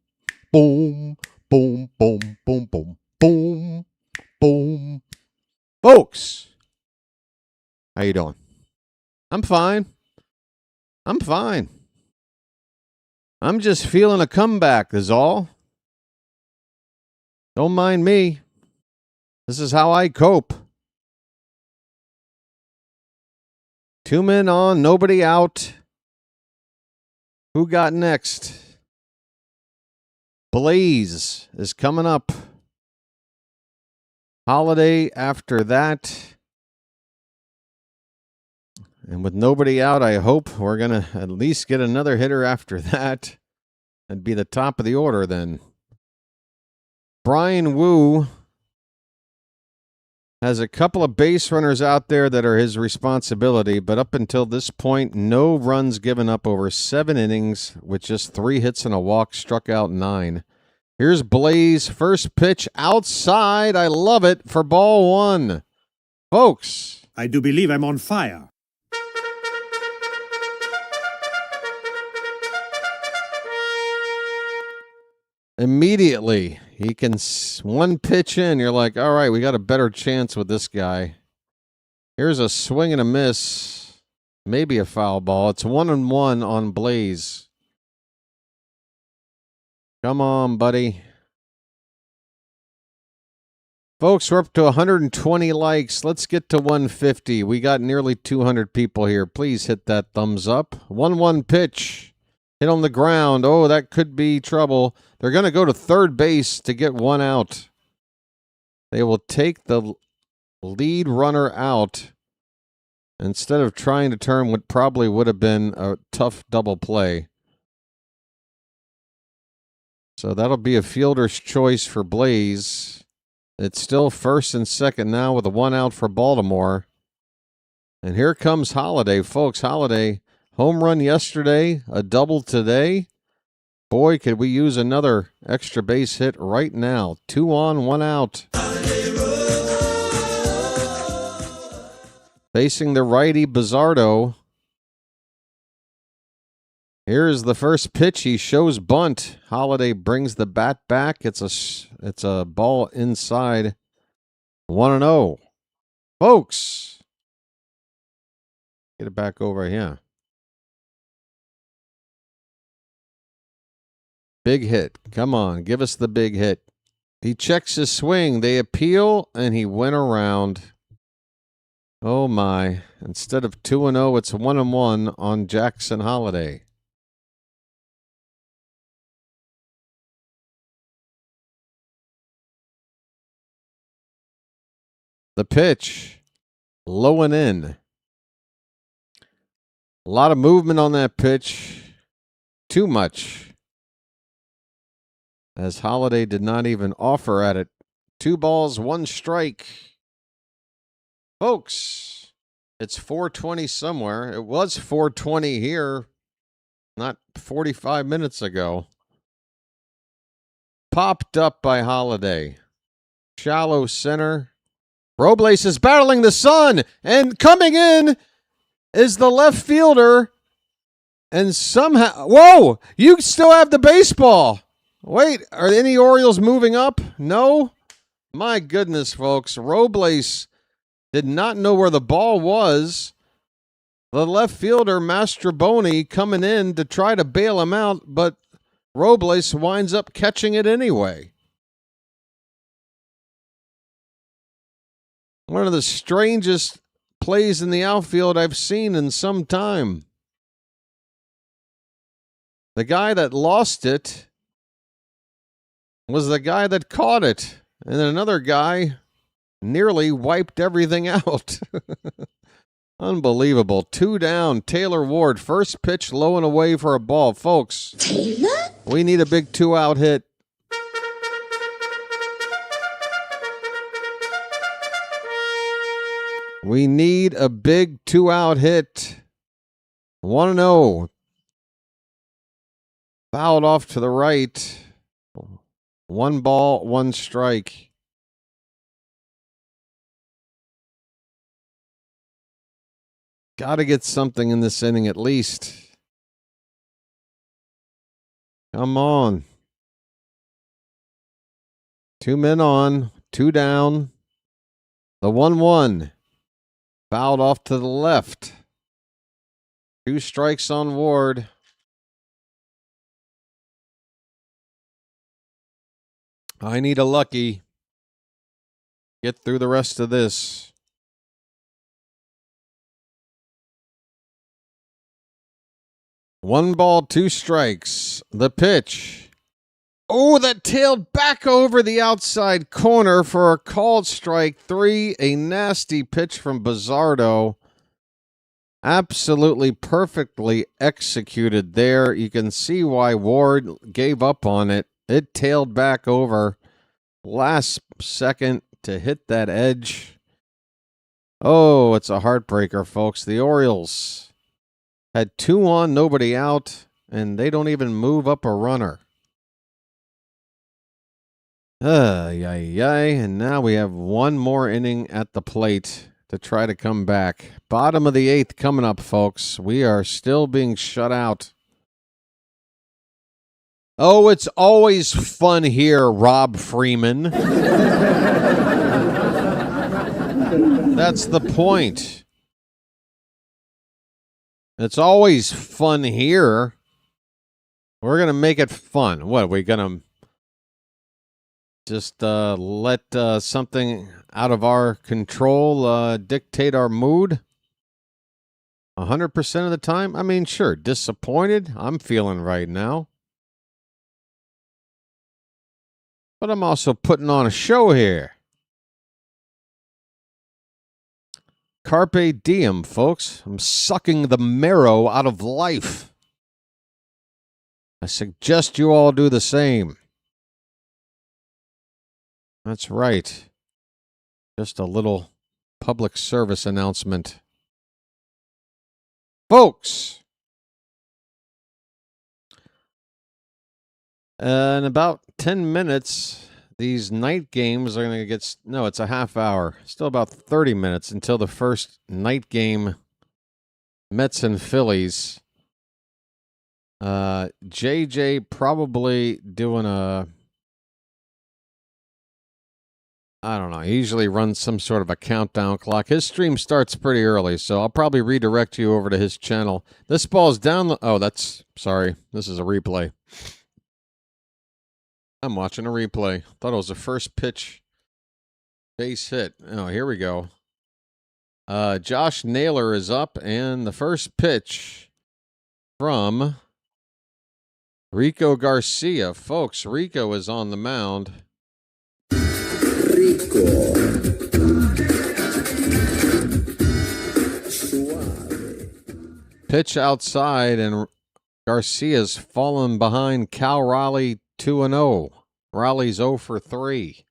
boom, boom, boom, boom, boom, boom. Folks, how you doing? I'm fine. I'm fine. I'm just feeling a comeback is all. Don't mind me. This is how I cope. 2 men on, nobody out. Who got next? Blaze is coming up. Holiday after that. And with nobody out, I hope we're going to at least get another hitter after that. That'd be the top of the order then. Bryan Woo has a couple of base runners out there that are his responsibility, but up until this point, no runs given up over 7 innings with just 3 hits and a walk, struck out 9. Here's Blaze, first pitch outside. I love it for ball 1. Folks, I do believe I'm on fire. Immediately, he can one pitch in. You're like, all right, we got a better chance with this guy. Here's a swing and a miss. Maybe a foul ball. It's 1-1 on Blaze. Come on, buddy. Folks, we're up to 120 likes. Let's get to 150. We got nearly 200 people here. Please hit that thumbs up. 1-1 pitch. Hit on the ground. Oh, that could be trouble. They're going to go to third base to get one out. They will take the lead runner out instead of trying to turn what probably would have been a tough double play. So that'll be a fielder's choice for Blaze. It's still first and second now with a one out for Baltimore. And here comes Holiday, folks. Holiday, home run yesterday, a double today. Boy, could we use another extra base hit right now. 2 on, 1 out. Facing the righty Bizzardo. Here's the first pitch. He shows bunt. Holiday brings the bat back. It's a ball inside. 1-0. Folks. Get it back over here. Big hit. Come on, give us the big hit. He checks his swing. They appeal, and he went around. Oh, my. Instead of 2-0, it's 1-1 on Jackson Holiday. The pitch, low and in. A lot of movement on that pitch. Too much. As Holiday did not even offer at it. 2 balls, 1 strike. Folks, it's 4:20 somewhere. It was 4:20 here not 45 minutes ago. Popped up by Holiday. Shallow center. Robles is battling the sun, and coming in is the left fielder. And somehow, whoa, you still have the baseball. Wait, are any Orioles moving up? No? My goodness, folks. Robles did not know where the ball was. The left fielder, Mastroboni, coming in to try to bail him out, but Robles winds up catching it anyway. One of the strangest plays in the outfield I've seen in some time. The guy that lost it was the guy that caught it. And then another guy nearly wiped everything out. Unbelievable. 2 down. Taylor Ward. First pitch low and away for a ball. Folks, Taylor? We need a big 2-out hit. We need a big 2-out hit. 1-0. Fouled off to the right. 1 ball, 1 strike. Got to get something in this inning at least. Come on. 2 men on, 2 down. The 1-1. Fouled off to the left. 2 strikes on Ward. I need a lucky. Get through the rest of this. One ball, 2 strikes. The pitch. Oh, that tailed back over the outside corner for a called strike 3. A nasty pitch from Bizzardo. Absolutely perfectly executed there. You can see why Ward gave up on it. It tailed back over last second to hit that edge. Oh, it's a heartbreaker, folks. The Orioles had 2 on, nobody out, and they don't even move up a runner. And now we have 1 more inning at the plate. to try to come back. Bottom of the 8th coming up, folks. We are still being shut out. Oh, it's always fun here, Rob Freeman. That's the point. It's always fun here. We're going to make it fun. What, are we going to just let something out of our control dictate our mood? 100% of the time? I mean, sure, disappointed. I'm feeling right now. But I'm also putting on a show here. Carpe diem, folks. I'm sucking the marrow out of life. I suggest you all do the same. That's right. Just a little public service announcement. Folks, in about 10 minutes, these night games are going to get... No, it's a half hour. Still about 30 minutes until the first night game, Mets and Phillies. JJ probably doing a... I don't know. He usually runs some sort of a countdown clock. His stream starts pretty early, so I'll probably redirect you over to his channel. This ball's down the... Oh, that's... Sorry. This is a replay. I'm watching a replay. Thought it was a first pitch base hit. Oh, here we go. Josh Naylor is up, and the first pitch from Rico Garcia. Folks, Rico is on the mound. Pitch outside, and Garcia's fallen behind Cal Raleigh 2-0. Raleigh's 0 for 3.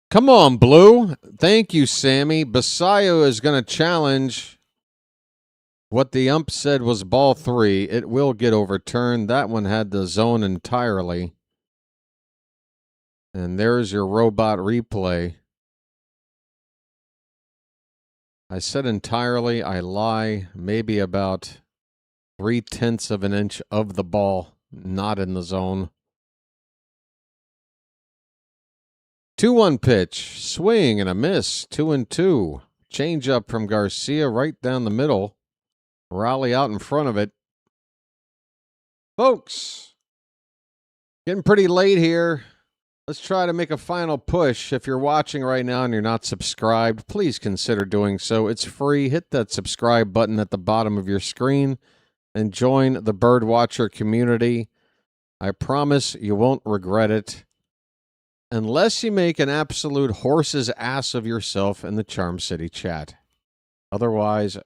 Come on, Blue. Thank you, Sammy. Basayo is going to challenge what the ump said was ball 3. It will get overturned. That one had the zone entirely. And there's your robot replay. I said entirely. I lie. Maybe about 0.3 of an inch of the ball not in the zone. 2-1 pitch. Swing and a miss. 2-2. Change up from Garcia right down the middle. Raleigh out in front of it. Folks, getting pretty late here. Let's try to make a final push. If you're watching right now and you're not subscribed, please consider doing so. It's free. Hit that subscribe button at the bottom of your screen and join the BirdWatcher community. I promise you won't regret it. Unless you make an absolute horse's ass of yourself in the Charm City chat. Otherwise,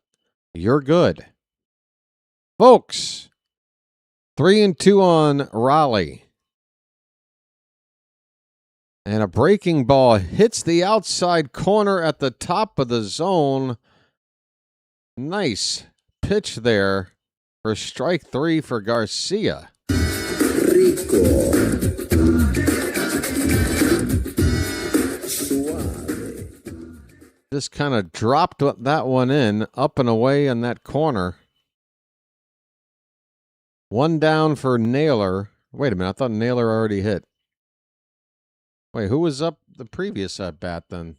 you're good. Folks, 3-2 on Raleigh. And a breaking ball hits the outside corner at the top of the zone. Nice pitch there for strike 3 for Garcia. Rico. Just kind of dropped that one in, up and away in that corner. One down for Naylor. Wait a minute, I thought Naylor already hit. Wait, who was up the previous at bat then?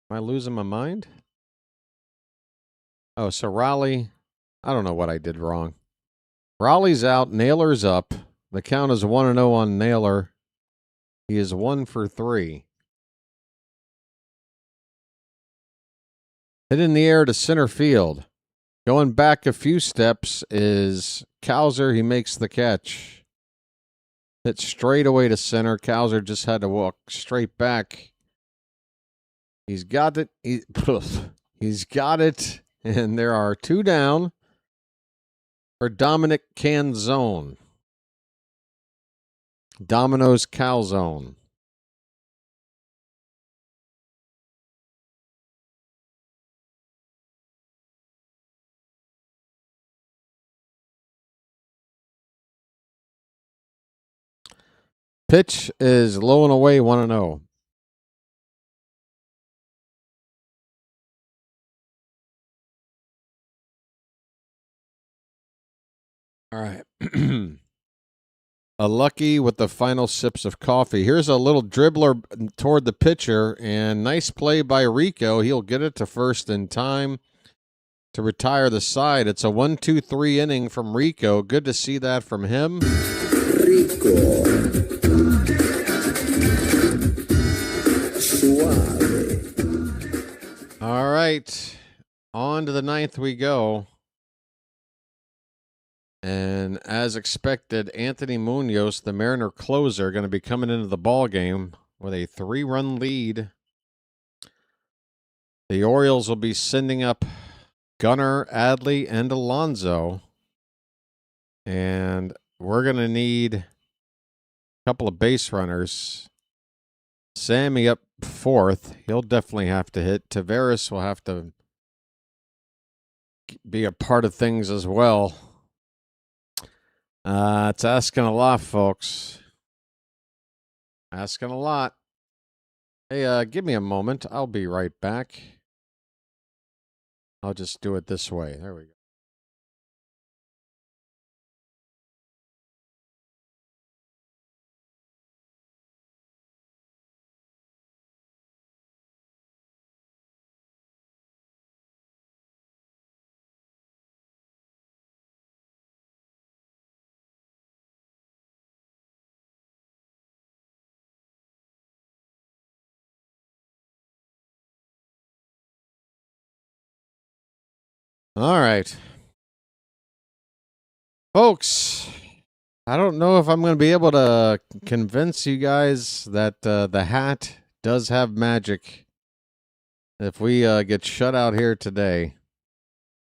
Am I losing my mind? Oh, so Raleigh, I don't know what I did wrong. Raleigh's out, Naylor's up. The count is 1-0 on Naylor. He is 1 for 3. Hit in the air to center field. Going back a few steps is Cowser. He makes the catch. Hit straight away to center. Cowser just had to walk straight back. He's got it. He's got it. And there are 2 down for Dominic Canzone. Domino's Calzone. Pitch is low and away 1-0. All right. A lucky with the final sips of coffee. Here's a little dribbler toward the pitcher, and nice play by Rico. He'll get it to first in time to retire the side. It's a 1-2-3 inning from Rico. Good to see that from him. Rico. Suave. All right. On to the ninth we go. And as expected, Anthony Munoz, the Mariner closer, going to be coming into the ball game with a 3-run lead. The Orioles will be sending up Gunnar, Adley, and Alonso. And we're going to need a couple of base runners. Sammy up fourth. He'll definitely have to hit. Taveras will have to be a part of things as well. It's asking a lot, folks. Asking a lot. Hey, give me a moment. I'll be right back. I'll just do it this way. There we go. All right. Folks, I don't know if I'm going to be able to convince you guys that the hat does have magic if we get shut out here today,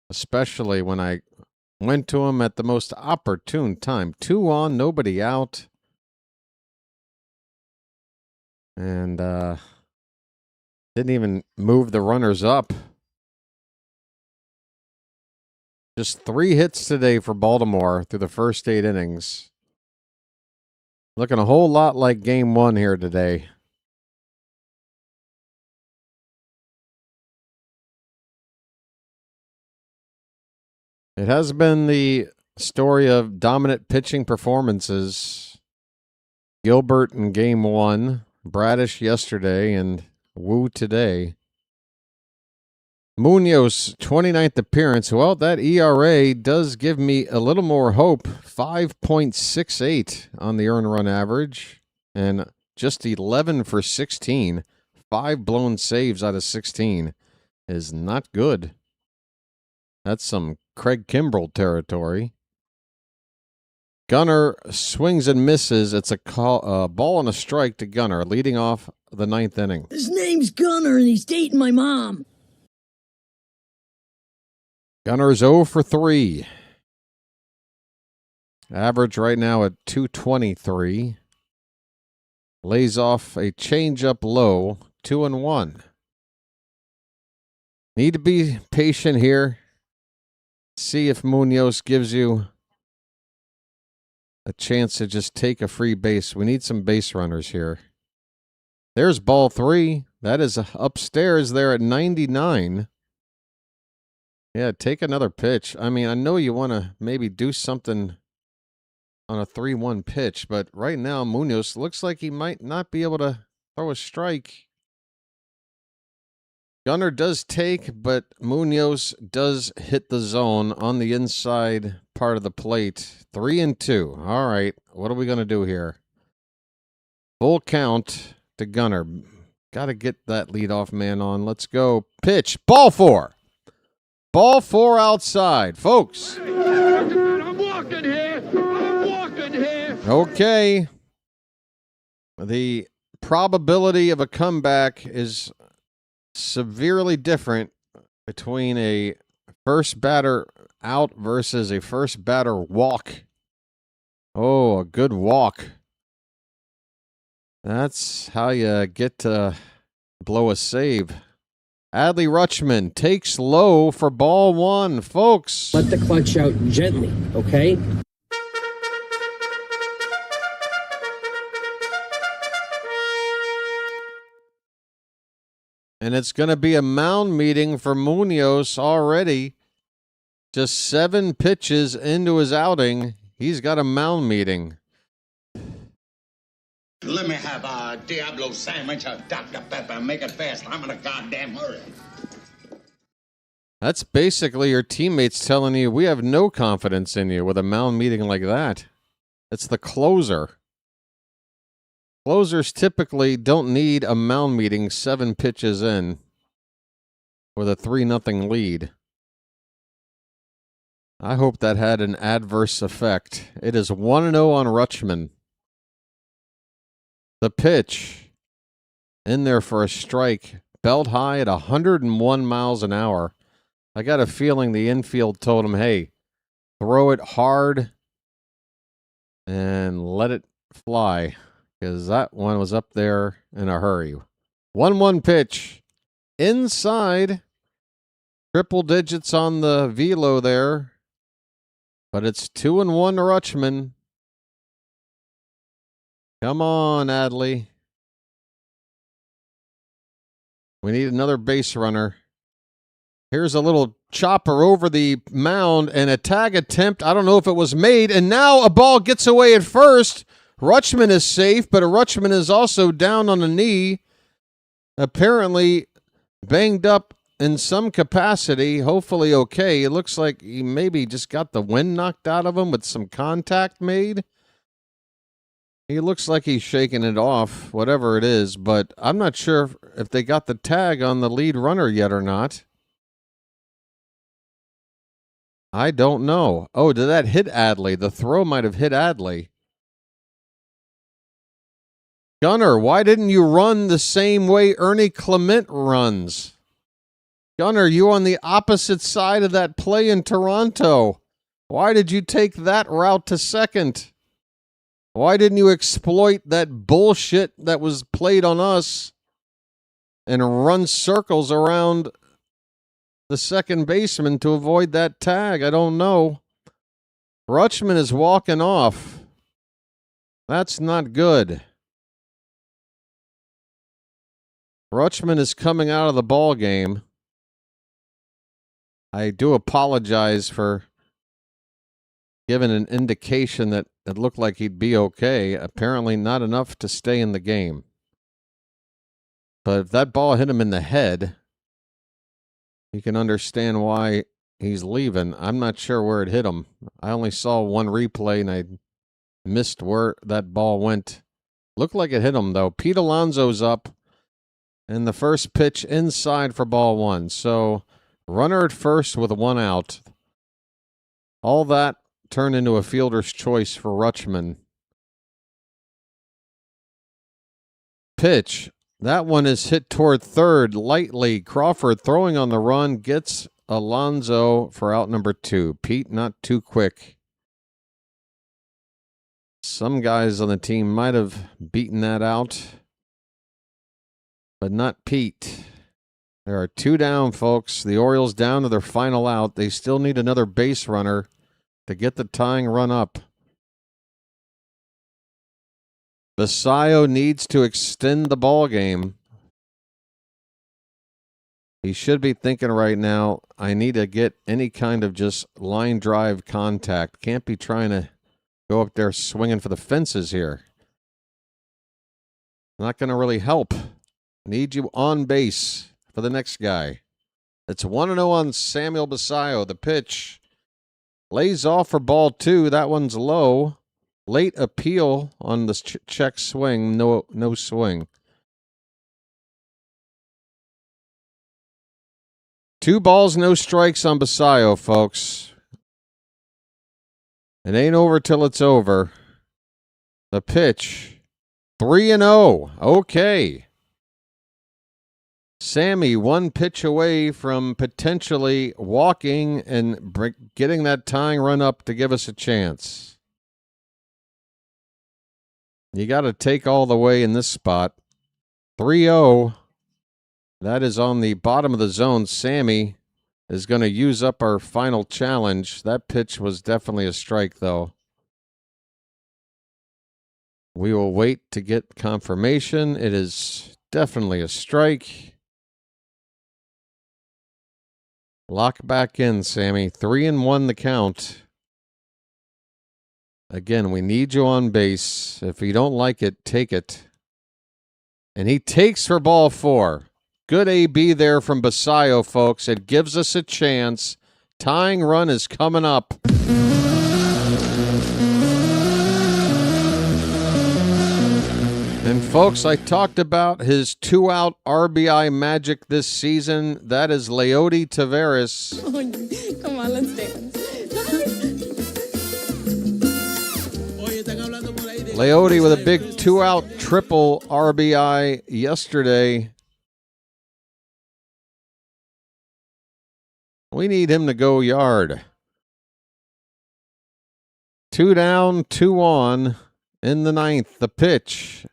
especially when I went to him at the most opportune time. 2 on, nobody out. And didn't even move the runners up. Just 3 hits today for Baltimore through the first 8 innings. Looking a whole lot like game 1 here today. It has been the story of dominant pitching performances. Gilbert in game 1, Bradish yesterday, and Woo today. Munoz, 29th appearance. Well, that ERA does give me a little more hope. 5.68 on the earned run average, and just 11 for 16. 5 blown saves out of 16 is not good. That's some Craig Kimbrell territory. Gunnar swings and misses. It's a ball and a strike to Gunnar, leading off the 9th inning. His name's Gunnar, and he's dating my mom. Gunner's 0 for 3. Average right now at 223. Lays off a changeup low, 2-1. Need to be patient here. See if Munoz gives you a chance to just take a free base. We need some base runners here. There's ball 3. That is upstairs there at 99. Yeah, take another pitch. I mean, I know you want to maybe do something on a 3-1 pitch, but right now Munoz looks like he might not be able to throw a strike. Gunnar does take, but Munoz does hit the zone on the inside part of the plate. 3-2. All right, what are we going to do here? Full count to Gunnar. Got to get that leadoff man on. Let's go. Pitch. Ball 4. Ball 4 outside, folks. I'm walking here. I'm walking here. Okay. The probability of a comeback is severely different between a first batter out versus a first batter walk. Oh, a good walk. That's how you get to blow a save. Adley Rutschman takes low for ball 1, folks. Let the clutch out gently, okay? And it's going to be a mound meeting for Munoz already. Just 7 pitches into his outing, he's got a mound meeting. Let me have a Diablo sandwich of Dr. Pepper. Make it fast. I'm in a goddamn hurry. That's basically your teammates telling you, we have no confidence in you with a mound meeting like that. It's the closer. Closers typically don't need a mound meeting 7 pitches in with a 3-0 lead. I hope that had an adverse effect. It is 1-0 on Rutschman. The pitch in there for a strike, belt high at 101 miles an hour. I got a feeling the infield told him, hey, throw it hard and let it fly, because that one was up there in a hurry. 1-1 pitch inside, triple digits on the velo there, but it's 2-1 to Rutschman. Come on, Adley. We need another base runner. Here's a little chopper over the mound and a tag attempt. I don't know if it was made. And now a ball gets away at first. Rutschman is safe, but Rutschman is also down on a knee. Apparently banged up in some capacity. Hopefully okay. It looks like he maybe just got the wind knocked out of him with some contact made. He looks like he's shaking it off, whatever it is, but I'm not sure if they got the tag on the lead runner yet or not. I don't know. Oh, did that hit Adley? The throw might have hit Adley. Gunnar, why didn't you run the same way Ernie Clement runs? Gunnar, you on the opposite side of that play in Toronto. Why did you take that route to second? Why didn't you exploit that bullshit that was played on us and run circles around the second baseman to avoid that tag? I don't know. Rutschman is walking off. That's not good. Rutschman is coming out of the ball game. I do apologize for giving an indication that it looked like he'd be okay. Apparently not enough to stay in the game. But if that ball hit him in the head, you can understand why he's leaving. I'm not sure where it hit him. I only saw one replay and I missed where that ball went. Looked like it hit him though. Pete Alonso's up and the first pitch inside for ball 1. So runner at first with 1 out. All that turned into a fielder's choice for Rutschman. Pitch. That one is hit toward third lightly. Crawford throwing on the run gets Alonso for out number 2. Pete not too quick. Some guys on the team might have beaten that out, but not Pete. There are 2 down, folks. The Orioles down to their final out. They still need another base runner to get the tying run up. Basayo needs to extend the ball game. He should be thinking right now, I need to get any kind of just line drive contact. Can't be trying to go up there swinging for the fences here. Not going to really help. Need you on base for the next guy. It's 1-0 on Samuel Basayo. The pitch lays off for ball 2. That one's low. Late appeal on the check swing. No swing. 2 balls, no strikes on Basayo, folks. It ain't over till it's over. The pitch. 3-0. Okay. Sammy 1 pitch away from potentially walking and getting that tying run up to give us a chance. You got to take all the way in this spot. 3-0. That is on the bottom of the zone. Sammy is going to use up our final challenge. That pitch was definitely a strike, though. We will wait to get confirmation. It is definitely a strike. Lock back in, Sammy. 3-1 the count. Again, we need you on base. If you don't like it, take it. And he takes for ball 4. Good AB there from Basayo, folks. It gives us a chance. Tying run is coming up. And folks, I talked about his 2-out RBI magic this season. That is Leody Taveras. Oh, come on, let's dance. Leody with a big 2-out triple RBI yesterday. We need him to go yard. 2 down, 2 on in the 9th. The pitch.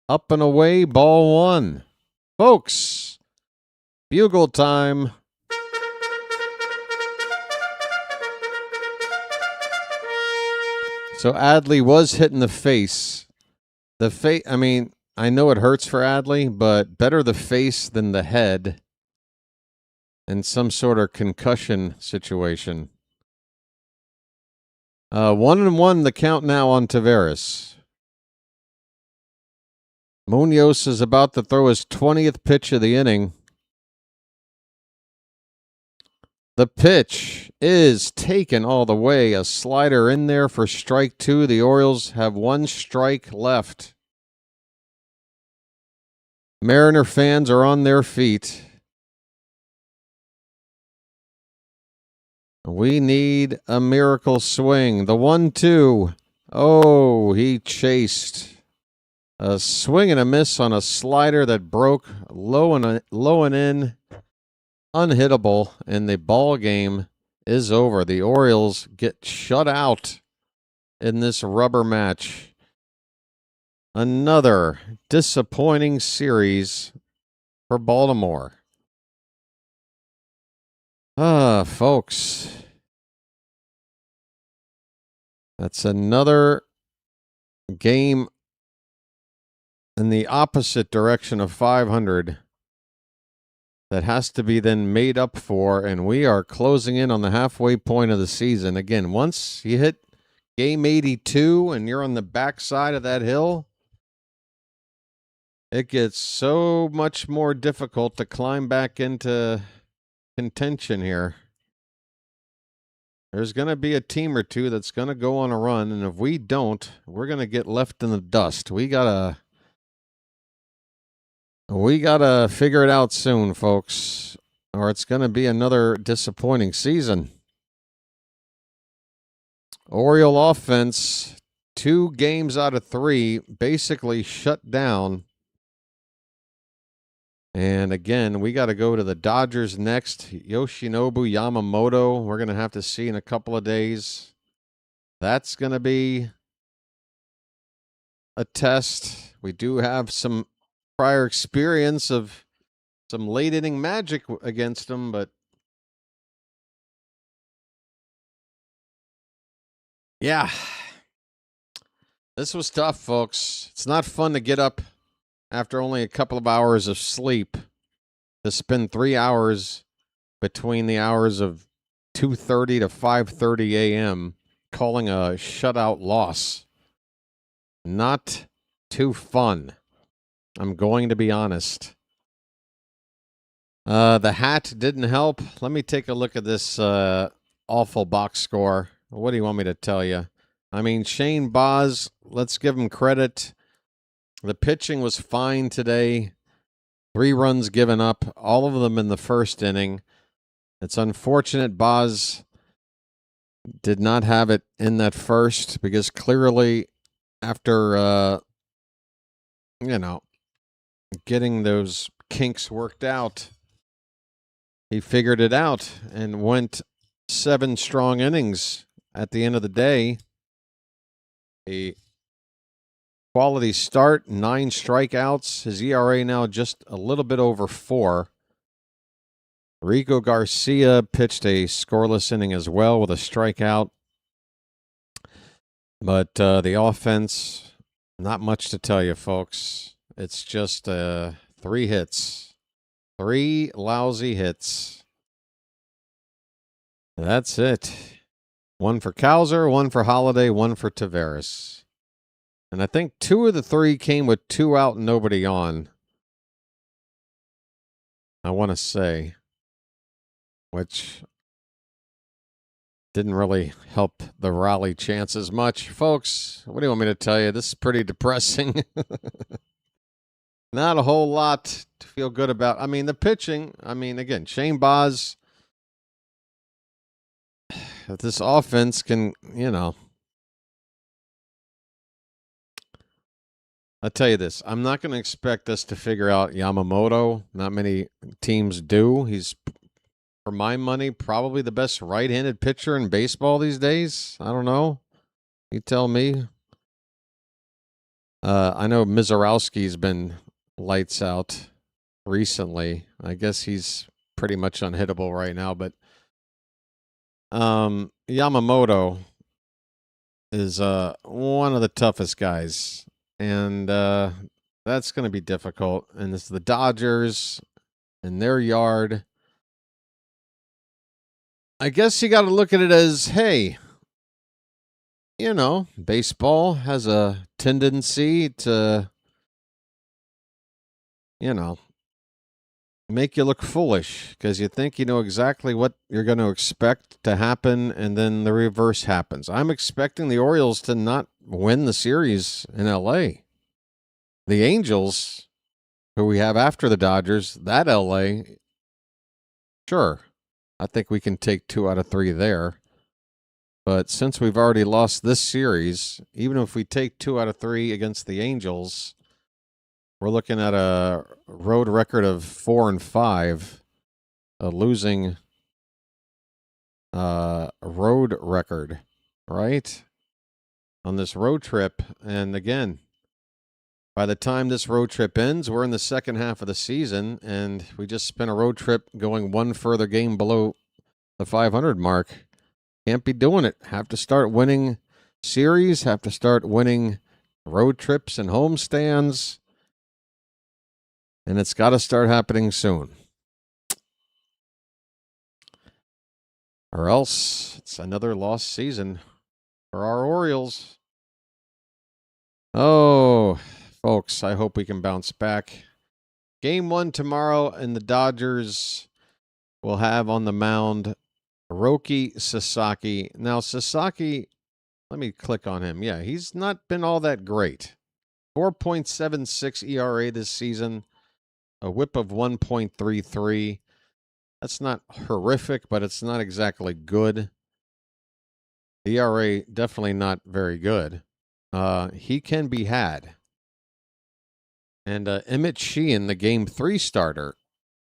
Up and away, ball 1. Folks, bugle time. So Adley was hit in the face. I mean, I know it hurts for Adley, but better the face than the head in some sort of concussion situation. 1-1 the count now on Taveras. Munoz is about to throw his 20th pitch of the inning. The pitch is taken all the way. A slider in there for strike 2. The Orioles have 1 strike left. Mariner fans are on their feet. We need a miracle swing. The 1-2. Oh, he chased. A swing and a miss on a slider that broke low and in. Unhittable, and the ball game is over. The Orioles get shut out in this rubber match. Another disappointing series for Baltimore. Folks. That's another game in the opposite direction of 500 that has to be then made up for, and we are closing in on the halfway point of the season. Again, once you hit game 82 and you're on the backside of that hill, it gets so much more difficult to climb back into contention here. There's going to be a team or two that's going to go on a run, and if we don't, we're going to get left in the dust. We gotta figure it out soon, folks, or it's going to be another disappointing season. Oriole offense, 2 games out of 3, basically shut down. And again, we got to go to the Dodgers next. Yoshinobu Yamamoto, we're going to have to see in a couple of days. That's going to be a test. We do have some prior experience of some late inning magic against them, but yeah, this was tough, folks. It's not fun to get up after only a couple of hours of sleep to spend 3 hours between the hours of 2:30 to 5:30 a.m. calling a shutout loss. Not too fun. I'm going to be honest. The hat didn't help. Let me take a look at this awful box score. What do you want me to tell you? I mean, Shane Baz, let's give him credit. The pitching was fine today. 3 runs given up, all of them in the first inning. It's unfortunate Baz did not have it in that first, because clearly after, getting those kinks worked out, he figured it out and went 7 strong innings at the end of the day. A quality start, 9 strikeouts. His ERA now just a little bit over 4. Rico Garcia pitched a scoreless inning as well with a strikeout. But the offense, not much to tell you, folks. It's just 3 hits. 3 lousy hits. That's it. One for Cowser, one for Holiday, one for Tavares. And I think 2 of the 3 came with 2 out and nobody on. I want to say, which didn't really help the rally chances much. Folks, what do you want me to tell you? This is pretty depressing. Not a whole lot to feel good about. I mean, the pitching, again, Shane Baz, if this offense can, I'll tell you this. I'm not going to expect us to figure out Yamamoto. Not many teams do. He's, for my money, probably the best right-handed pitcher in baseball these days. I don't know. You tell me. I know Mizorowski's been lights out recently. I guess he's pretty much unhittable right now. But Yamamoto is one of the toughest guys. And that's going to be difficult. And it's the Dodgers in their yard. I guess you got to look at it as, hey, baseball has a tendency to, make you look foolish because you think you know exactly what you're going to expect to happen, and then the reverse happens. I'm expecting the Orioles to not win the series in L.A. The Angels, who we have after the Dodgers, that L.A., sure, I think we can take 2 out of 3 there. But since we've already lost this series, even if we take 2 out of 3 against the Angels, we're looking at a road record of 4-5, a losing road record, right? On this road trip. And again, by the time this road trip ends, we're in the second half of the season, and we just spent a road trip going 1 further game below the 500 mark. Can't be doing it. Have to start winning series, have to start winning road trips and homestands. And it's got to start happening soon. Or else it's another lost season for our Orioles. Oh, folks, I hope we can bounce back. Game 1 tomorrow, and the Dodgers will have on the mound Roki Sasaki. Now, Sasaki, let me click on him. Yeah, he's not been all that great. 4.76 ERA this season. A whip of 1.33. That's not horrific, but it's not exactly good. The ERA definitely not very good. He can be had. And Emmett Sheehan, the Game 3 starter,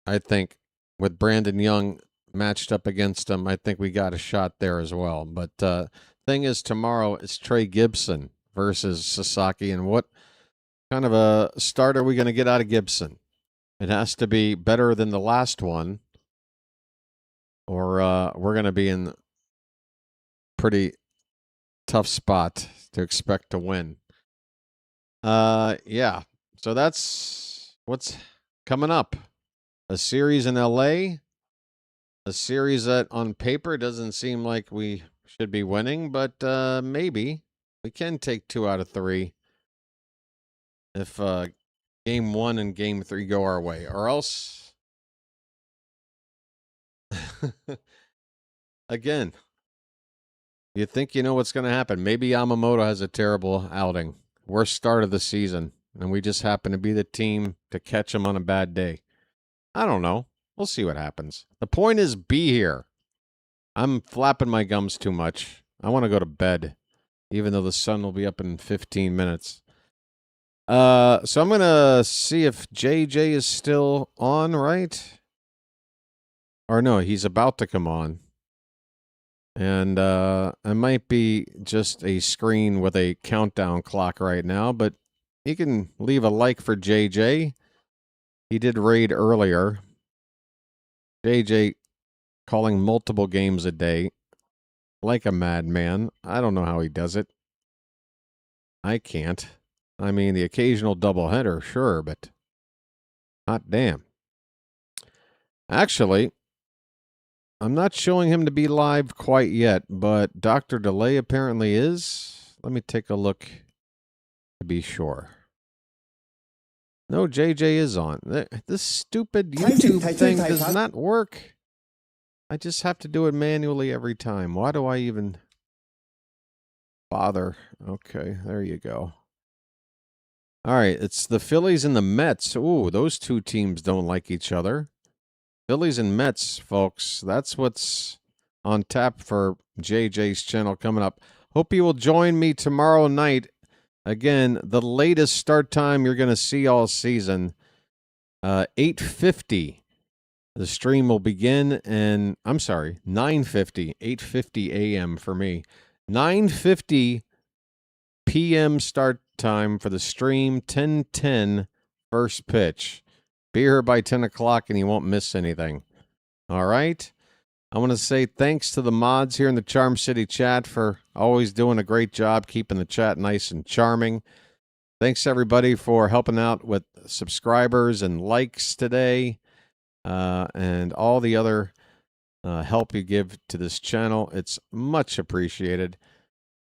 I think, with Brandon Young matched up against him, I think we got a shot there as well. But thing is, tomorrow it's Trey Gibson versus Sasaki. And what kind of a start are we going to get out of Gibson? It has to be better than the last one, or we're going to be in pretty tough spot to expect to win. Yeah. So that's what's coming up. A series in L.A., a series that on paper doesn't seem like we should be winning, but maybe we can take 2 out of 3 if Game 1 and Game 3 go our way, or else, again, you think you know what's going to happen. Maybe Yamamoto has a terrible outing, worst start of the season, and we just happen to be the team to catch him on a bad day. I don't know. We'll see what happens. The point is, be here. I'm flapping my gums too much. I want to go to bed, even though the sun will be up in 15 minutes. So I'm going to see if JJ is still on, right? Or no, he's about to come on. And it might be just a screen with a countdown clock right now, but you can leave a like for JJ. He did raid earlier. JJ calling multiple games a day like a madman. I don't know how he does it. I can't. I mean, the occasional doubleheader, sure, but hot damn. Actually, I'm not showing him to be live quite yet, but Dr. Delay apparently is. Let me take a look to be sure. No, JJ is on. This stupid YouTube thing does not work. I just have to do it manually every time. Why do I even bother? Okay, there you go. All right, it's the Phillies and the Mets. Ooh, those two teams don't like each other. Phillies and Mets, folks. That's what's on tap for JJ's channel coming up. Hope you will join me tomorrow night. Again, the latest start time you're going to see all season, 8:50. The stream will begin, and I'm sorry, 9:50, 8:50 a.m. for me. 9:50 p.m. start time for the stream, 10:10 first pitch. Be here by 10 o'clock, and you won't miss anything. All right? I want to say thanks to the mods here in the Charm City chat for always doing a great job keeping the chat nice and charming. Thanks, everybody, for helping out with subscribers and likes today, and all the other help you give to this channel. It's much appreciated.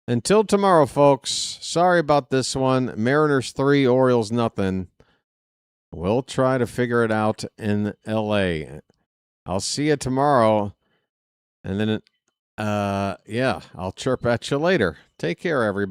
Until tomorrow, folks, sorry about this one. Mariners 3, Orioles nothing. We'll try to figure it out in L.A. I'll see you tomorrow. And then, yeah, I'll chirp at you later. Take care, everybody.